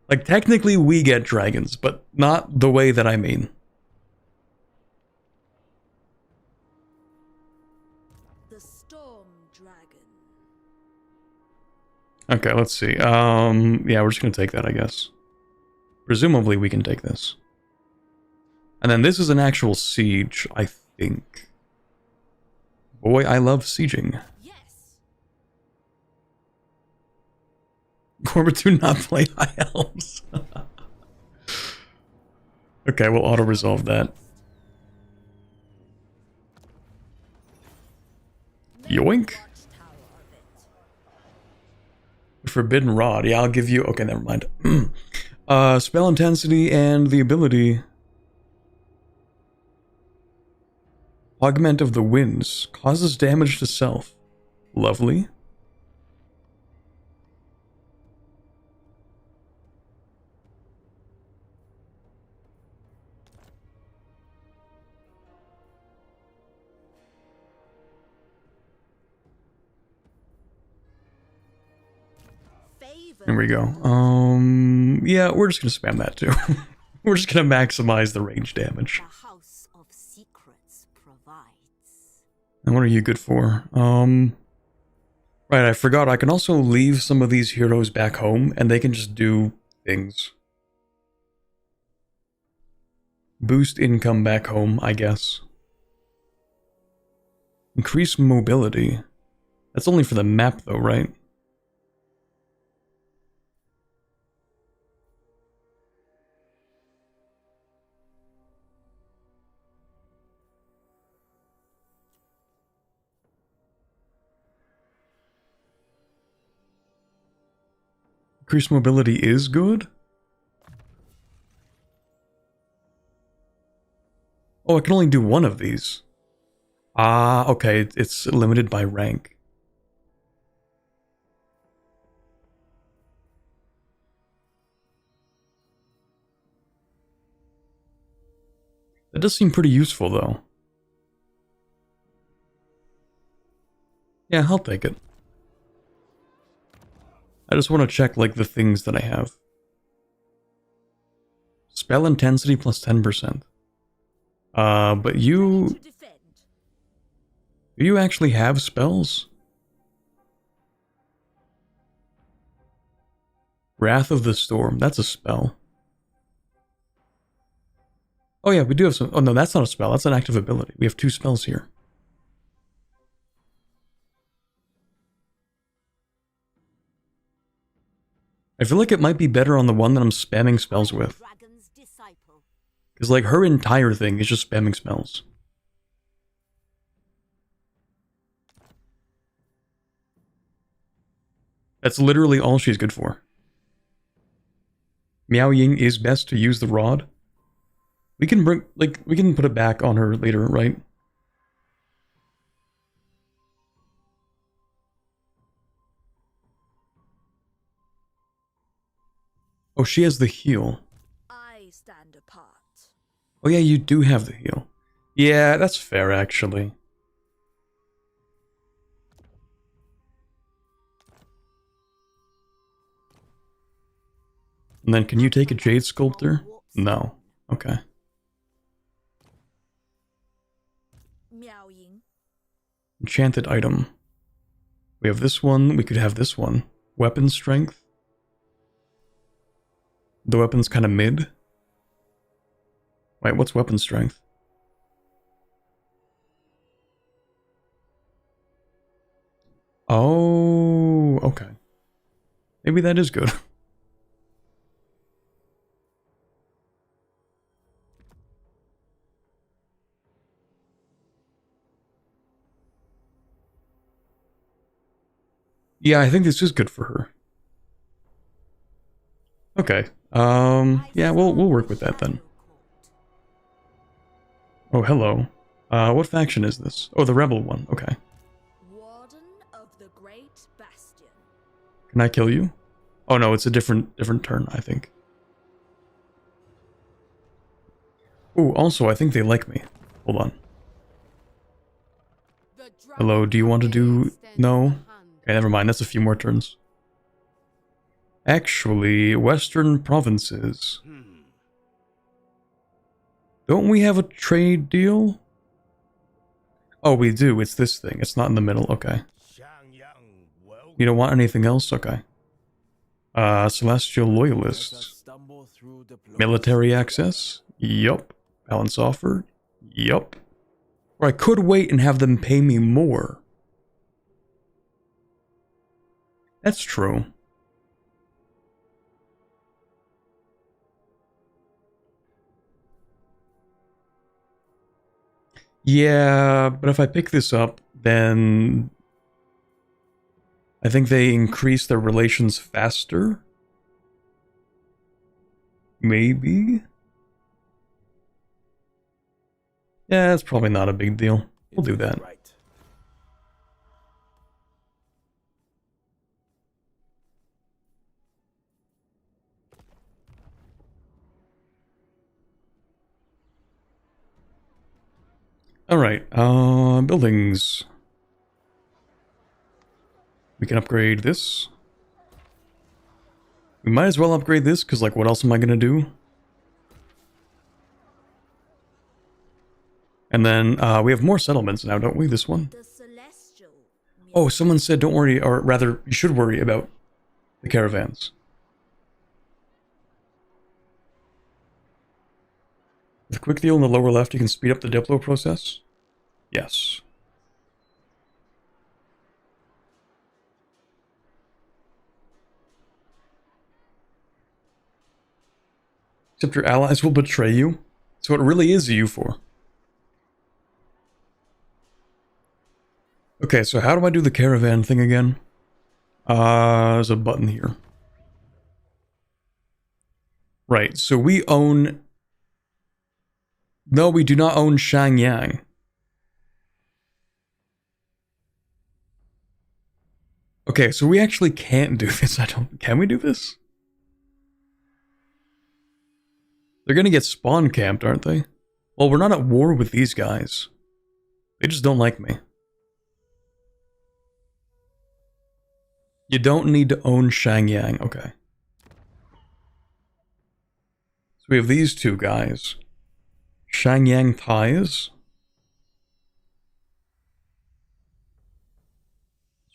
Like, technically we get dragons, but not the way that I mean. The Storm Dragon. Okay, let's see. Yeah, we're just gonna take that, I guess. Presumably we can take this. And then this is an actual siege, I think. Boy, I love sieging. Yes. Corbett, do not play high elves. Okay, we'll auto-resolve that. Yoink. Forbidden Rod. Yeah, I'll give you... Okay, never mind. Spell intensity and the ability... Augment of the Winds. Causes damage to self. Lovely. There we go. Yeah, we're just gonna spam that too. We're just gonna maximize the range damage. The House of Secrets provides. And what are you good for? Right, I forgot. I can also leave some of these heroes back home, and they can just do things. Boost income back home, I guess. Increase mobility. That's only for the map, though, right? Increased mobility is good? Oh, I can only do one of these. Ah, okay, it's limited by rank. That does seem pretty useful, though. Yeah, I'll take it. I just want to check, like, the things that I have. Spell intensity plus 10%. But you... To defend. Do you actually have spells? Wrath of the Storm. That's a spell. Oh yeah, we do have some... Oh no, that's not a spell. That's an active ability. We have 2 spells here. I feel like it might be better on the one that I'm spamming spells with. Dragon's disciple. Because, like, her entire thing is just spamming spells. That's literally all she's good for. Miao Ying is best to use the rod. We can bring, like, we can put it back on her later, right? Oh, she has the heal. I stand apart. Oh yeah, you do have the heal. Yeah, that's fair, actually. And then can you take a Jade Sculptor? No. Okay. Enchanted item. We have this one. We could have this one. Weapon strength. The weapon's kind of mid. Wait, what's weapon strength? Oh, okay. Maybe that is good. Yeah, I think this is good for her. Okay. Yeah, we'll work with that then. Oh, hello. What faction is this? Oh, the rebel one. Okay. Warden of the Great Bastion. Can I kill you? Oh no, it's a different turn, I think. Oh, also, I think they like me. Hold on. Hello, do you want to do... No? Okay, never mind, that's a few more turns. Actually, Western provinces. Don't we have a trade deal? Oh, we do. It's this thing. It's not in the middle. Okay. You don't want anything else? Okay. Celestial Loyalists. Military access? Yup. Balance offer? Yup. Or I could wait and have them pay me more. That's true. Yeah, but if I pick this up, then I think they increase their relations faster. Maybe? Yeah, it's probably not a big deal. We'll do that. Alright, buildings. We can upgrade this. We might as well upgrade this, because, like, what else am I gonna do? And then, we have more settlements now, don't we? This one? Oh, someone said don't worry, or rather, you should worry about the caravans. With quick deal in the lower left, you can speed up the Diplo process? Yes. Except your allies will betray you. So it really is you for. Okay, so how do I do the caravan thing again? There's a button here. Right, so we own... No, we do not own Shangyang. Okay, so we actually can't do this. Can we do this? They're gonna get spawn camped, aren't they? Well, we're not at war with these guys. They just don't like me. You don't need to own Shangyang. Okay. So we have these two guys. Shangyang ties.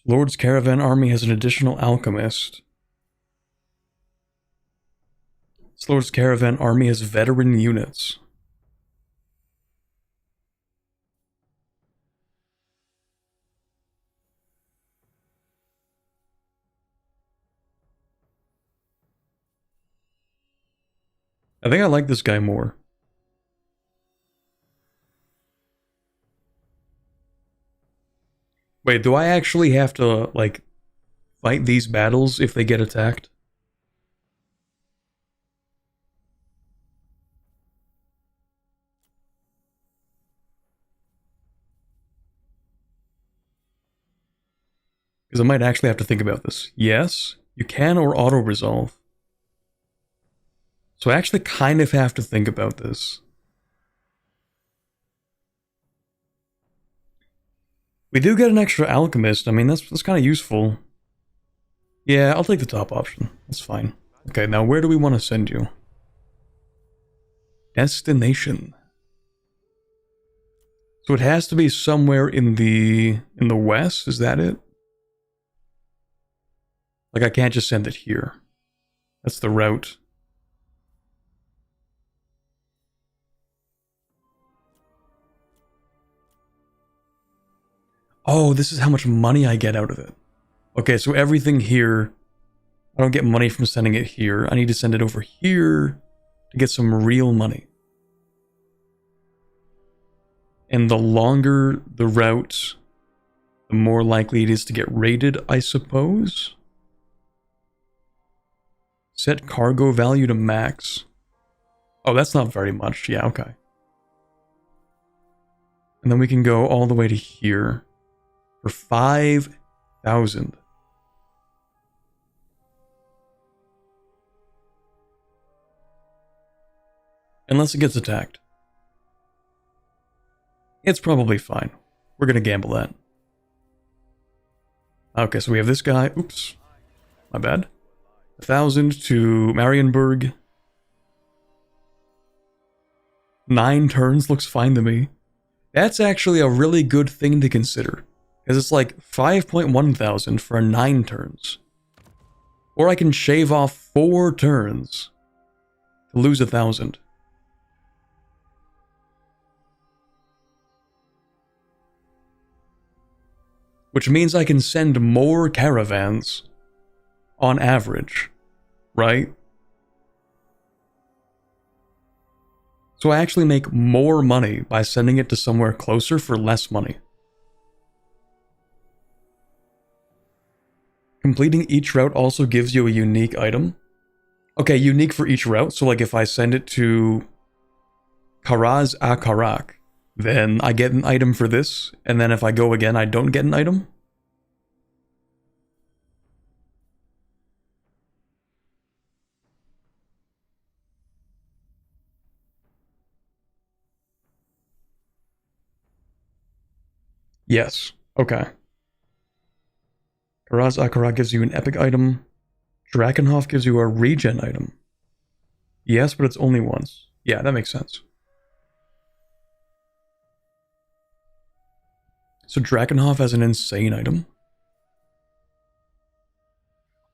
Lord's Caravan Army has an additional alchemist. Lord's Caravan Army has veteran units. I think I like this guy more. Wait, do I actually have to, like, fight these battles if they get attacked? Because I might actually have to think about this. Yes, you can or auto-resolve. So I actually kind of have to think about this. We do get an extra alchemist. I mean, that's kind of useful. Yeah, I'll take the top option. That's fine. Okay, now where do we want to send you? Destination. So it has to be somewhere in the west, is that it? Like I can't just send it here. That's the route. Oh, this is how much money I get out of it. Okay, so everything here, I don't get money from sending it here. I need to send it over here to get some real money. And the longer the route, the more likely it is to get raided, I suppose. Set cargo value to max. Oh, that's not very much. Yeah, okay. And then we can go all the way to here for 5,000. Unless it gets attacked. It's probably fine. We're gonna gamble that. Okay, so we have this guy. Oops. My bad. 1,000 to Marienburg. 9 turns looks fine to me. That's actually a really good thing to consider. Because it's like 5.1 thousand for 9 turns. Or I can shave off 4 turns to lose 1,000. Which means I can send more caravans on average, right? So I actually make more money by sending it to somewhere closer for less money. Completing each route also gives you a unique item. Okay, unique for each route. So like if I send it to Karaz Akarak, then I get an item for this, and then if I go again, I don't get an item? Yes. Okay. Karaz Akarak gives you an epic item. Drakenhof gives you a regen item. Yes, but it's only once. Yeah, that makes sense. So Drakenhof has an insane item.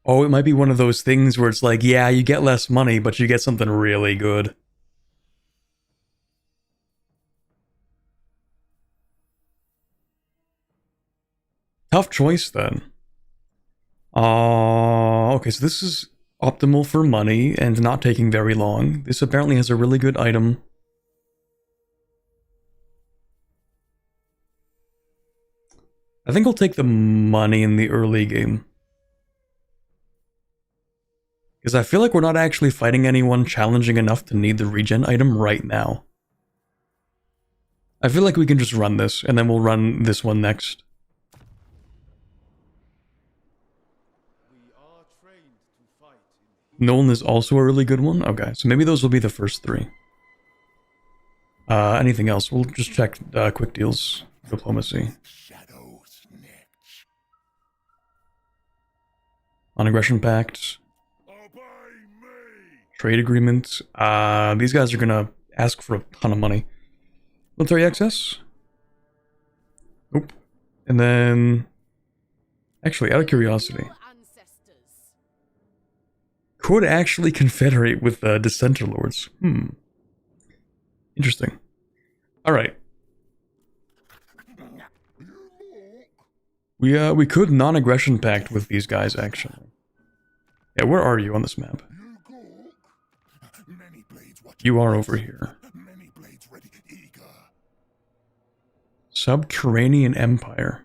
Oh, it might be one of those things where it's like, yeah, you get less money, but you get something really good. Tough choice, then. Okay, so this is optimal for money and not taking very long. This apparently has a really good item. I think I'll take the money in the early game. Because I feel like we're not actually fighting anyone challenging enough to need the regen item right now. I feel like we can just run this, and then we'll run this one next. Nolan is also a really good one? Okay, so maybe those will be the first 3. Anything else? We'll just check quick deals. Diplomacy. Non-aggression pact. Trade agreement. These guys are gonna ask for a ton of money. Military access? Nope. And then... Actually, out of curiosity... Could actually confederate with Dissenter Lords. Interesting. Alright. We could non-aggression pact with these guys, actually. Yeah, where are you on this map? You are over here. Subterranean Empire.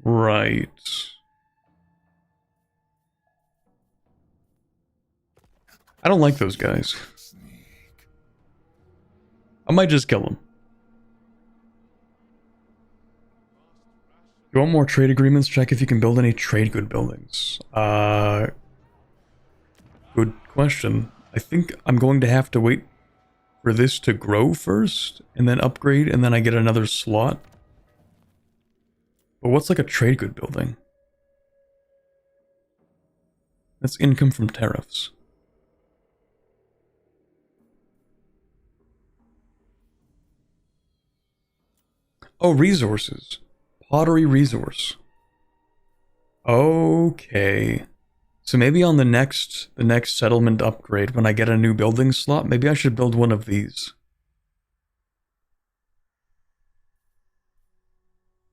Right. I don't like those guys. I might just kill them. You want more trade agreements? Check if you can build any trade good buildings. Good question. I think I'm going to have to wait for this to grow first, and then upgrade, and then I get another slot. But what's like a trade good building? That's income from tariffs. Oh, resources. Pottery resource. Okay. So maybe on the next settlement upgrade, when I get a new building slot, maybe I should build one of these.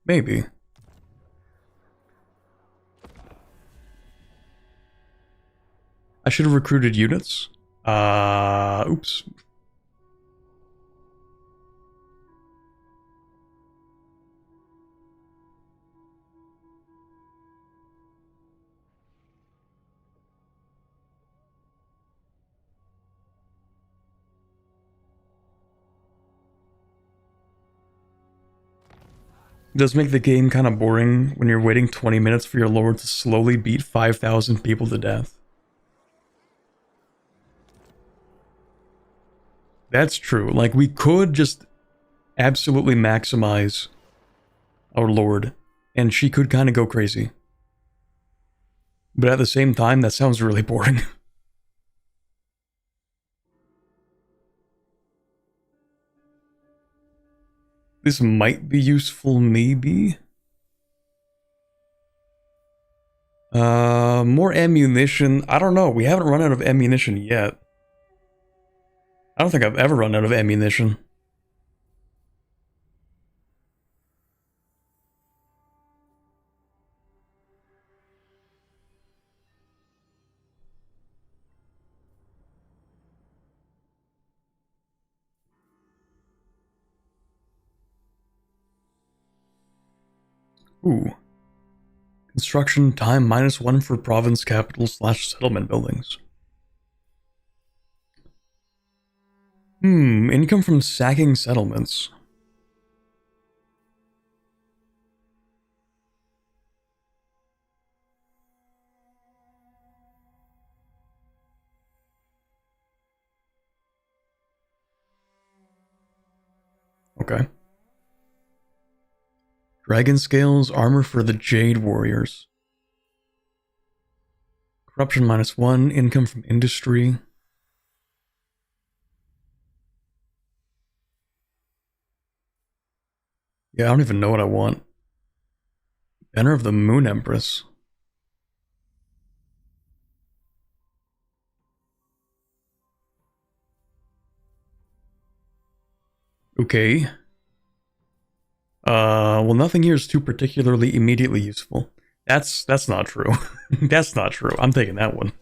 Maybe. I should have recruited units. Oops. It does make the game kind of boring when you're waiting 20 minutes for your lord to slowly beat 5,000 people to death. That's true. Like, we could just absolutely maximize our lord, and she could kind of go crazy. But at the same time, that sounds really boring. This might be useful, maybe. More ammunition. I don't know. We haven't run out of ammunition yet. I don't think I've ever run out of ammunition. Ooh. Construction time -1 for province capital / settlement buildings. Income from sacking settlements. Okay. Dragon scales, armor for the Jade Warriors. Corruption -1, income from industry. Yeah, I don't even know what I want. Banner of the Moon Empress. Okay. Well, nothing here is too particularly immediately useful. That's not true. That's not true. I'm taking that one.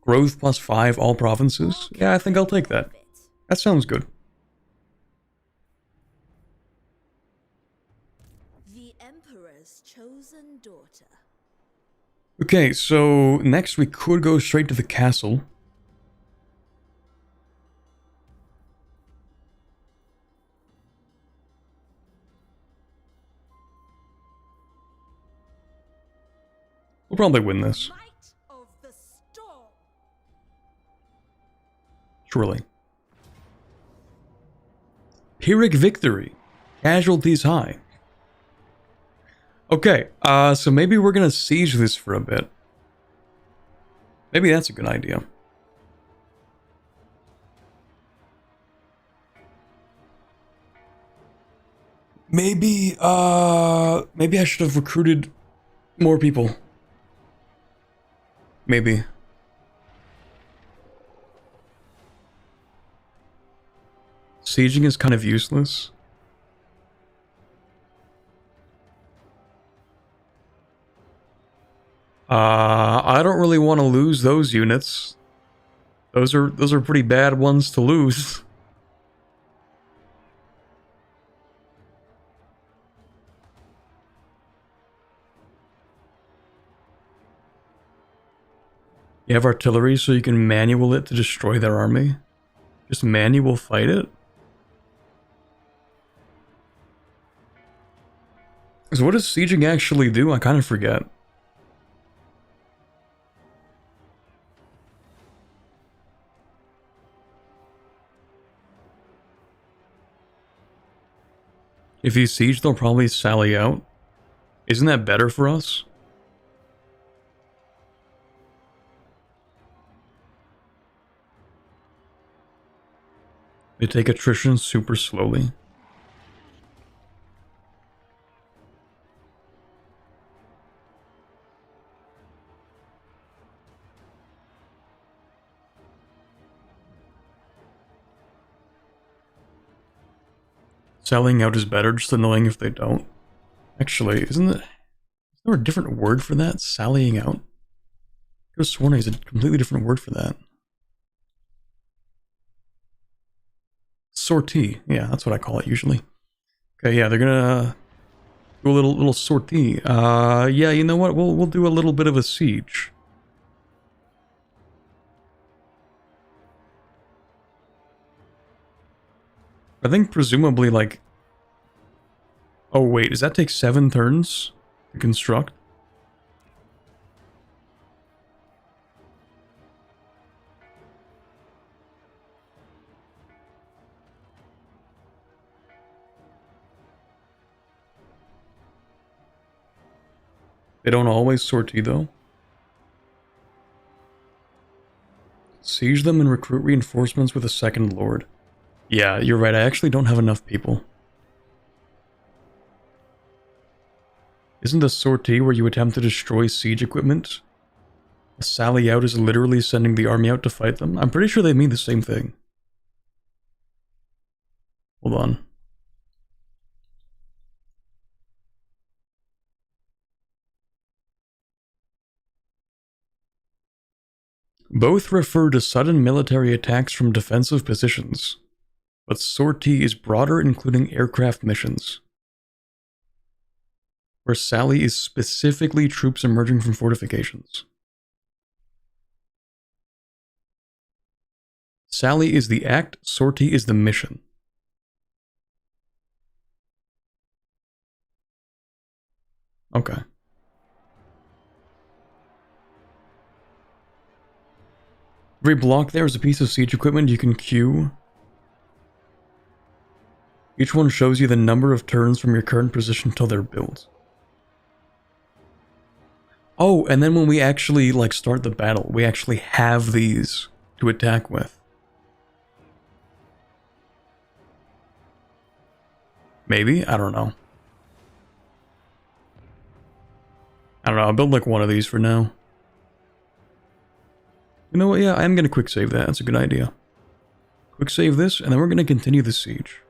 Growth +5 all provinces. Yeah, I think I'll take that. That sounds good. The Emperor's chosen daughter. Okay, so next we could go straight to the castle. We'll probably win this. Might of the storm. Surely. Pyrrhic victory. Casualties high. Okay, so maybe we're gonna siege this for a bit. Maybe that's a good idea. Maybe I should have recruited more people. Maybe. Sieging is kind of useless. I don't really want to lose those units. Those are pretty bad ones to lose. You have artillery so you can manual it to destroy their army? Just manual fight it? So what does sieging actually do? I kind of forget. If you siege, they'll probably sally out. Isn't that better for us? They take attrition super slowly. Selling out is better, just annoying if they don't. Actually, is there a different word for that? Sallying out? I could have sworn there's a completely different word for that. Sortie. Yeah, that's what I call it usually. Okay, yeah, they're gonna do a little sortie. Yeah, you know what? We'll do a little bit of a siege. I think presumably like... Oh wait, does that take 7 turns to construct? They don't always sortie though. Siege them and recruit reinforcements with a second lord. Yeah, you're right, I actually don't have enough people. Isn't a sortie where you attempt to destroy siege equipment? A sally out is literally sending the army out to fight them? I'm pretty sure they mean the same thing. Hold on. Both refer to sudden military attacks from defensive positions, but sortie is broader, including aircraft missions, where sally is specifically troops emerging from fortifications. Sally is the act, sortie is the mission. Okay. Every block there is a piece of siege equipment you can queue. Each one shows you the number of turns from your current position till they're built. Oh, and then when we actually like start the battle, we actually have these to attack with. Maybe? I don't know. I'll build like one of these for now. You know what, yeah, I am going to quick save that. That's a good idea. Quick save this, and then we're going to continue the siege.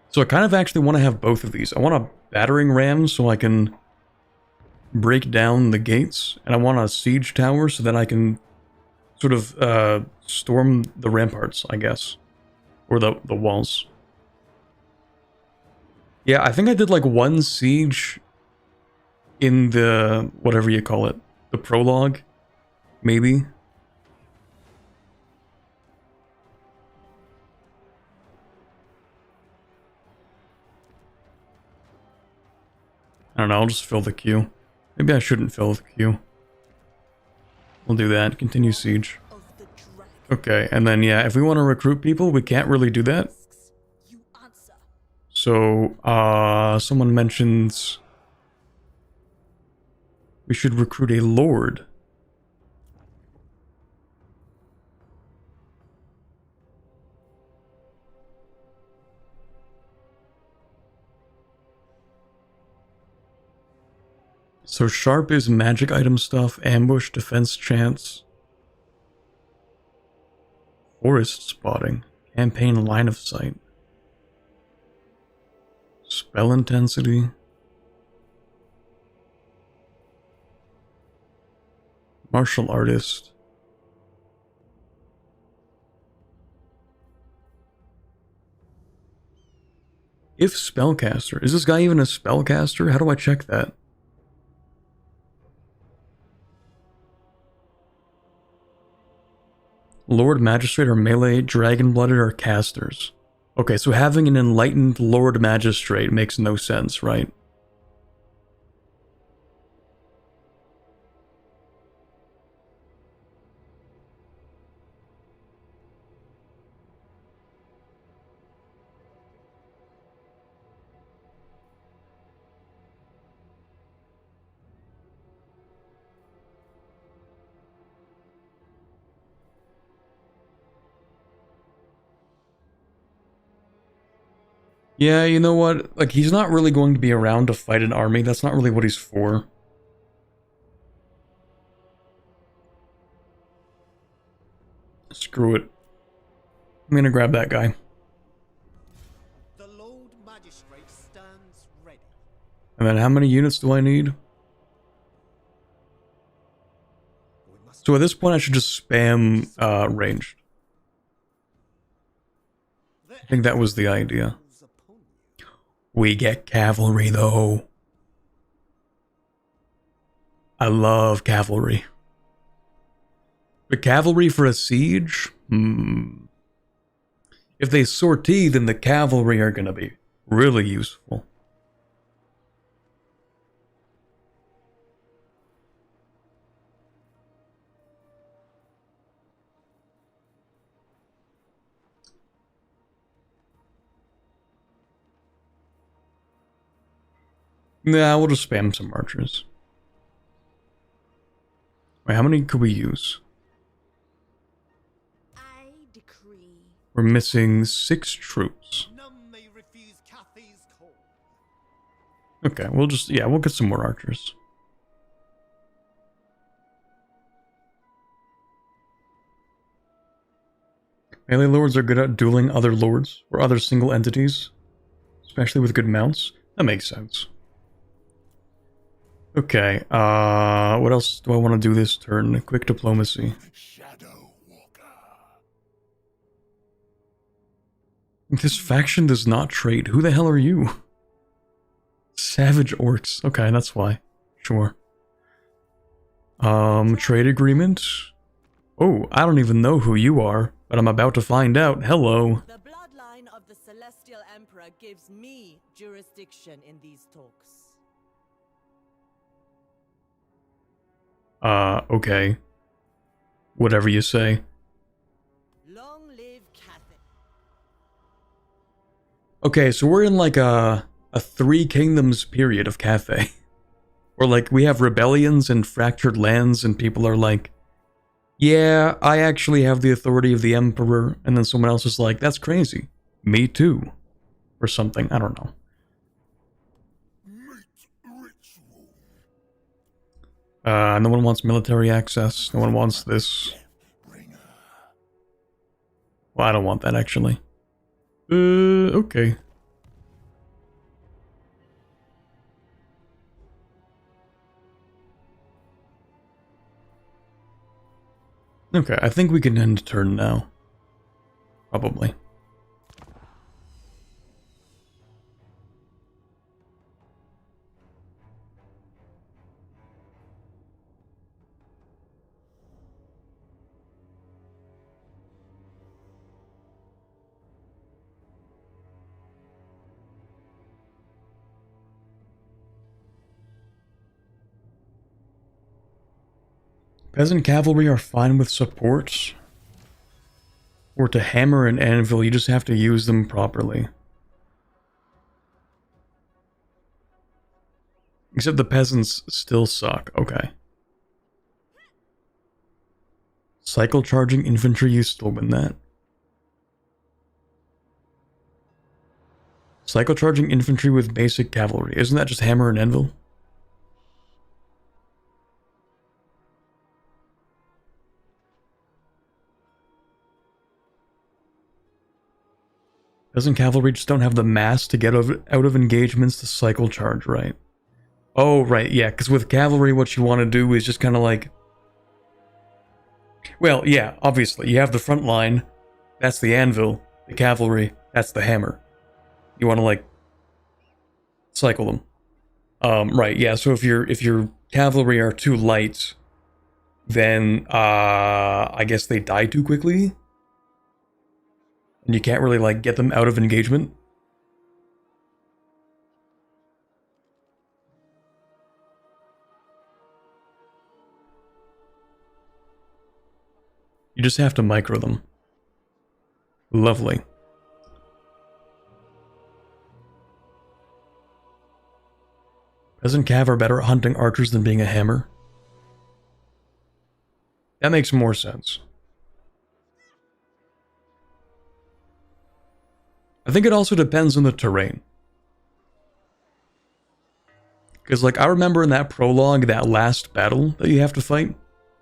So I kind of actually want to have both of these. I want a battering ram so I can break down the gates, and I want a siege tower so that I can sort of storm the ramparts, I guess. Or the walls. Yeah, I think I did like one siege in the, whatever you call it, the prologue, maybe. I don't know, I'll just fill the queue. Maybe I shouldn't fill the queue. We'll do that, continue siege. Okay, and then yeah, if we want to recruit people, we can't really do that. So, someone mentions we should recruit a lord. So sharp is magic item stuff, ambush, defense chance, forest spotting, campaign line of sight. Spell intensity. Martial artist. If spellcaster. Is this guy even a spellcaster? How do I check that? Lord Magistrate or melee, dragon-blooded or casters. Okay, so having an enlightened Lord Magistrate makes no sense, right? Yeah, you know what? Like, he's not really going to be around to fight an army. That's not really what he's for. Screw it. I'm gonna grab that guy. The Lord Magistrate stands ready. And then how many units do I need? We must So at this point I should just spam ranged. I think that was the idea. upon you. We get cavalry though. I love cavalry. But cavalry for a siege? If they sortie, then the cavalry are gonna be really useful. Nah, we'll just spam some archers. Wait, how many could we use? I decree. We're missing 6 troops. None may refuse Cathy's call. Okay, we'll just, yeah, we'll get some more archers. Melee lords are good at dueling other lords or other single entities, especially with good mounts. That makes sense. Okay, what else do I want to do this turn? Quick diplomacy. Shadow Walker. This faction does not trade. Who the hell are you? Savage orcs. Okay, that's why. Sure. Trade agreement? Oh, I don't even know who you are, but I'm about to find out. Hello. The bloodline of the Celestial Emperor gives me jurisdiction in these talks. Okay. Whatever you say. Long live Cathy. Okay, so we're in like a 3 kingdoms period of Cathay. Or like we have rebellions and fractured lands and people are like, yeah, I actually have the authority of the emperor, and then someone else is like, that's crazy. Me too. Or something, I don't know. No one wants military access. No one wants this. Well, I don't want that, actually. Okay. Okay, I think we can end turn now. Probably. Peasant cavalry are fine with support. Or to hammer and anvil, you just have to use them properly. Except the peasants still suck. Okay. Cycle charging infantry, you still win that. Cycle charging infantry with basic cavalry. Isn't that just hammer and anvil? Peasant cavalry just don't have the mass to get out of engagements to cycle charge, right? Oh, right, yeah, because with cavalry what you want to do is just kind of like... Well, yeah, obviously, you have the front line, that's the anvil, the cavalry, that's the hammer. You want to, like, cycle them. Right, yeah, so if your cavalry are too light, then, I guess they die too quickly? And you can't really, like, get them out of engagement? You just have to micro them. Lovely. Peasant cav are better at hunting archers than being a hammer. That makes more sense. I think it also depends on the terrain. Because, like, I remember in that prologue, that last battle that you have to fight,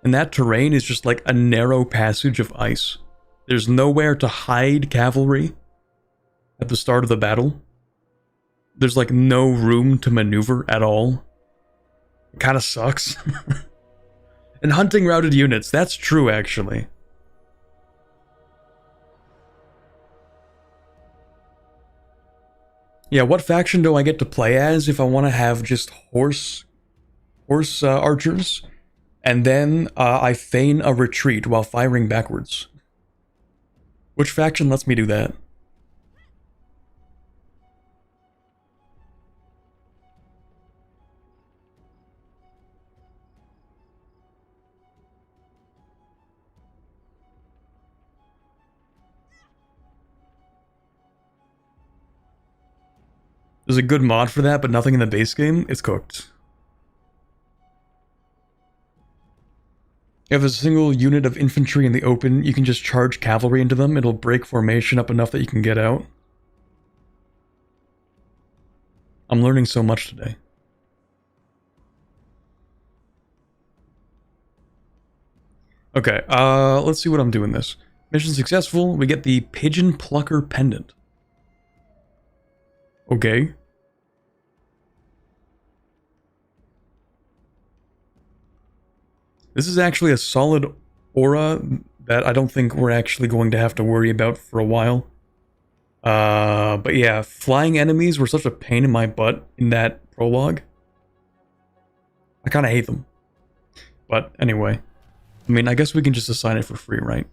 and that terrain is just like a narrow passage of ice. There's nowhere to hide cavalry at the start of the battle. There's like no room to maneuver at all. It kind of sucks. And hunting routed units, that's true actually. Yeah, what faction do I get to play as if I want to have just horse archers? And then I feign a retreat while firing backwards. Which faction lets me do that? There's a good mod for that, but nothing in the base game. It's cooked. If there's a single unit of infantry in the open, you can just charge cavalry into them. It'll break formation up enough that you can get out. I'm learning so much today. Okay, let's see what I'm doing this. Mission successful, we get the Pigeon Plucker Pendant. Okay. This is actually a solid aura that I don't think we're actually going to have to worry about for a while. But yeah, flying enemies were such a pain in my butt in that prologue. I kind of hate them. But anyway, I mean, I guess we can just assign it for free, right?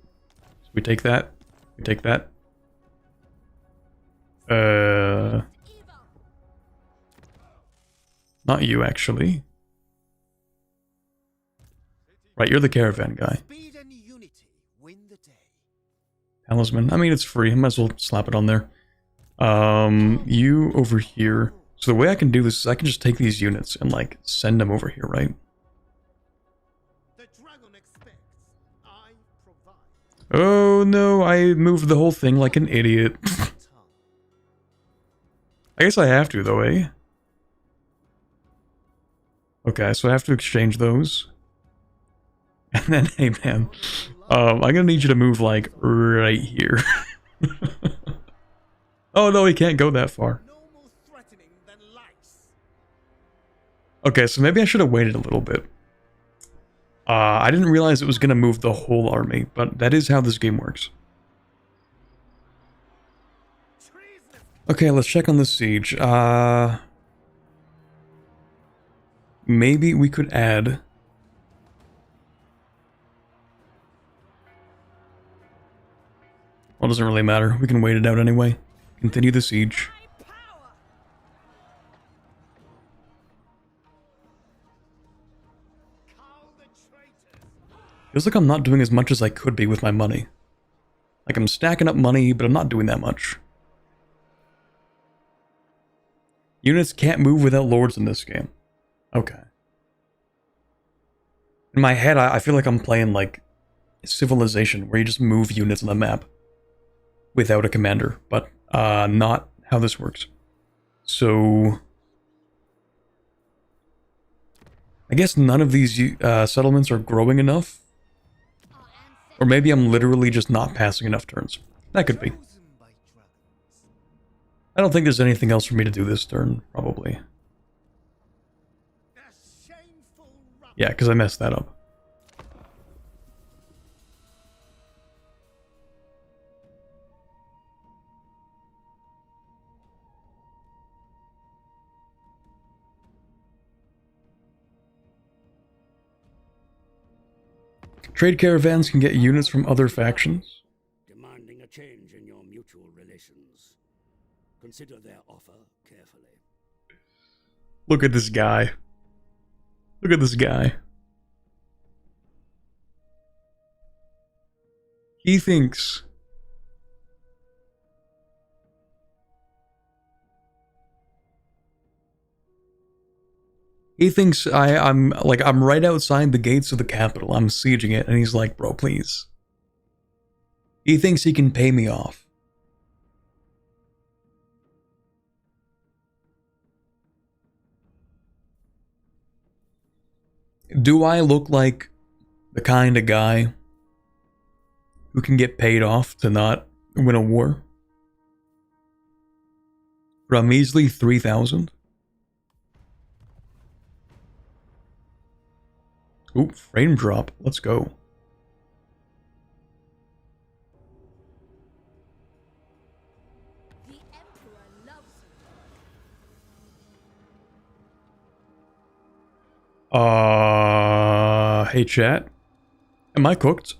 So we take that. We take that. Not you, actually. Right, you're the caravan guy. Speed and unity win the day. Talisman. I mean, it's free. I might as well slap it on there. You over here. So the way I can do this is I can just take these units and, like, send them over here, right? The dragon expects. I provide. Oh, no. I moved the whole thing like an idiot. I guess I have to, though, eh? Okay, so I have to exchange those. And then, hey man, I'm gonna need you to move, like, right here. Oh no, he can't go that far. No more threatening than lice. Okay, so maybe I should have waited a little bit. I didn't realize it was gonna move the whole army, but that is how this game works. Okay, let's check on the siege. Maybe we could add... Well, it doesn't really matter. We can wait it out anyway. Continue the siege. Feels like I'm not doing as much as I could be with my money. Like, I'm stacking up money, but I'm not doing that much. Units can't move without lords in this game. Okay. In my head, I feel like I'm playing, like, Civilization, where you just move units on the map without a commander, but not how this works. So I guess none of these settlements are growing enough, or maybe I'm literally just not passing enough turns. That could be. I don't think there's anything else for me to do this turn, probably. Yeah, because I messed that up. Trade caravans can get units from other factions. Demanding a change in your mutual relations. Consider their offer carefully. Look at this guy. Look at this guy. He thinks I'm right outside the gates of the capital. I'm sieging it, and he's like, bro, please. He thinks he can pay me off. Do I look like the kind of guy who can get paid off to not win a war? For a measly 3,000? Oop, frame drop. Let's go. The Emperor loves you. Hey chat. Am I cooked?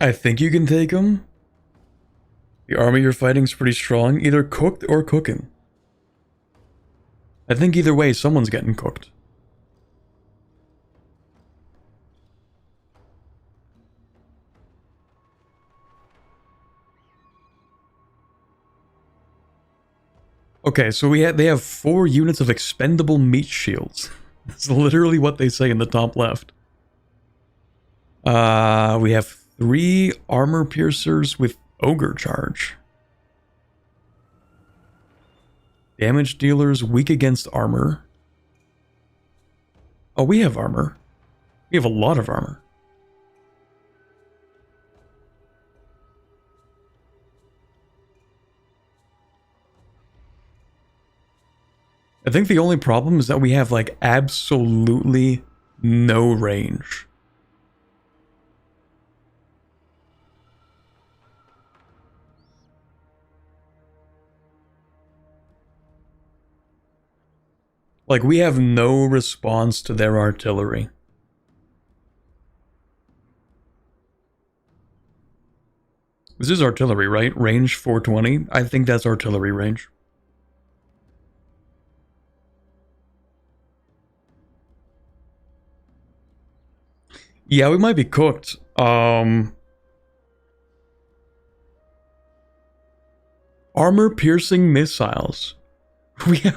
I think you can take them. The army you're fighting's pretty strong, either cooked or cooking. I think either way, someone's getting cooked. Okay, so they have 4 units of expendable meat shields. That's literally what they say in the top left. We have 3 armor piercers with ogre charge. Damage dealers weak against armor. Oh, we have armor. We have a lot of armor. I think the only problem is that we have like absolutely no range. Like, we have no response to their artillery. This is artillery, right? Range 420? I think that's artillery range. Yeah, we might be cooked. Armor-piercing missiles.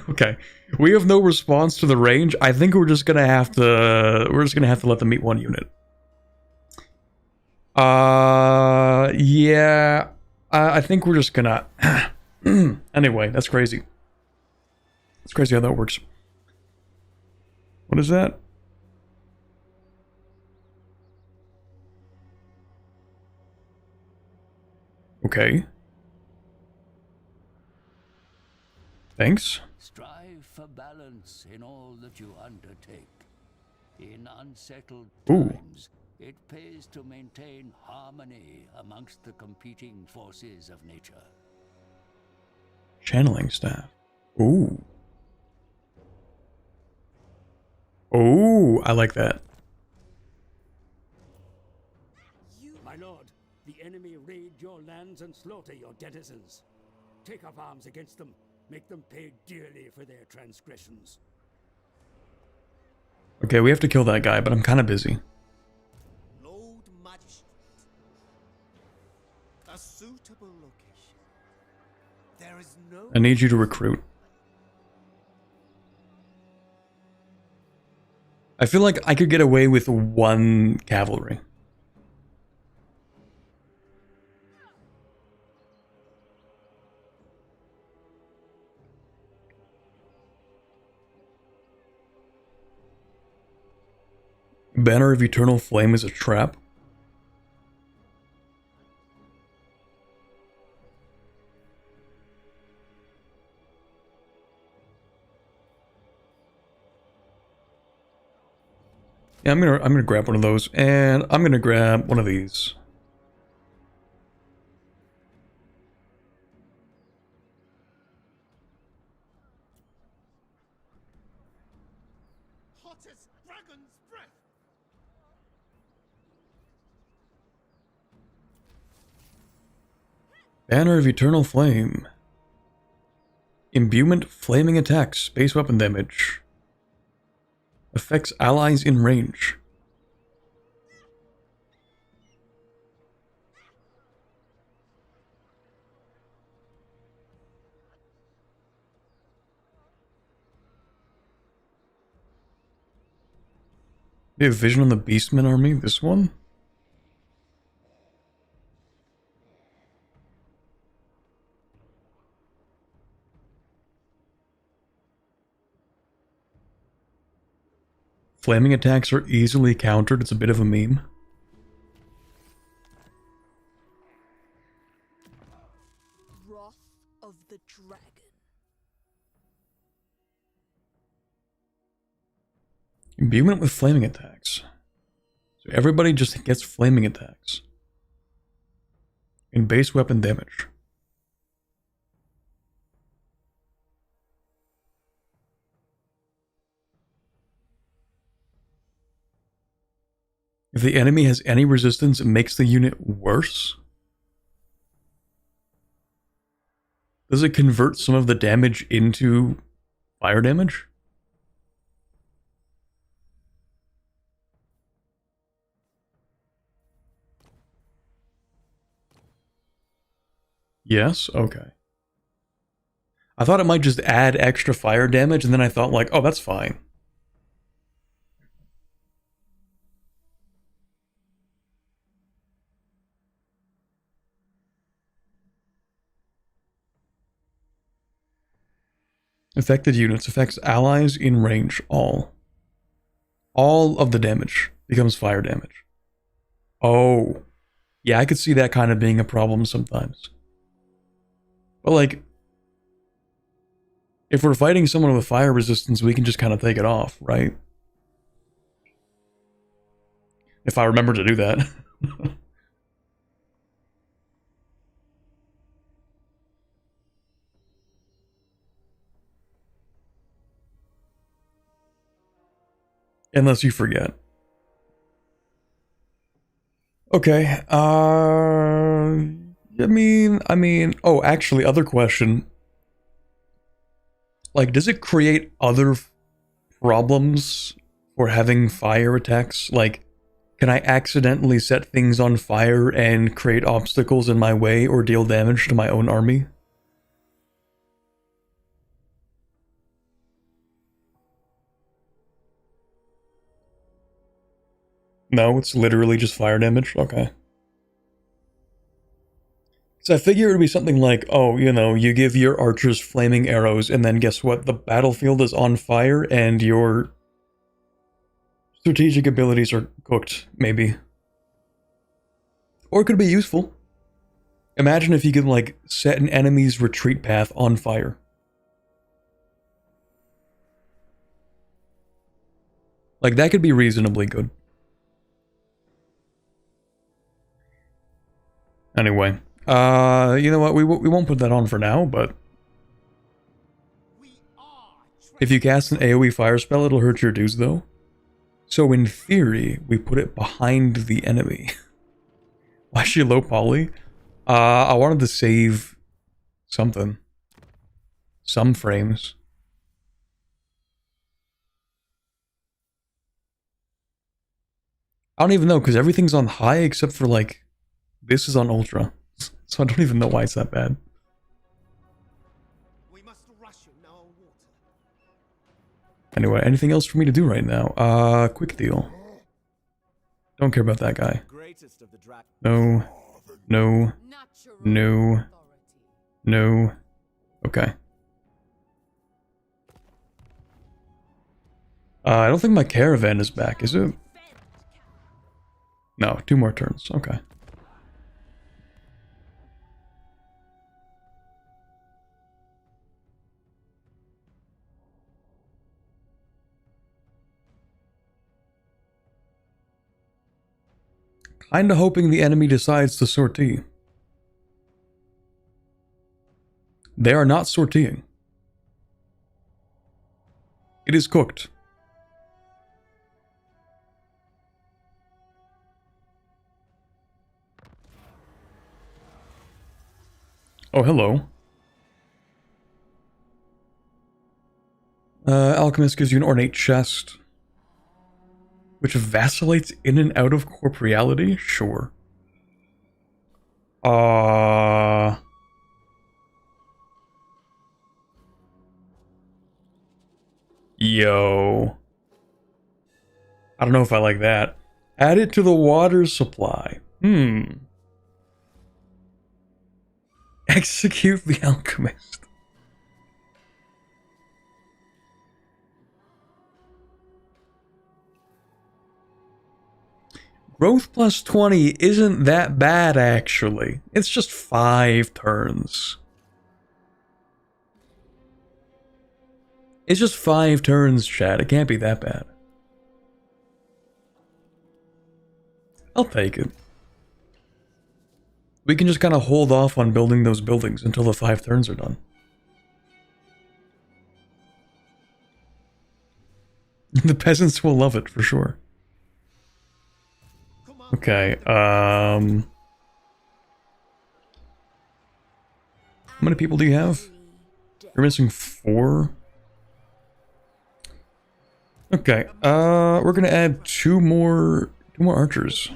Okay. We have no response to the range. I think we're just gonna have to let them meet 1 unit. Yeah. I think we're just gonna anyway, that's crazy. It's crazy how that works. What is that? Okay. Thanks. Strive for balance in all that you undertake. In unsettled Ooh. times, it pays to maintain harmony amongst the competing forces of nature. Channeling staff. Ooh. Ooh, I like that. My lord, the enemy raid your lands and slaughter your denizens. Take up arms against them. Make them pay dearly for their transgressions. Okay, we have to kill that guy, but I'm kind of busy. Lord Magistrate. A suitable location. There is no... I need you to recruit. I feel like I could get away with 1 cavalry. Banner of Eternal Flame is a trap. Yeah, I'm gonna grab one of those, and I'm gonna grab one of these. Hottest dragon's breath. Banner of Eternal Flame. Imbuement flaming attacks, base weapon damage. Affects allies in range. We have vision on the Beastman army. This one? Flaming attacks are easily countered. It's a bit of a meme. Wrath of the Dragon. Imbuement with flaming attacks. So everybody just gets flaming attacks. And base weapon damage. If the enemy has any resistance, it makes the unit worse. Does it convert some of the damage into fire damage? Yes? Okay. I thought it might just add extra fire damage, and then I thought like, oh, that's fine. Affected units. Affects allies in range. All. All of the damage becomes fire damage. Oh. Yeah, I could see that kind of being a problem sometimes. But like, if we're fighting someone with fire resistance, we can just kind of take it off, right? If I remember to do that. Unless you forget. Okay, I mean, oh, actually, other question. Like, does it create other problems for having fire attacks? Like, can I accidentally set things on fire and create obstacles in my way or deal damage to my own army? No, it's literally just fire damage? Okay. So I figure it would be something like, oh, you know, you give your archers flaming arrows, and then guess what? The battlefield is on fire, and your strategic abilities are cooked, maybe. Or it could be useful. Imagine if you could, like, set an enemy's retreat path on fire. Like, that could be reasonably good. Anyway. You know what? We won't put that on for now, but if you cast an AoE fire spell, it'll hurt your dudes, though. So in theory, we put it behind the enemy. Why is she low poly? I wanted to save something. Some frames. I don't even know, because everything's on high except for, like, this is on ultra. So I don't even know why it's that bad. We must rush you now, water. Anyway, anything else for me to do right now? Quick deal. Don't care about that guy. Greatest of the No. No. No. No. Okay. I don't think my caravan is back, is it? No, 2 more turns. Okay. Kinda hoping the enemy decides to sortie. They are not sortieing. It is cooked. Oh, hello. Alchemist gives you an ornate chest. which vacillates in and out of corporeality? Sure. Yo. I don't know if I like that. Add it to the water supply. Execute the alchemist. Growth plus 20 isn't that bad, actually. It's just 5 turns. It's just 5 turns, chat. It can't be that bad. I'll take it. We can just kind of hold off on building those buildings until the 5 turns are done. The peasants will love it, for sure. Okay, how many people do you have? You're missing 4? Okay, we're gonna add 2 more archers.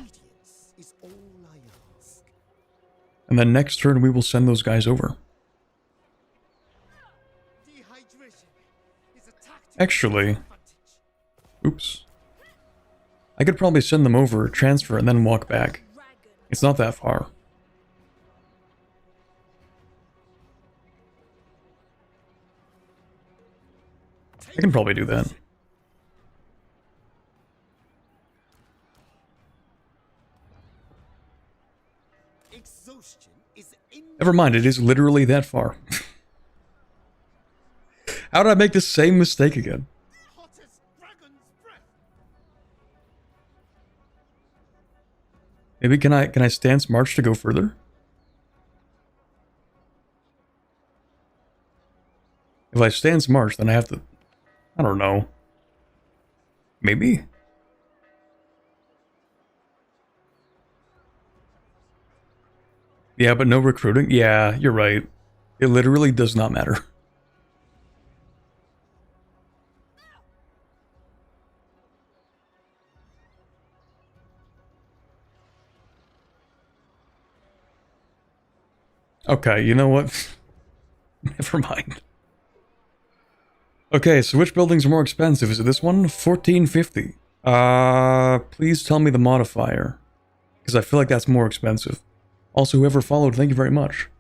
And then next turn we will send those guys over. Actually, oops. I could probably send them over, transfer, and then walk back. It's not that far. I can probably do that. Never mind, it is literally that far. How did I make the same mistake again? Maybe can I stance march to go further? If I stance march, then I have to... I don't know. Maybe? Yeah, but no recruiting? Yeah, you're right. It literally does not matter. Okay, you know what? Never mind. Okay, so which buildings are more expensive? Is it this one? 1450. Please tell me the modifier. Because I feel like that's more expensive. Also, whoever followed, thank you very much.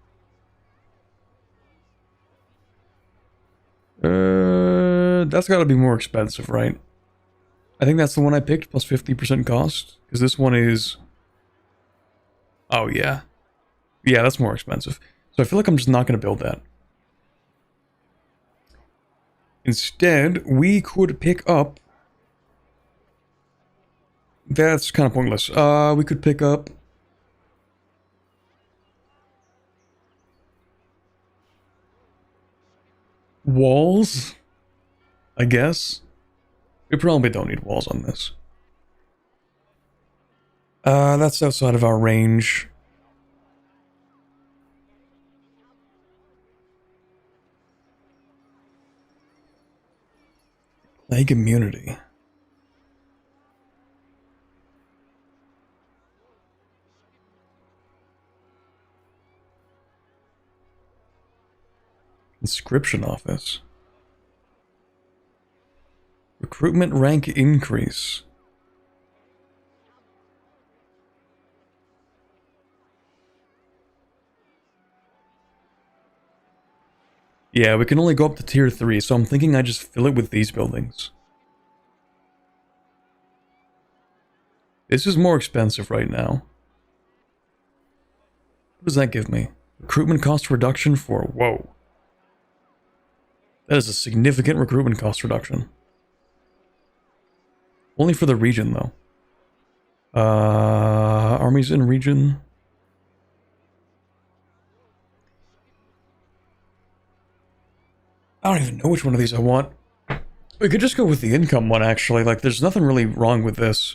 That's gotta be more expensive, right? I think that's the one I picked, plus 50% cost. Because this one is... Oh, yeah. Yeah, that's more expensive. So I feel like I'm just not going to build that. Instead, we could pick up... That's kind of pointless. We could pick up... walls? I guess? We probably don't need walls on this. That's outside of our range. Plague immunity. Inscription office. Recruitment rank increase. Yeah, we can only go up to tier 3, so I'm thinking I just fill it with these buildings. This is more expensive right now. What does that give me? Recruitment cost reduction for... Whoa. That is a significant recruitment cost reduction. Only for the region, though. Armies in region... I don't even know which one of these I want. We could just go with the income one, actually. Like, there's nothing really wrong with this.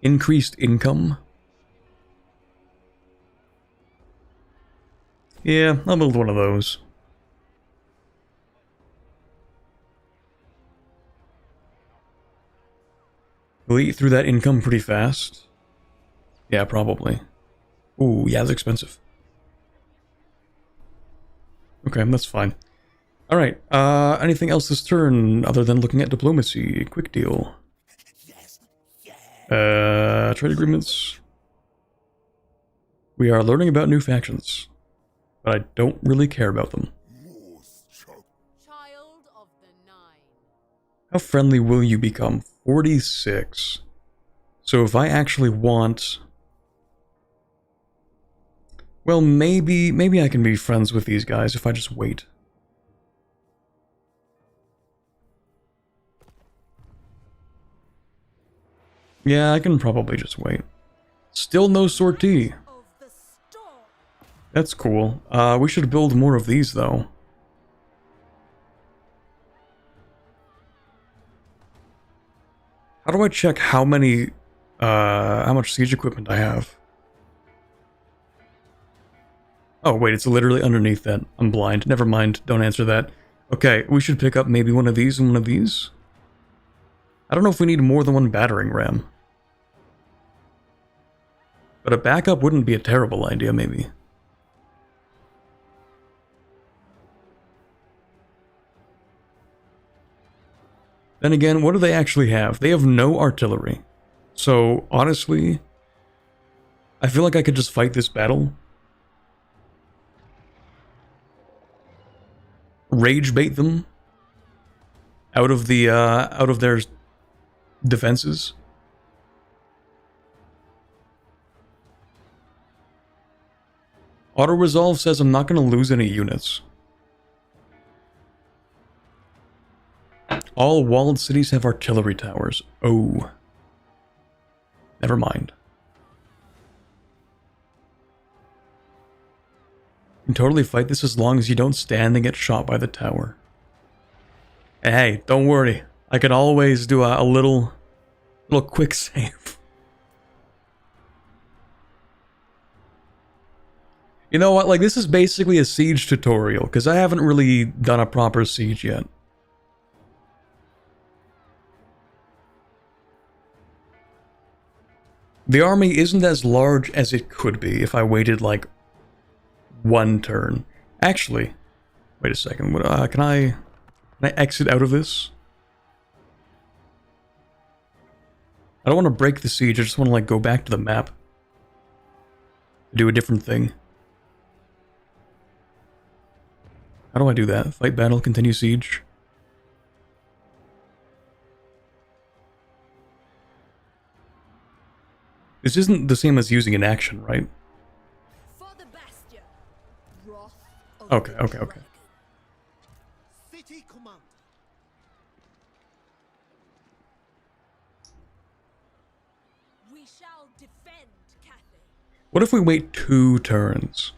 Increased income. Yeah, I'll build one of those. We'll eat through that income pretty fast. Yeah, probably. Ooh, yeah, that's expensive. Okay, that's fine. Alright, anything else this turn other than looking at diplomacy? Quick deal. Trade agreements. We are learning about new factions, but I don't really care about them. Child of the Nine. How friendly will you become? 46. So if I actually want... Well, maybe I can be friends with these guys if I just wait. Yeah, I can probably just wait. Still no sortie. Of the storm. That's cool. We should build more of these, though. How do I check how much siege equipment I have? Oh, wait, it's literally underneath that. I'm blind. Never mind. Don't answer that. Okay, we should pick up maybe one of these and one of these. I don't know if we need more than one battering ram. But a backup wouldn't be a terrible idea, maybe. Then again, what do they actually have? They have no artillery. So, honestly, I feel like I could just fight this battle. Rage bait them out of their defenses. Auto resolve says I'm not going to lose any units. All walled cities have artillery towers. Oh. Never mind. You can totally fight this as long as you don't stand and get shot by the tower. Hey, don't worry. I can always do a little quick save. You know what? Like, this is basically a siege tutorial, because I haven't really done a proper siege yet. The army isn't as large as it could be if I waited, like, one turn. Actually, wait a second. What, can I exit out of this? I don't want to break the siege. I just want to, like, go back to the map. Do a different thing. How do I do that? Fight battle, continue siege. This isn't the same as using an action, right? For the Bastion. Wrath of Okay, the okay. Dragon. City commander. We shall defend Cathay. What if we wait 2 turns?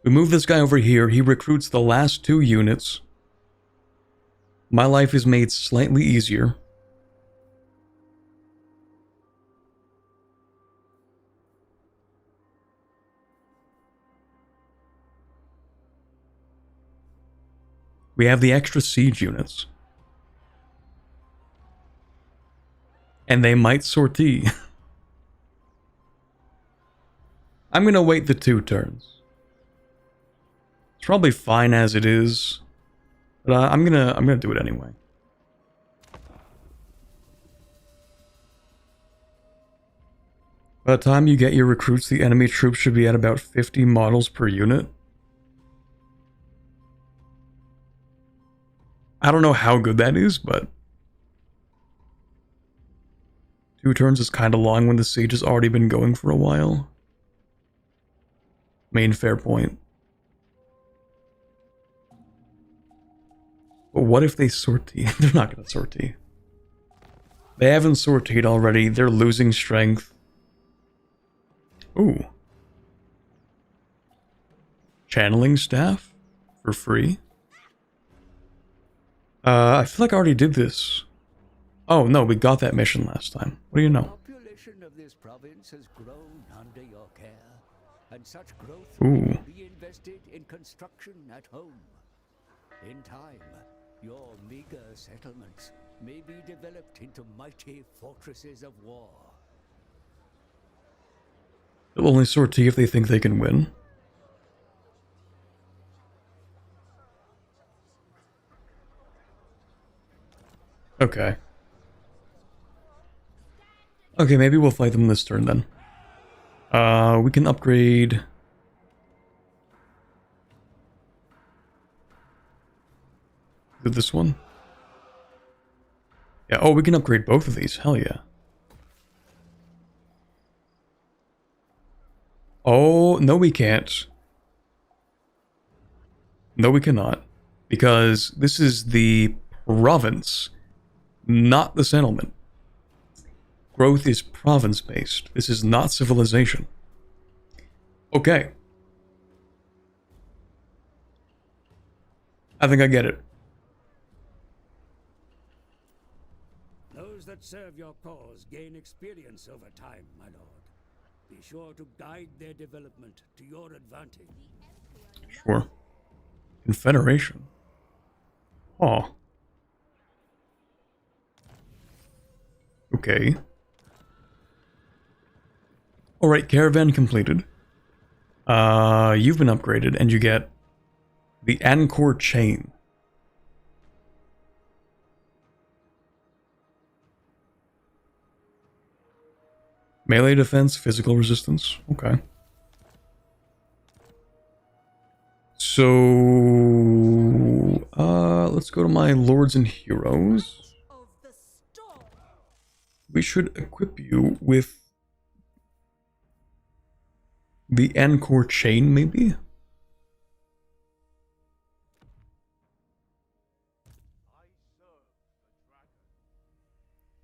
We move this guy over here. He recruits the last 2 units. My life is made slightly easier. We have the extra siege units. And they might sortie. I'm gonna wait the 2 turns. It's probably fine as it is, but I'm gonna do it anyway. By the time you get your recruits, the enemy troops should be at about 50 models per unit. I don't know how good that is, but 2 turns is kind of long when the siege has already been going for a while. Main fair point. But what if they sortie? They're not going to sortie. They haven't sortied already. They're losing strength. Ooh. Channeling staff? For free? I feel like I already did this. Oh, no, we got that mission last time. What do you The know? population of this province has grown under your care, and such growth Ooh. will be invested in construction at home. In time, your meager settlements may be developed into mighty fortresses of war. They'll only sortie if they think they can win. Okay. Okay, maybe we'll fight them this turn then. We can upgrade... Is it this one? Yeah, oh, we can upgrade both of these. Hell yeah. Oh, no we can't. No we cannot. Because this is the province, not the settlement. Growth is province-based. This is not civilization. Okay. I think I get it. Those that serve your cause gain experience over time, my lord. Be sure to guide their development to your advantage. Sure. Confederation. Oh. Okay. Alright, caravan completed. You've been upgraded, and you get the Anchor Chain. Melee defense, physical resistance. Okay. So, let's go to my Lords and Heroes. Of the storm. We should equip you with the Anchor Chain, maybe?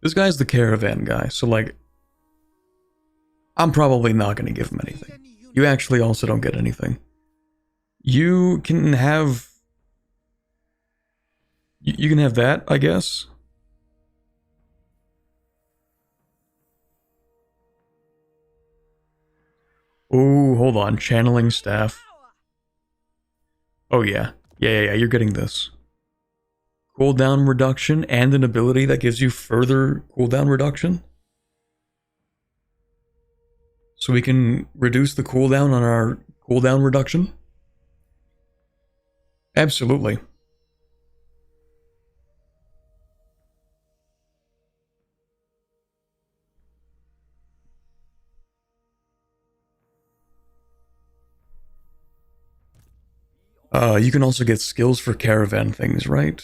This guy's the caravan guy, so like, I'm probably not going to give him anything. You actually also don't get anything. You can have... You can have that, I guess. Oh, hold on. Channeling staff. Oh, yeah. Yeah, you're getting this. Cooldown reduction and an ability that gives you further cooldown reduction. So we can reduce the cooldown on our cooldown reduction? Absolutely. You can also get skills for caravan things, right?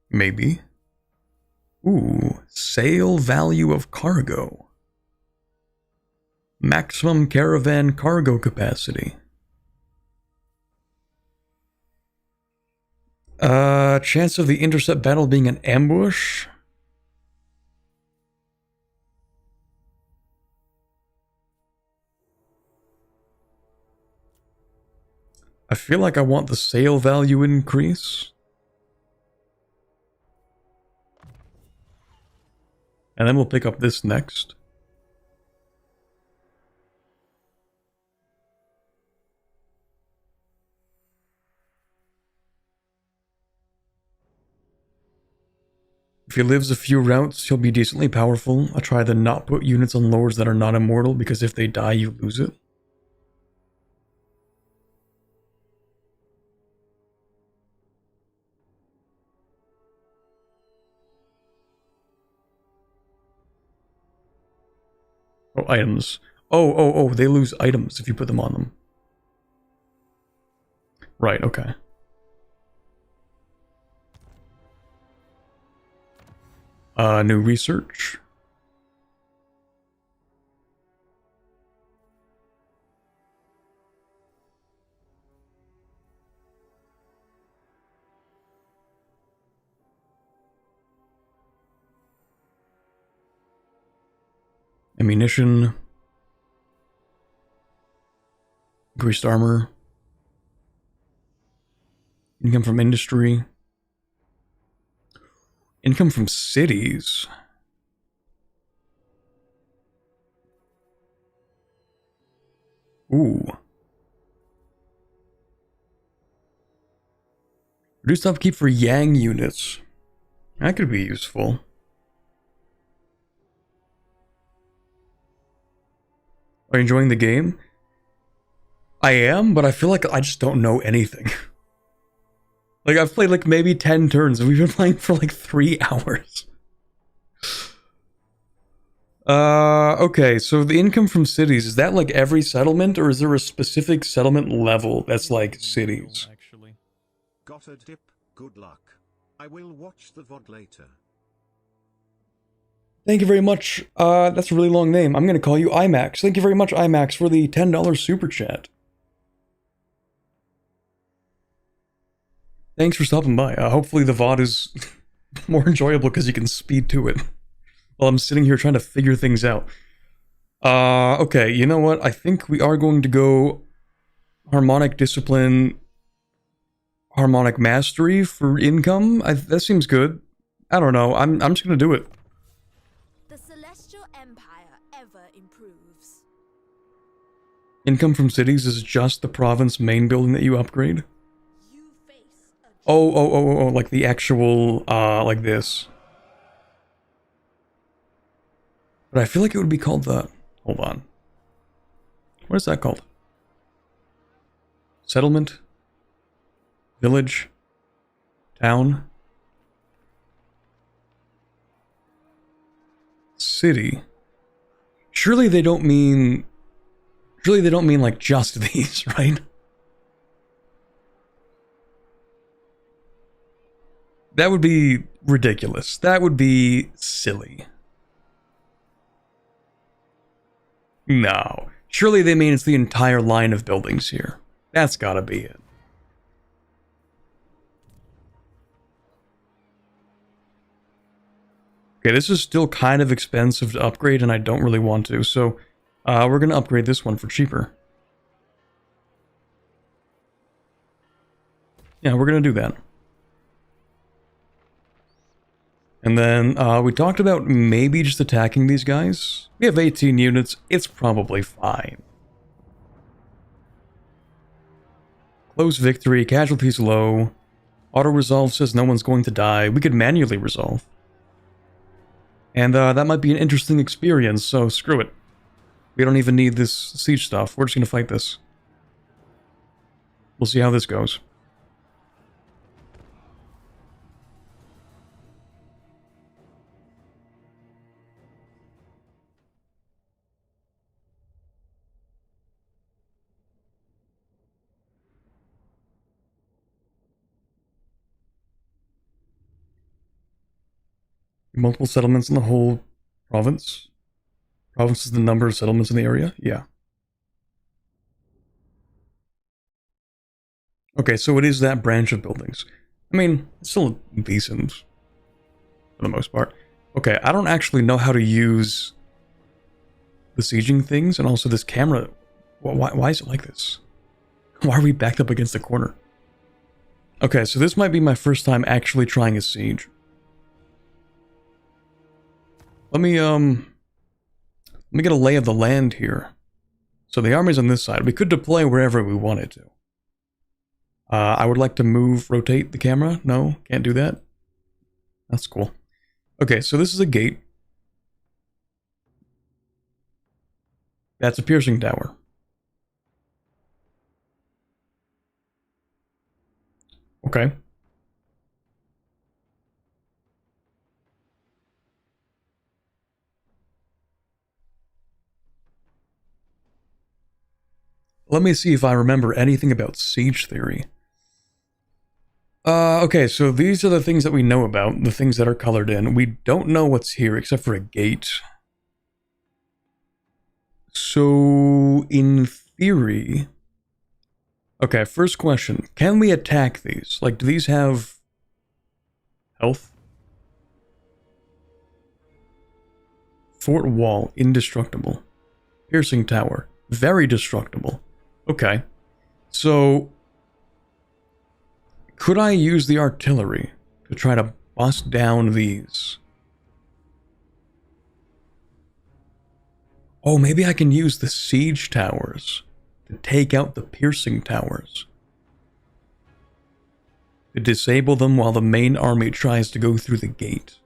Maybe. Ooh, sale value of cargo. Maximum caravan cargo capacity. Chance of the intercept battle being an ambush? I feel like I want the sale value increase. And then we'll pick up this next. If he lives a few routes, he'll be decently powerful. I try to not put units on lords that are not immortal, because if they die, you lose it. Oh, items. Oh, they lose items if you put them on them. Right, okay. New research. Ammunition. Increased armor. Income from industry. Income from cities. Ooh. Reduced upkeep for Yang units. That could be useful. Are you enjoying the game? I am, but I feel like I just don't know anything. Like, I've played like maybe 10 turns, and we've been playing for like 3 hours. Okay, so the income from cities, is that like every settlement, or is there a specific settlement level that's like cities? Actually. Got a dip, good luck. I will watch the VOD later. Thank you very much. That's a really long name. I'm gonna call you IMAX. Thank you very much, IMAX, for the $10 super chat. Thanks for stopping by. Hopefully the VOD is more enjoyable because you can speed to it while I'm sitting here trying to figure things out. Okay, you know what? I think we are going to go harmonic discipline, harmonic mastery for income. That seems good. I don't know. I'm just gonna do it. The Celestial Empire ever improves. Income from cities is just the province main building that you upgrade. You face a Oh, like the actual, like this. But I feel like it would be called the... Hold on. What is that called? Settlement? Village? Town? City? Surely they don't mean... Surely they don't mean like just these, right? That would be ridiculous. That would be silly. No. Surely they mean it's the entire line of buildings here. That's gotta be it. Okay, this is still kind of expensive to upgrade, and I don't really want to, so we're gonna upgrade this one for cheaper. Yeah, we're gonna do that. And then we talked about maybe just attacking these guys. We have 18 units. It's probably fine. Close victory. Casualties low. Auto-resolve says no one's going to die. We could manually resolve. And that might be an interesting experience, so screw it. We don't even need this siege stuff. We're just going to fight this. We'll see how this goes. Multiple settlements in the whole province. Province is the number of settlements in the area? Yeah. Okay, so it is that branch of buildings. I mean, it's still decent. For the most part. Okay, I don't actually know how to use the sieging things, and also this camera. Why is it like this? Why are we backed up against the corner? Okay, so this might be my first time actually trying a siege. Let me get a lay of the land here. So the army's on this side. We could deploy wherever we wanted to. I would like to rotate the camera. No, can't do that. That's cool. Okay, so this is a gate. That's a piercing tower. Okay. Let me see if I remember anything about siege theory. Okay, so these are the things that we know about, the things that are colored in. We don't know what's here except for a gate. So, in theory... Okay, first question. Can we attack these? Like, do these have health? Fort wall, indestructible. Piercing tower, very destructible. Okay. So, Could I use the artillery to try to bust down these? Oh, maybe I can use the siege towers to take out the piercing towers. To disable them while the main army tries to go through the gate.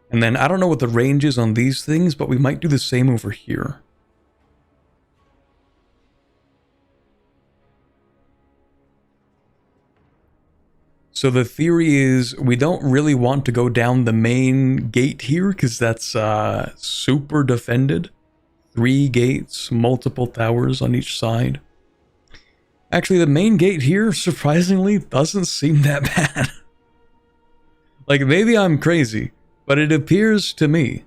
And then I don't know what the range is on these things, but we might do the same over here. So the theory is we don't really want to go down the main gate here because that's super defended. 3 gates, multiple towers on each side. Actually, the main gate here, surprisingly, doesn't seem that bad. Like, maybe I'm crazy, but it appears to me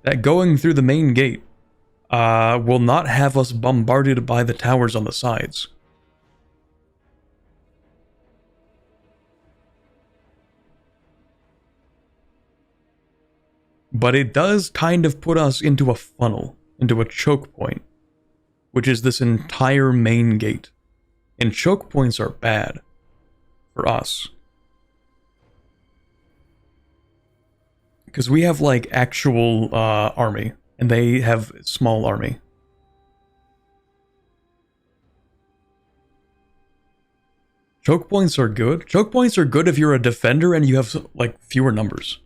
that going through the main gate will not have us bombarded by the towers on the sides. But it does kind of put us into a funnel, into a choke point, which is this entire main gate. And choke points are bad for us. Because we have, like, actual army, and they have small army. Choke points are good. Choke points are good if you're a defender and you have, like, fewer numbers.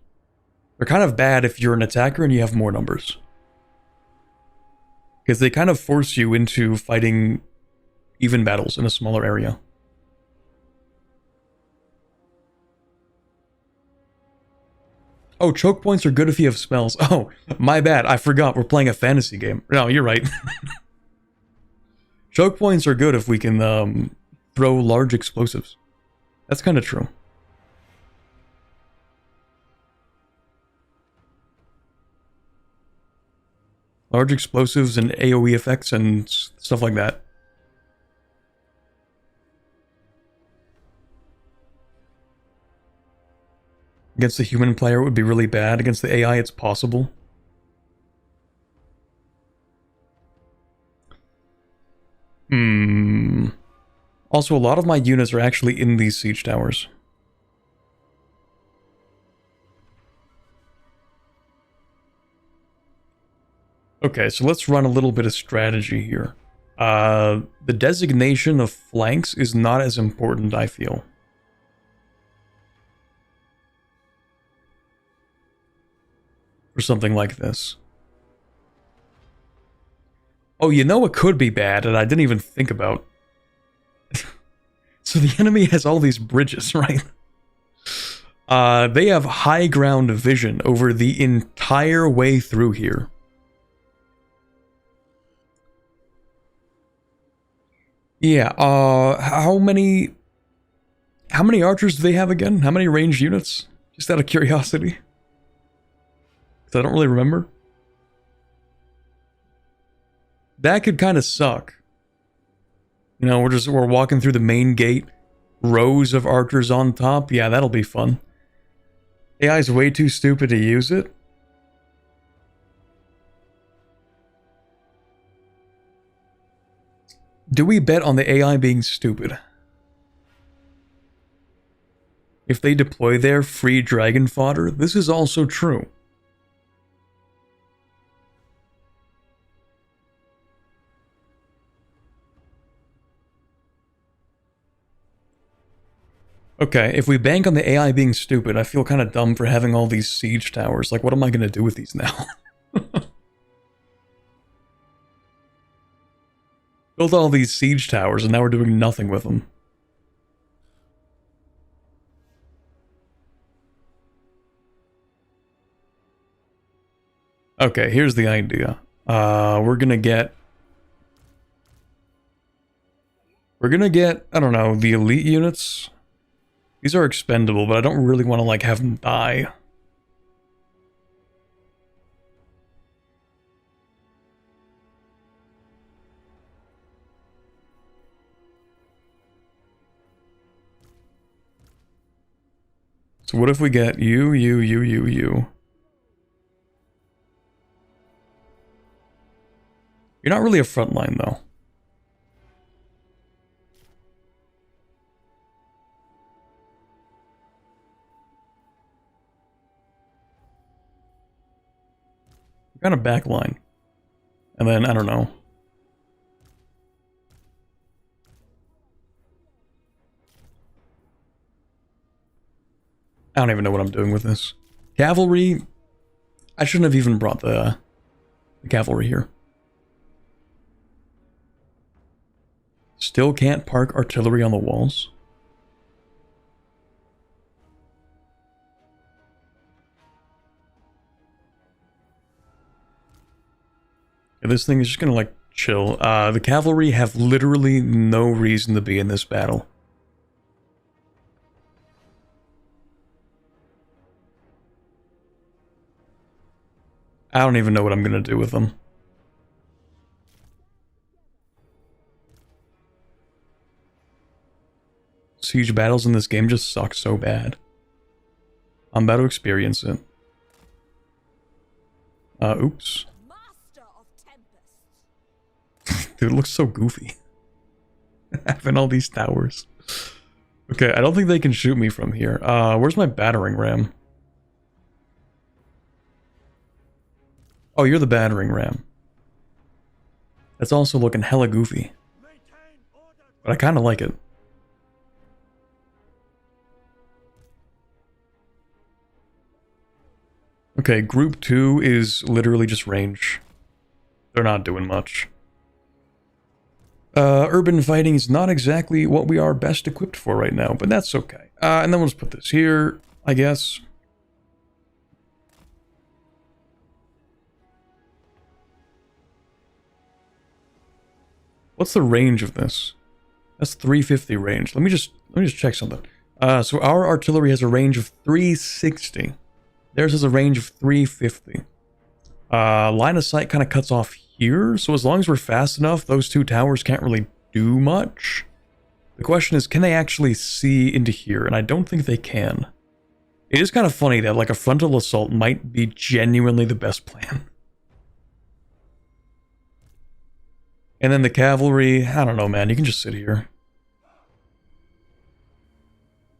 They're kind of bad if you're an attacker and you have more numbers. Because they kind of force you into fighting even battles in a smaller area. Oh, choke points are good if you have spells. Oh, my bad. I forgot. We're playing a fantasy game. No, you're right. Choke points are good if we can throw large explosives. That's kind of true. Large explosives and AoE effects and stuff like that. Against the human player, it would be really bad. Against the AI, it's possible. Also, a lot of my units are actually in these siege towers. Okay, so let's run a little bit of strategy here. The designation of flanks is not as important, I feel. For something like this. Oh, you know what could be bad, and I didn't even think about. So the enemy has all these bridges, right? They have high ground vision over the entire way through here. Yeah, how many archers do they have again? How many ranged units? Just out of curiosity. Because I don't really remember. That could kind of suck. You know, we're walking through the main gate, rows of archers on top. Yeah, that'll be fun. AI's way too stupid to use it. Do we bet on the AI being stupid? If they deploy their free dragon fodder, this is also true. Okay, if we bank on the AI being stupid, I feel kind of dumb for having all these siege towers. Like, what am I going to do with these now? Built all these siege towers, and now we're doing nothing with them. Okay, here's the idea. We're gonna get, I don't know, the elite units. These are expendable, but I don't really want to, like, have them die. So what if we get you? You're not really a front line, though. Kind of back line. And then, I don't know. I don't even know what I'm doing with this. Cavalry. I shouldn't have even brought the cavalry here. Still can't park artillery on the walls. Yeah, this thing is just gonna like chill. The cavalry have literally no reason to be in this battle. I don't even know what I'm gonna do with them. Siege battles in this game just suck so bad. I'm about to experience it. Oops. Master of tempests. Dude, it looks so goofy. Having all these towers. Okay, I don't think they can shoot me from here. Where's my battering ram? Oh, you're the battering ram. That's also looking hella goofy. But I kind of like it. Okay, group 2 is literally just range. They're not doing much. Urban fighting is not exactly what we are best equipped for right now, but that's okay. And then we'll just put this here, I guess. What's the range of this? That's 350 range. Let me just check something. So our artillery has a range of 360. Theirs has a range of 350. Line of sight kind of cuts off here, so as long as we're fast enough, those two towers can't really do much. The question is, can they actually see into here? And I don't think they can. It is kind of funny that like a frontal assault might be genuinely the best plan. And then the cavalry, I don't know, man, you can just sit here.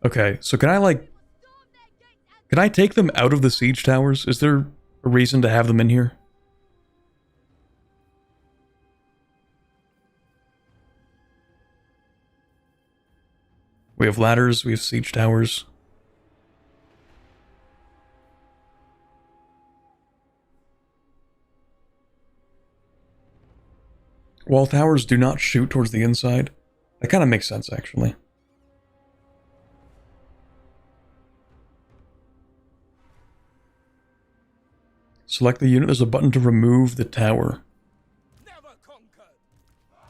Okay, so can I take them out of the siege towers? Is there a reason to have them in here? We have ladders, we have siege towers. Wall towers do not shoot towards the inside. That kind of makes sense, actually. Select the unit. There's a button to remove the tower. Never conquered.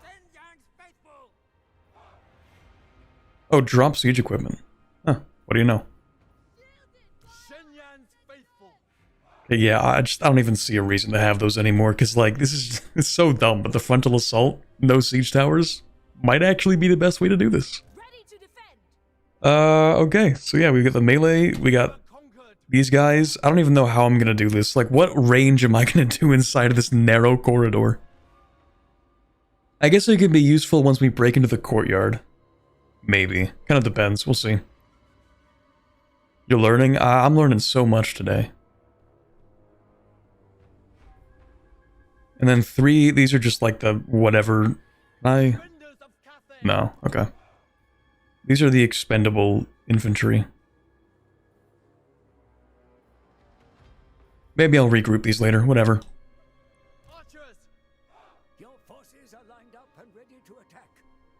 Vengeance faithful. Oh, drop siege equipment. Huh, what do you know? Yeah, I don't even see a reason to have those anymore, because, like, it's so dumb, but the frontal assault, no siege towers, might actually be the best way to do this. Ready to defend. Okay, so yeah, we got the melee, we got these guys. I don't even know how I'm gonna do this. Like, what range am I gonna do inside of this narrow corridor? I guess it could be useful once we break into the courtyard. Maybe. Kind of depends, we'll see. You're learning? I'm learning so much today. And then 3, these are just like the whatever. No, okay. These are the expendable infantry. Maybe I'll regroup these later, whatever. Your forces are lined up and ready to attack.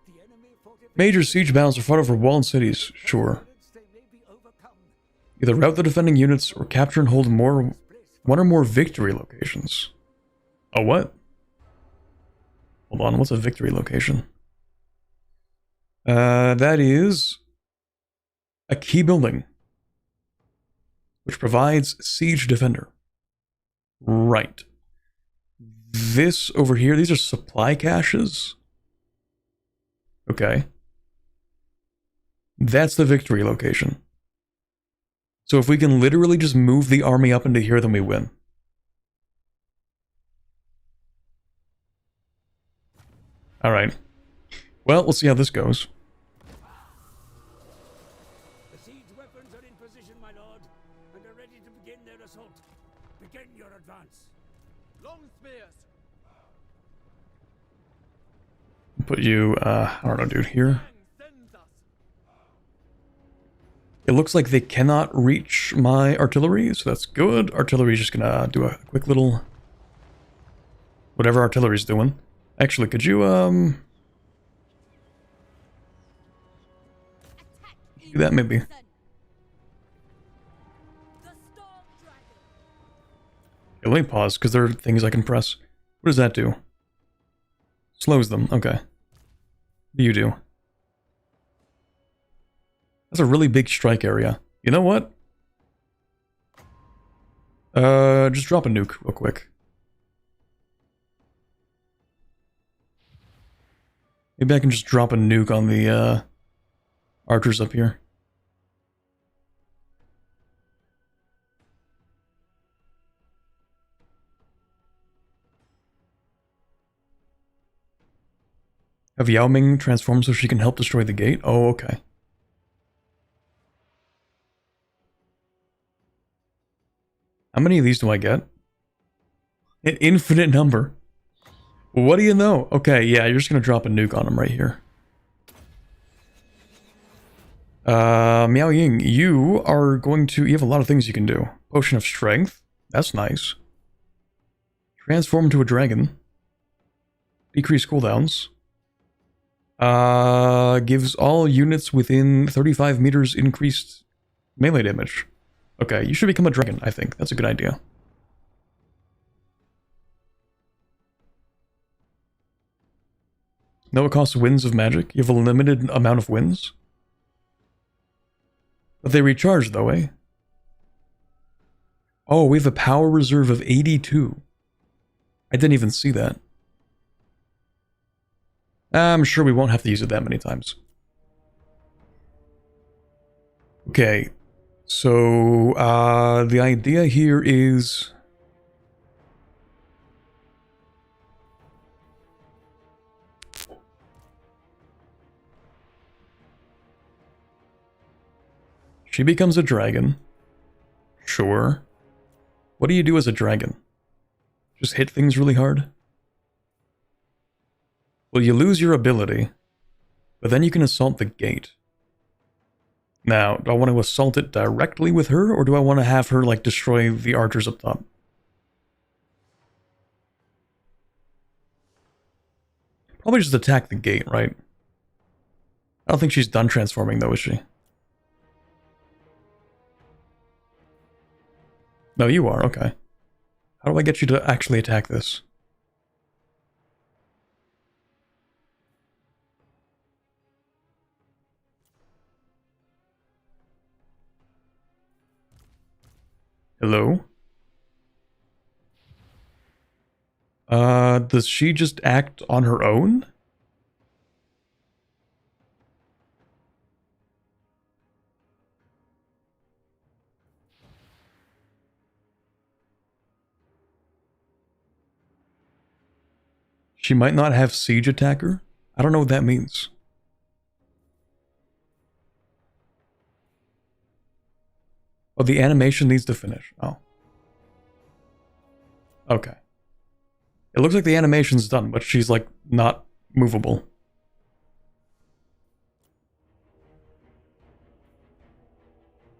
The enemy Major siege battles are fought over walled cities, sure. they may be overcome. Either rout the defending units or capture and hold one or more victory locations. A what? Hold on, what's a victory location? That is a key building, which provides siege defender. Right. This over here, these are supply caches. Okay. That's the victory location. So if we can literally just move the army up into here, then we win. Alright. Well, we'll see how this goes. The siege weapons are in position, my lord, and are ready to begin their assault. Begin your advance. Put you, I don't know, dude, here. It looks like they cannot reach my artillery, so that's good. Artillery's just gonna do a quick little... whatever artillery's doing. Actually, could you, do that maybe? Okay, let me pause, because there are things I can press. What does that do? Slows them, okay. What do you do? That's a really big strike area. You know what? Just drop a nuke real quick. Maybe I can just drop a nuke on the, archers up here. Have Yao Ming transformed so she can help destroy the gate? Oh, okay. How many of these do I get? An infinite number. What do you know? Okay, yeah, you're just gonna drop a nuke on him right here. Miao Ying, you are going to... you have a lot of things you can do. Potion of Strength. That's nice. Transform into a dragon. Decrease cooldowns. Gives all units within 35 meters increased melee damage. Okay, you should become a dragon, I think. That's a good idea. No, it costs winds of magic. You have a limited amount of winds. But they recharge, though, eh? Oh, we have a power reserve of 82. I didn't even see that. I'm sure we won't have to use it that many times. Okay. So, the idea here is... she becomes a dragon. Sure. What do you do as a dragon? Just hit things really hard? Well, you lose your ability, but then you can assault the gate. Now, do I want to assault it directly with her, or do I want to have her, like, destroy the archers up top? Probably just attack the gate, right? I don't think she's done transforming, though, is she? No, you are, okay. How do I get you to actually attack this? Hello? Does she just act on her own? She might not have siege attacker? I don't know what that means. Oh, the animation needs to finish. Oh. Okay. It looks like the animation's done, but she's, like, not movable.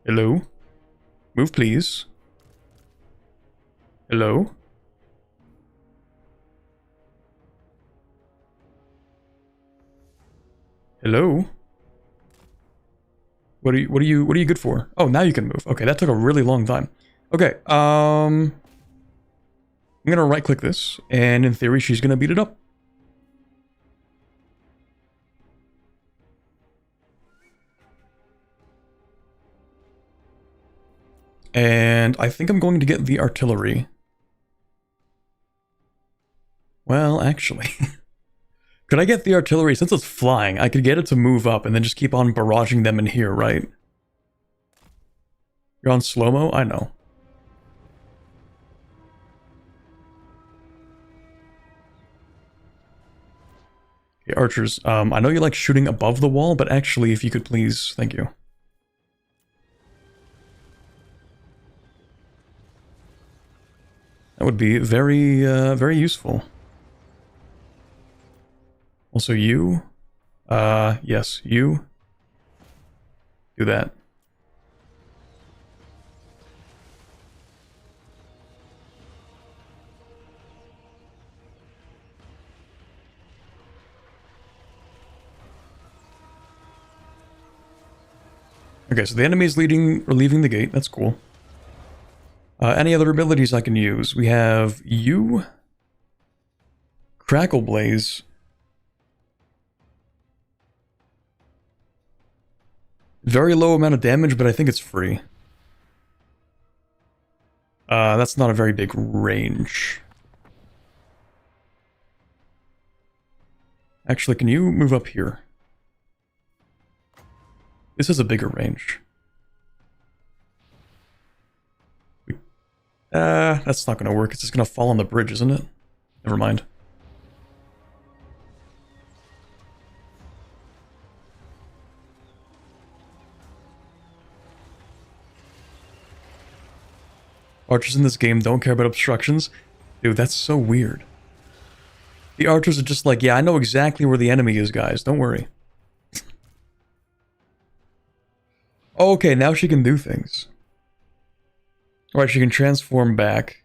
Hello? Move, please. Hello? Hello? What are you good for? Oh, now you can move. Okay, that took a really long time. Okay, I'm gonna right-click this, and in theory, she's gonna beat it up. And I think I'm going to get the artillery. Well, actually... could I get the artillery? Since it's flying, I could get it to move up and then just keep on barraging them in here, right? You're on slow-mo? I know. Okay, archers, I know you like shooting above the wall, but actually, if you could please... thank you. would be very, very useful. Also you. Yes, you. Do that. Okay, so the enemy is leaving the gate. That's cool. Any other abilities I can use? We have you. Crackle Blaze. Very low amount of damage, but I think it's free. That's not a very big range. Actually, can you move up here? This is a bigger range. That's not gonna work. It's just gonna fall on the bridge, isn't it? Never mind. Archers in this game don't care about obstructions. Dude, that's so weird. The archers are just like, yeah, I know exactly where the enemy is, guys. Don't worry. Okay, now she can do things. Alright, she can transform back.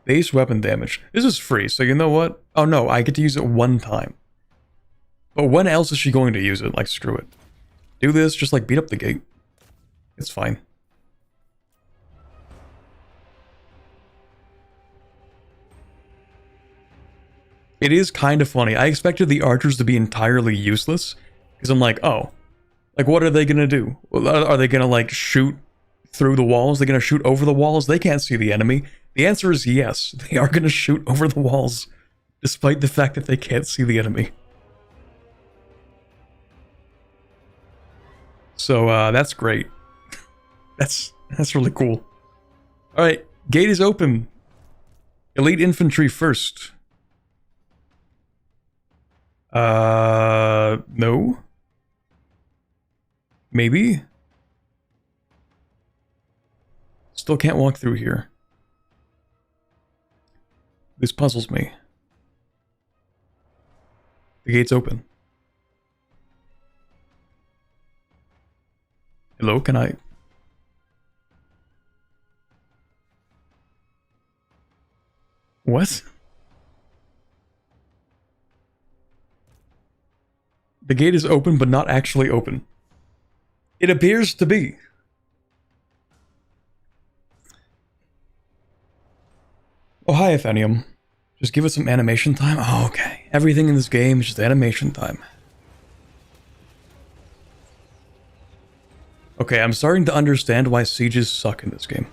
Base weapon damage. This is free, so you know what? Oh no, I get to use it one time. But when else is she going to use it? Like, screw it. Do this, just like beat up the gate. It's fine. It is kind of funny. I expected the archers to be entirely useless. Because I'm like, oh. Like, what are they going to do? Are they going to, like, shoot through the walls? They're going to shoot over the walls? They can't see the enemy. The answer is yes. They are going to shoot over the walls. Despite the fact that they can't see the enemy. So, that's great. That's really cool. Alright, gate is open. Elite infantry first. No. Maybe? Still can't walk through here. This puzzles me. The gate's open. Hello, can I... What? The gate is open, but not actually open. It appears to be. Oh, hi, Athenium. Just give it some animation time? Oh, okay. Everything in this game is just animation time. Okay, I'm starting to understand why sieges suck in this game.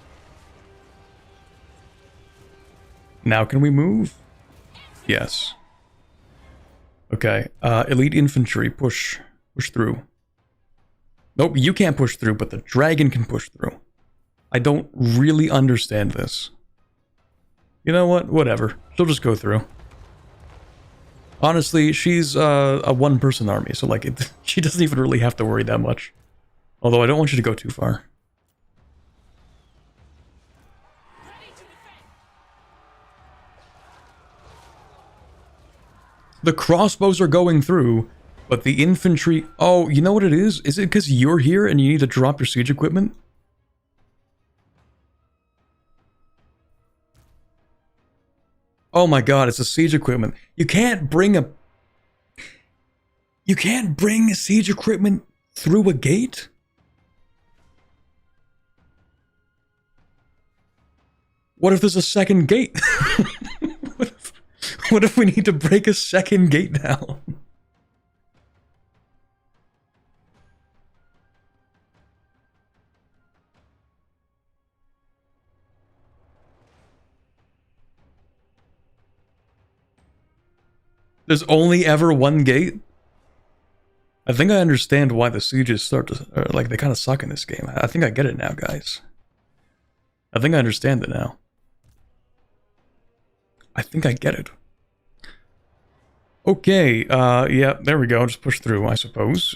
Now can we move? Yes. Okay, elite infantry, push through. Nope, you can't push through, but the dragon can push through. I don't really understand this. You know what? Whatever. She'll just go through. Honestly, she's a one-person army, so like she doesn't even really have to worry that much. Although I don't want you to go too far. The crossbows are going through, but the infantry... Oh, you know what it is? Is it because you're here and you need to drop your siege equipment? Oh my god, it's a siege equipment. You can't bring a... You can't bring siege equipment through a gate? What if there's a second gate? What if we need to break a second gate down? There's only ever one gate? I think I understand why the sieges start to... like, they kind of suck in this game. I think I get it now, guys. I think I understand it now. I think I get it. Okay, yeah, there we go. Just push through, I suppose.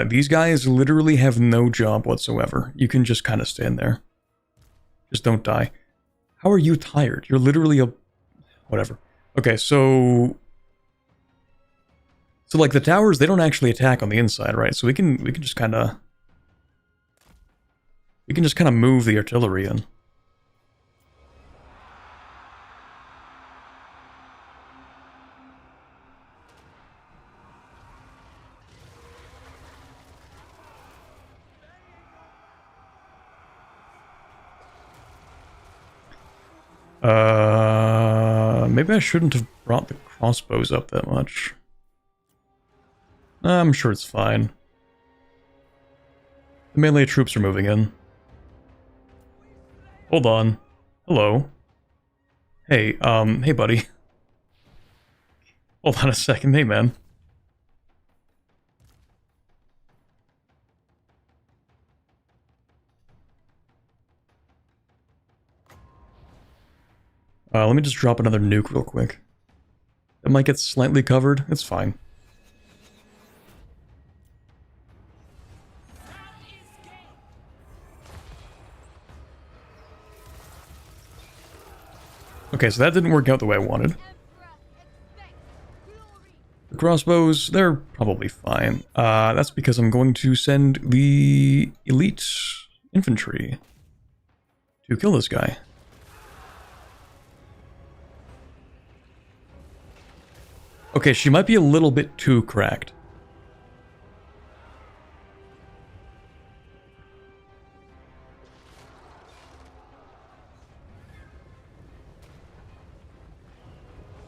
These guys literally have no job whatsoever. You can just kind of stand there. Just don't die. How are you tired? You're literally a... Whatever. Okay, so... So, like, the towers, they don't actually attack on the inside, right? So we can just kind of... We can just kind of move the artillery in. Maybe I shouldn't have brought the crossbows up that much. I'm sure it's fine. The melee troops are moving in. Hold on. Hello. Hey, hey buddy. Hold on a second, hey man. Let me just drop another nuke real quick. It might get slightly covered. It's fine. Okay, so that didn't work out the way I wanted. The crossbows, they're probably fine. That's because I'm going to send the elite infantry to kill this guy. Okay, she might be a little bit too cracked.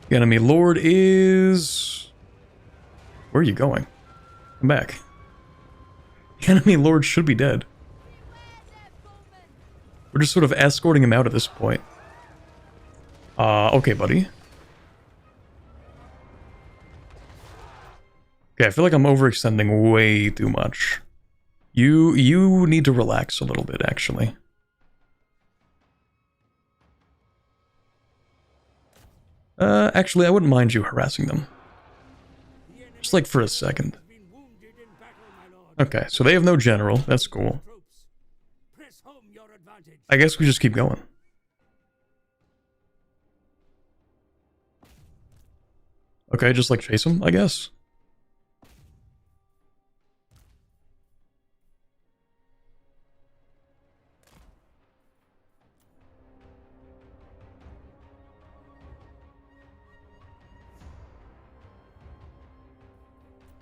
The enemy lord is... Where are you going? Come back. The enemy lord should be dead. We're just sort of escorting him out at this point. Okay, buddy. Okay, I feel like I'm overextending way too much. You need to relax a little bit, actually. Actually, I wouldn't mind you harassing them. Just like for a second. Okay, so they have no general. That's cool. I guess we just keep going. Okay, just like chase them, I guess.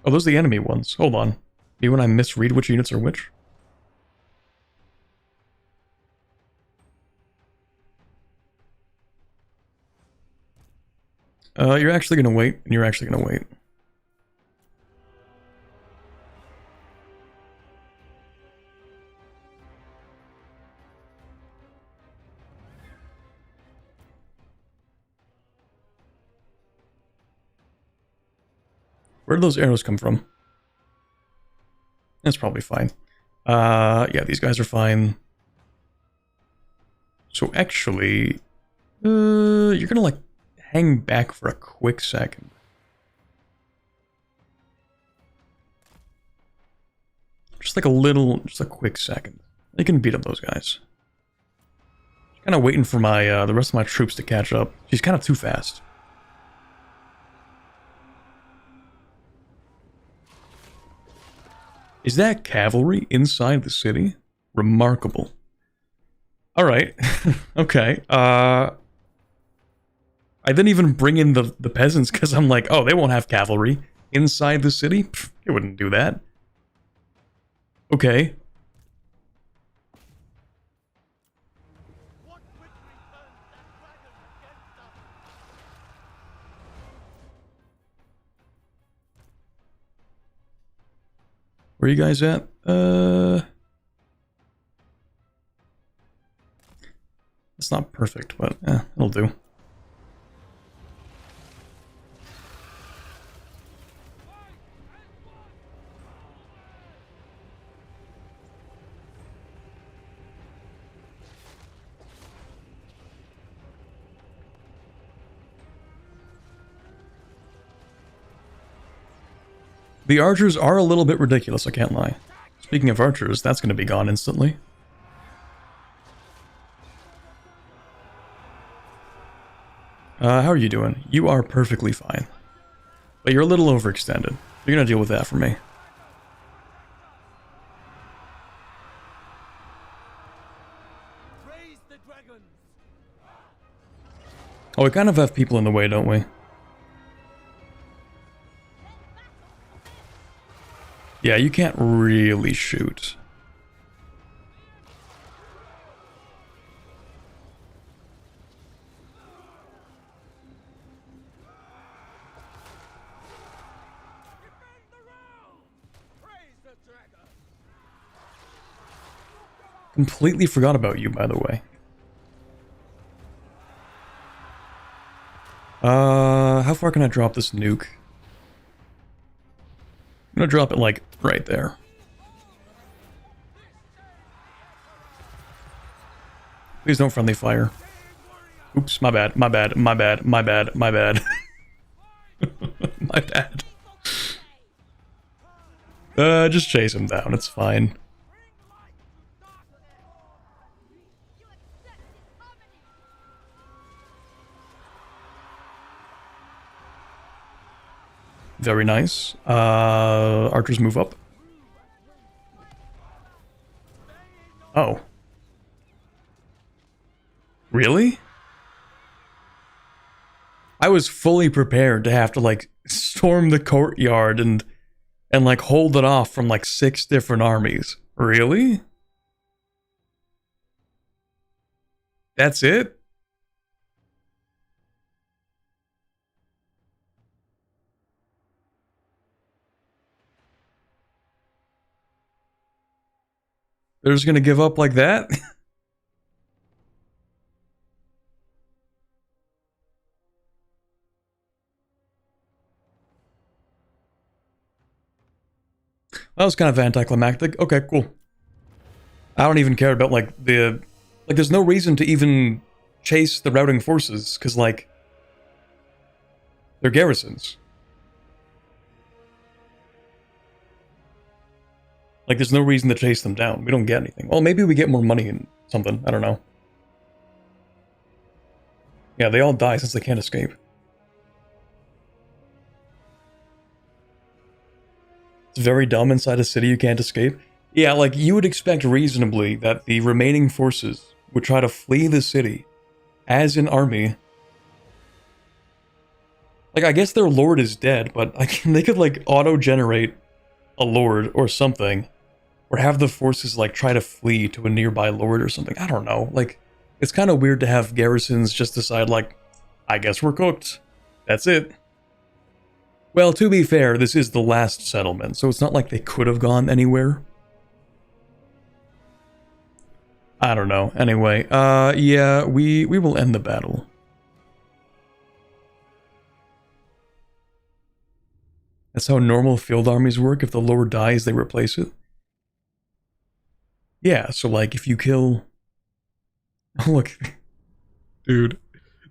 Oh, those are the enemy ones. Hold on. Me when I misread which units are which? You're actually gonna wait, and you're actually gonna wait. Where did those arrows come from? That's probably fine. Yeah, these guys are fine. So actually, you're gonna like hang back for a quick second. Just like a little, just a quick second. They can beat up those guys. Kind of waiting for my the rest of my troops to catch up. She's kind of too fast. Is that cavalry inside the city? Remarkable. Alright. Okay. I didn't even bring in the peasants because I'm like, oh, they won't have cavalry inside the city? Pfft, they wouldn't do that. Okay. Where are you guys at? It's not perfect, but it'll do. The archers are a little bit ridiculous, I can't lie. Speaking of archers, that's going to be gone instantly. How are you doing? You are perfectly fine. But you're a little overextended. You're gonna deal with that for me. Oh, we kind of have people in the way, don't we? Yeah, you can't really shoot. Completely forgot about you, by the way. How far can I drop this nuke? I'm gonna drop it, like, right there. Please don't friendly fire. Oops, my bad, my bad, my bad, my bad, my bad. My bad. Just chase him down, it's fine. Very nice. Archers move up. Oh. Really? I was fully prepared to have to, like, storm the courtyard and like hold it off from like 6 different armies. Really? That's it? They're just gonna give up like that? That was kind of anticlimactic. Okay, cool. I don't even care about, like, the... Like, there's no reason to even chase the routing forces, because, like... They're garrisons. Like, there's no reason to chase them down. We don't get anything. Well, maybe we get more money and something. I don't know. Yeah, they all die since they can't escape. It's very dumb inside a city you can't escape. Yeah, like, you would expect reasonably that the remaining forces would try to flee the city as an army. Like, I guess their lord is dead, but they could, like, auto-generate a lord or something. Or have the forces, like, try to flee to a nearby lord or something. I don't know. Like, it's kind of weird to have garrisons just decide, like, I guess we're cooked. That's it. Well, to be fair, this is the last settlement, so it's not like they could have gone anywhere. I don't know. Anyway, yeah, we will end the battle. That's how normal field armies work. If the lord dies, they replace it. Yeah, so, like, if you kill... Oh, look. Dude,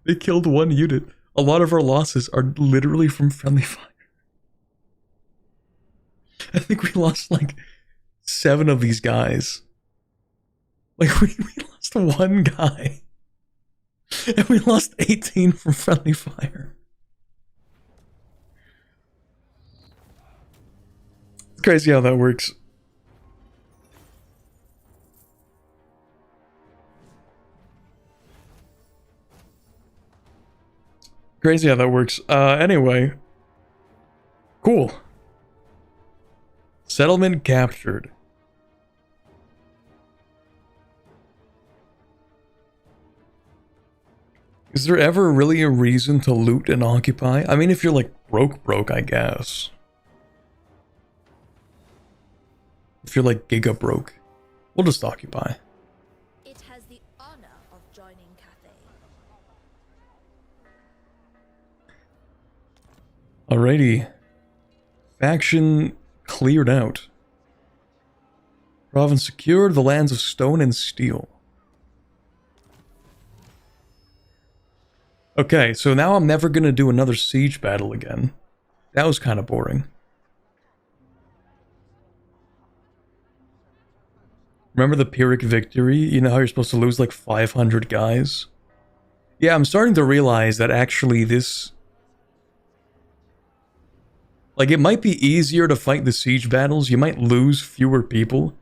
they killed one unit. A lot of our losses are literally from friendly fire. I think we lost, like, 7 of these guys. Like, we lost 1 guy. And we lost 18 from friendly fire. It's crazy how that works. Crazy how that works. Anyway. Cool. Settlement captured. Is there ever really a reason to loot and occupy? I mean, if you're, like, broke, I guess. If you're, like, giga broke, we'll just occupy. It has the honor of joining Cathay. Alrighty. Faction cleared out. Province secured, the lands of stone and steel. Okay, so now I'm never gonna do another siege battle again. That was kind of boring. Remember the Pyrrhic victory? You know how you're supposed to lose like 500 guys? Yeah, I'm starting to realize that actually this... Like, it might be easier to fight the siege battles. You might lose fewer people.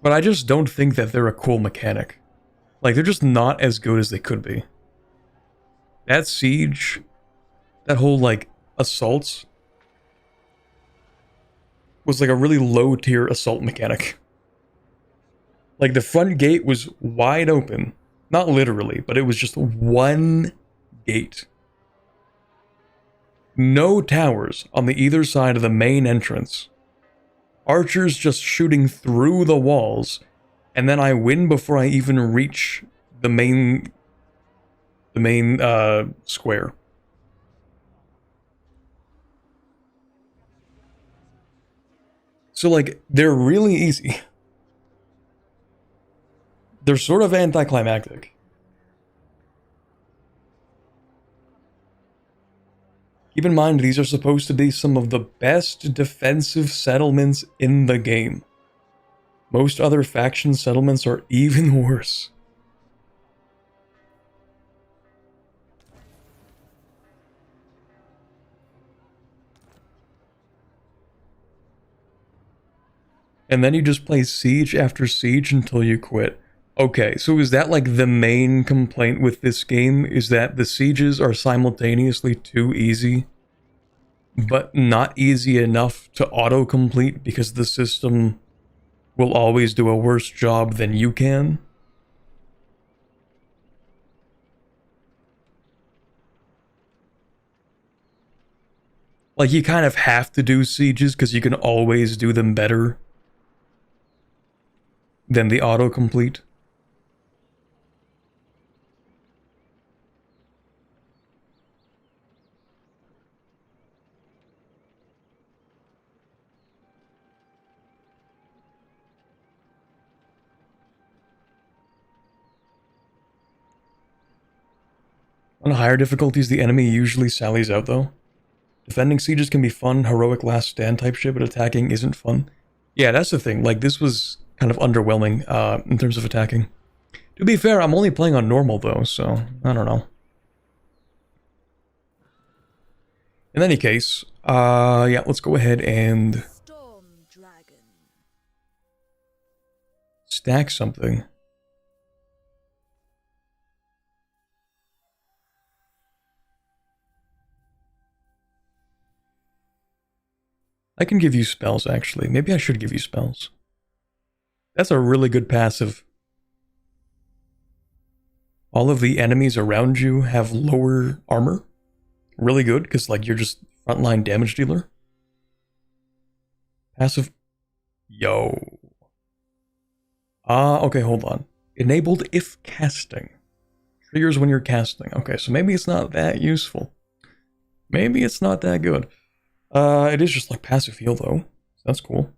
But I just don't think that they're a cool mechanic. Like, they're just not as good as they could be. That siege, that whole, like, assaults, was like a really low-tier assault mechanic. Like, the front gate was wide open. Not literally, but it was just one gate. No towers on the either side of the main entrance. Archers just shooting through the walls, and then I win before I even reach the main square. So, like, they're really easy. They're sort of anticlimactic. Keep in mind, these are supposed to be some of the best defensive settlements in the game. Most other faction settlements are even worse. And then you just play siege after siege until you quit. Okay, so is that like the main complaint with this game? Is that the sieges are simultaneously too easy, but not easy enough to autocomplete because the system will always do a worse job than you can? Like, you kind of have to do sieges because you can always do them better than the autocomplete. On higher difficulties, the enemy usually sallies out, though. Defending sieges can be fun, heroic last stand type shit, but attacking isn't fun. Yeah, that's the thing. Like, this was kind of underwhelming in terms of attacking. To be fair, I'm only playing on normal, though, so I don't know. In any case, yeah, let's go ahead and Storm Dragon. stack something. I can give you spells, actually. Maybe I should give you spells. That's a really good passive. All of the enemies around you have lower armor. Really good, because, like, you're just frontline damage dealer. Passive. Yo. Okay, hold on. Enabled if casting. Triggers when you're casting. Okay, so maybe it's not that useful. Maybe it's not that good. It is just like passive heal, though. That's cool.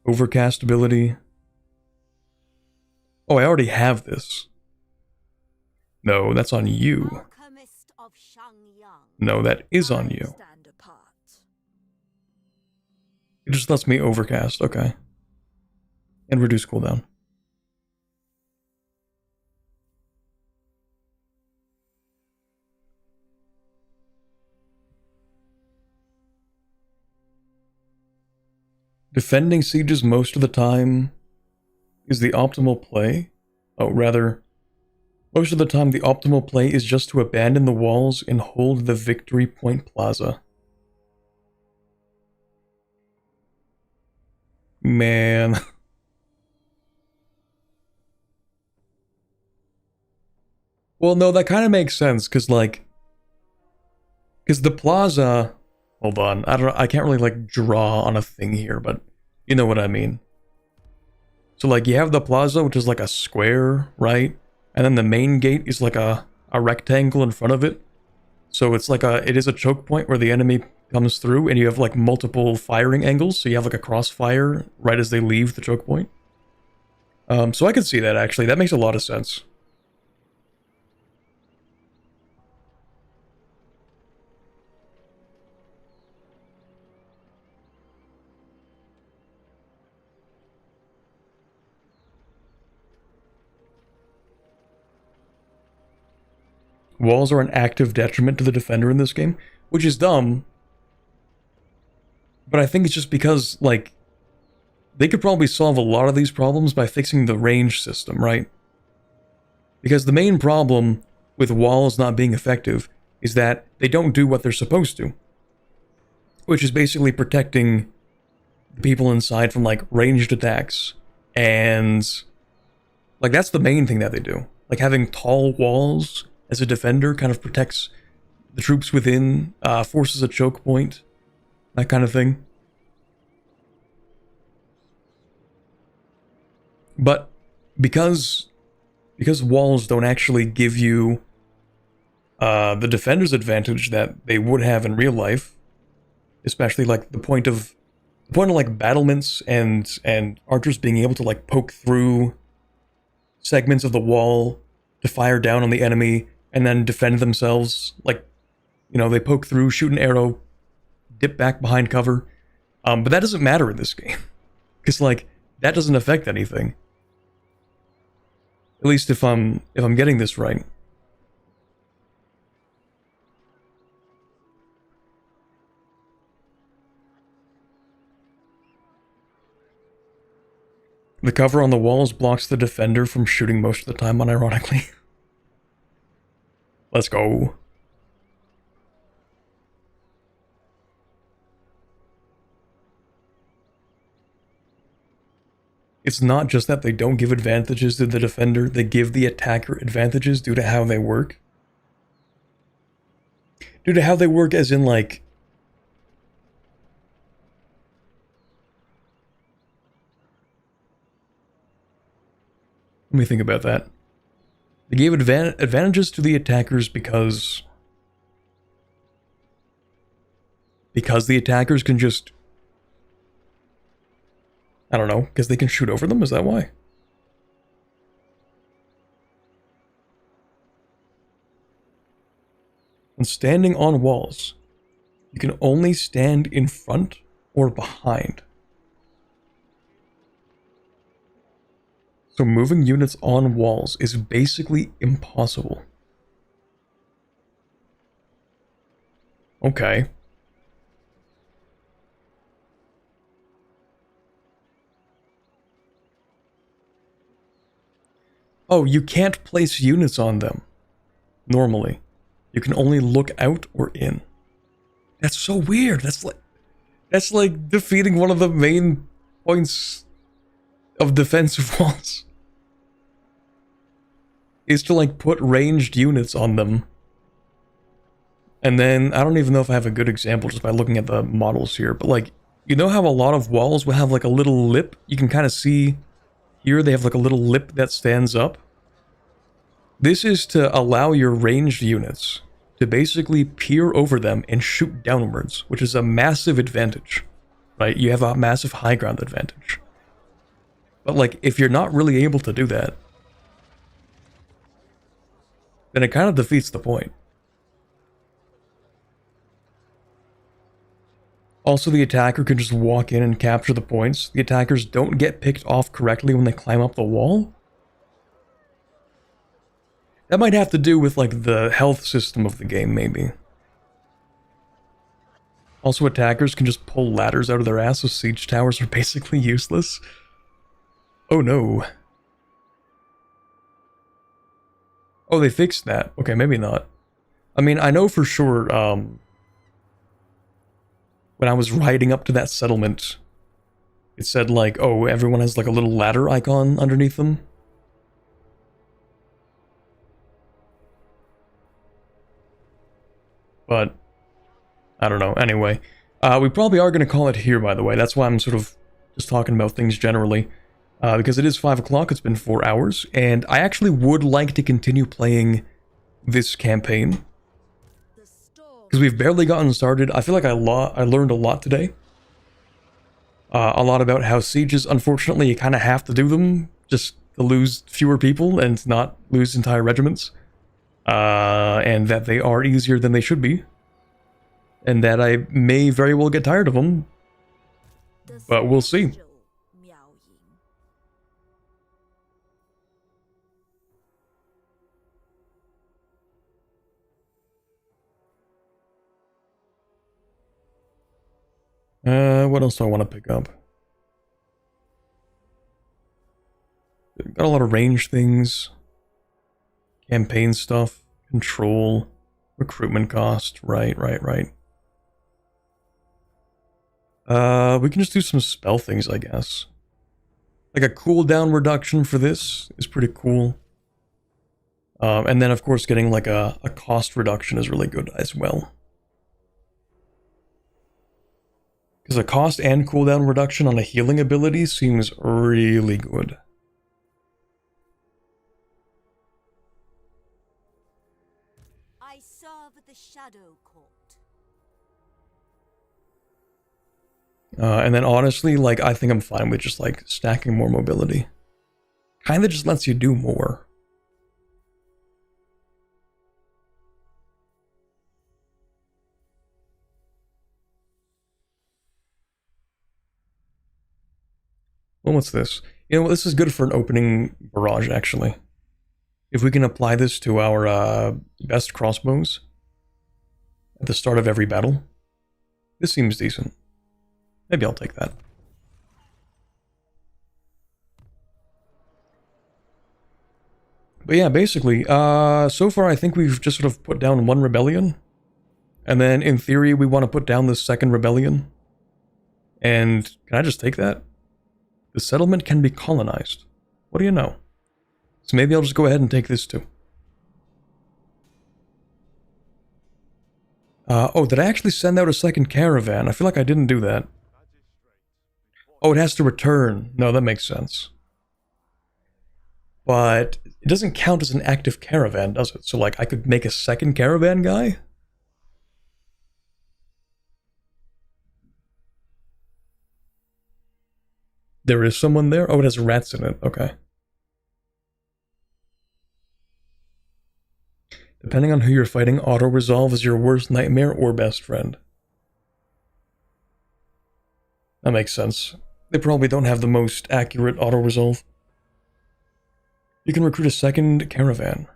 Overcast ability. Oh, I already have this. No, that's on you. No, that is on you. It just lets me overcast, okay. And reduce cooldown. Defending sieges most of the time is the optimal play. Oh, rather, most of the time the optimal play is just to abandon the walls and hold the victory point plaza. Man. Well, no, that kind of makes sense, because, like, because the plaza... Hold on, I can't really, like, draw on a thing here, but you know what I mean. So, like, you have the plaza, which is like a square, right? And then the main gate is like a rectangle in front of it. So it's like it is a choke point where the enemy comes through, and you have, like, multiple firing angles, so you have, like, a crossfire right as they leave the choke point. So I can see that, actually. That makes a lot of sense. walls are an active detriment to the defender in this game, which is dumb. But I think it's just because, like, they could probably solve a lot of these problems by fixing the range system, right? Because the main problem with walls not being effective is that they don't do what they're supposed to. Which is basically protecting the people inside from, like, ranged attacks. And, like, that's the main thing that they do. Like, having tall walls as a defender kind of protects the troops within, forces a choke point, that kind of thing. But because walls don't actually give you the defender's advantage that they would have in real life, especially like the point of like battlements and archers being able to like poke through segments of the wall to fire down on the enemy and then defend themselves. Like, you know, they poke through, shoot an arrow, dip back behind cover. But that doesn't matter in this game. Because, like, that doesn't affect anything. At least if I'm getting this right. The cover on the walls blocks the defender from shooting most of the time, unironically. Let's go. It's not just that they don't give advantages to the defender, they give the attacker advantages due to how they work. Due to how they work as in, like... Let me think about that. They gave advantages to the attackers because the attackers can just... I don't know, because they can shoot over them? Is that why? When standing on walls, you can only stand in front or behind. So moving units on walls is basically impossible. Okay. Oh, you can't place units on them. Normally. You can only look out or in. That's so weird. That's like defeating one of the main points of defensive walls. Is to like put ranged units on them. And then, I don't even know if I have a good example just by looking at the models here, but like, you know how a lot of walls will have like a little lip? You can kind of see here they have like a little lip that stands up. This is to allow your ranged units to basically peer over them and shoot downwards, which is a massive advantage, right? You have a massive high ground advantage. But like, if you're not really able to do that, then it kind of defeats the point. Also, the attacker can just walk in and capture the points. The attackers don't get picked off correctly when they climb up the wall. That might have to do with, like, the health system of the game, maybe. Also, attackers can just pull ladders out of their ass, so siege towers are basically useless. Oh no. Oh, they fixed that. Okay, maybe not. I mean, I know for sure, when I was riding up to that settlement, it said, like, oh, everyone has, like, a little ladder icon underneath them. But, I don't know. Anyway, we probably are going to call it here, by the way. That's why I'm sort of just talking about things generally. Because it is 5 o'clock, it's been 4 hours, and I actually would like to continue playing this campaign. Because we've barely gotten started. I feel like I learned a lot today. A lot about how sieges, unfortunately, you kind of have to do them just to lose fewer people and not lose entire regiments. And that they are easier than they should be. And that I may very well get tired of them. But we'll see. What else do I want to pick up? Got a lot of range things. Campaign stuff. Control. Recruitment cost. Right. We can just do some spell things, I guess. Like a cooldown reduction for this is pretty cool. And then, of course, getting like a cost reduction is really good as well. Because a cost and cooldown reduction on a healing ability seems really good. I serve the Shadow Court. And then honestly, like, I think I'm fine with just like stacking more mobility. Kinda just lets you do more. Well, what's this? You know what, this is good for an opening barrage, actually. If we can apply this to our best crossbows at the start of every battle, this seems decent. Maybe I'll take that. But yeah, basically, so far I think we've just sort of put down one rebellion. And then, in theory, we want to put down the second rebellion. And can I just take that? The settlement can be colonized. What do you know? So maybe I'll just go ahead and take this too. Oh, did I actually send out a second caravan? I feel like I didn't do that. Oh, it has to return. No, that makes sense. But it doesn't count as an active caravan, does it? So, like, I could make a second caravan guy? There is someone there? Oh, it has rats in it. Okay. Depending on who you're fighting, auto-resolve is your worst nightmare or best friend. That makes sense. They probably don't have the most accurate auto-resolve. You can recruit a second caravan.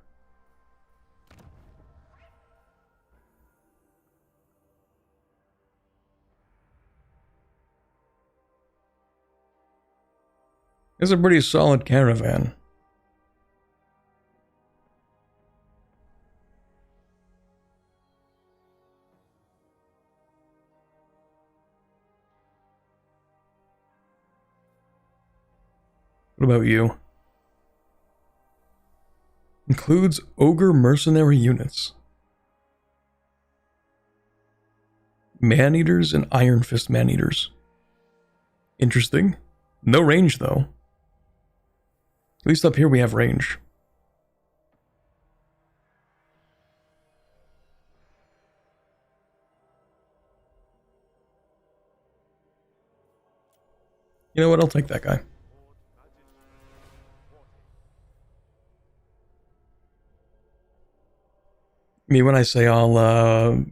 It's a pretty solid caravan. What about you? Includes ogre mercenary units. Man-eaters and Iron Fist man-eaters. Interesting. No range, though. At least up here we have range. You know what? I'll take that guy. Me when I say I'll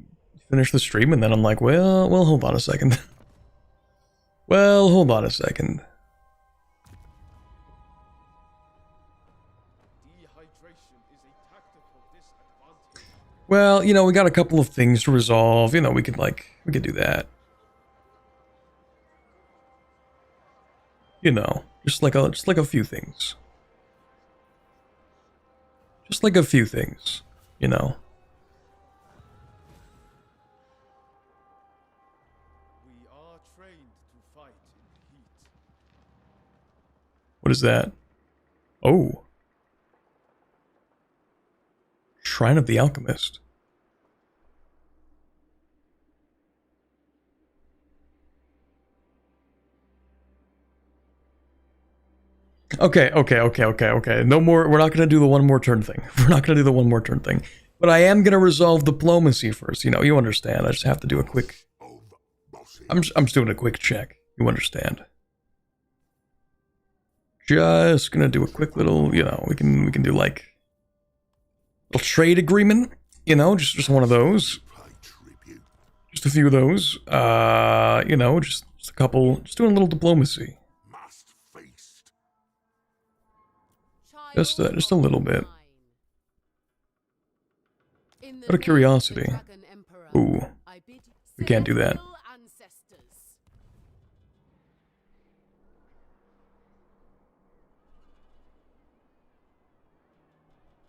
finish the stream and then I'm like, well, hold on a second. Well, hold on a second. Well, you know, we got a couple of things to resolve. You know, we could do that. You know, just like a few things. Just like a few things, you know. We are trained to fight in heat. What is that? Oh. Shrine of the Alchemist. Okay. No more, we're not going to do the one more turn thing. We're not going to do the one more turn thing. But I am going to resolve diplomacy first. You know, you understand. I just have to do a quick... I'm just doing a quick check. You understand. Just going to do a quick little, you know, we can do like... little trade agreement, you know, just one of those. Just a few of those. You know, just a couple, just doing a little diplomacy. Just a little bit. Out of curiosity. Ooh, we can't do that.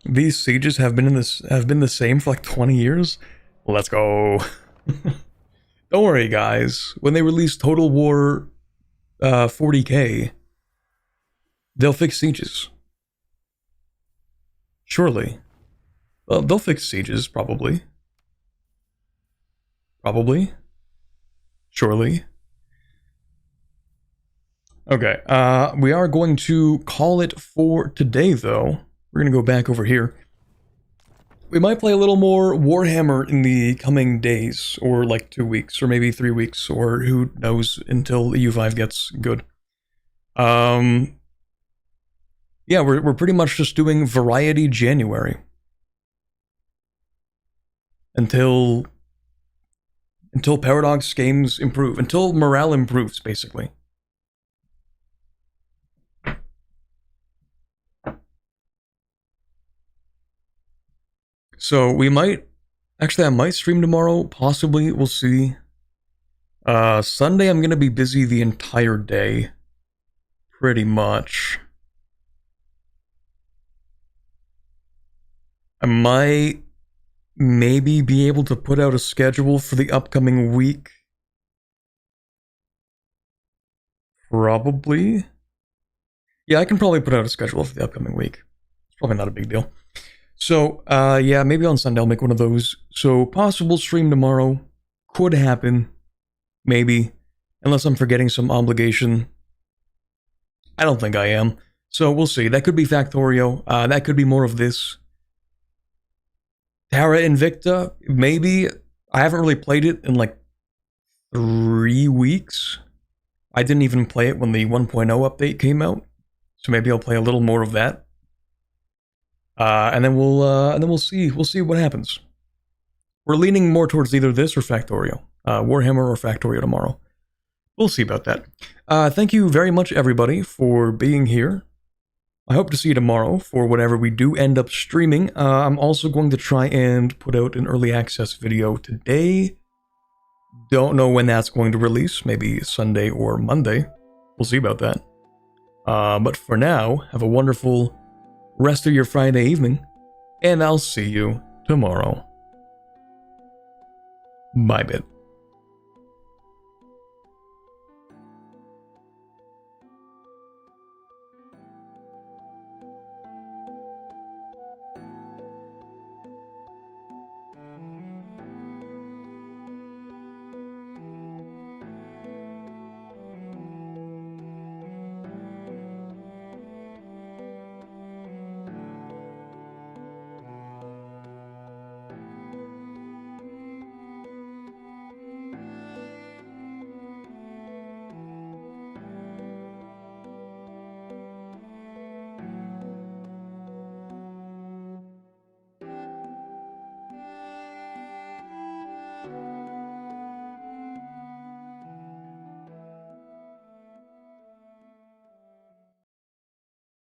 These sieges have been the same for like 20 years. Let's go. Don't worry, guys. When they release Total War 40K, they'll fix sieges. Surely. Well, they'll fix sieges, probably. Probably. Surely. Okay, we are going to call it for today, though. We're going to go back over here. We might play a little more Warhammer in the coming days, or like 2 weeks, or maybe 3 weeks, or who knows, until EU5 gets good. Yeah, we're pretty much just doing Variety January. Until Paradox games improve. Until morale improves, basically. So we might... Actually, I might stream tomorrow. Possibly. We'll see. Sunday, I'm going to be busy the entire day. Pretty much. I might maybe be able to put out a schedule for the upcoming week. Probably. Yeah, I can probably put out a schedule for the upcoming week. It's probably not a big deal. So, yeah, maybe on Sunday I'll make one of those. So, possible stream tomorrow. Could happen. Maybe. Unless I'm forgetting some obligation. I don't think I am. So, we'll see. That could be Factorio. That could be more of this. Terra Invicta, maybe. I haven't really played it in like 3 weeks. I didn't even play it when the 1.0 update came out. So maybe I'll play a little more of that. And then we'll see what happens. We're leaning more towards either this or Factorio. Warhammer or Factorio tomorrow. We'll see about that. Thank you very much, everybody, for being here. I hope to see you tomorrow for whatever we do end up streaming. I'm also going to try and put out an early access video today. Don't know when that's going to release. Maybe Sunday or Monday. We'll see about that. But for now, have a wonderful rest of your Friday evening, and I'll see you tomorrow. Bye, bit.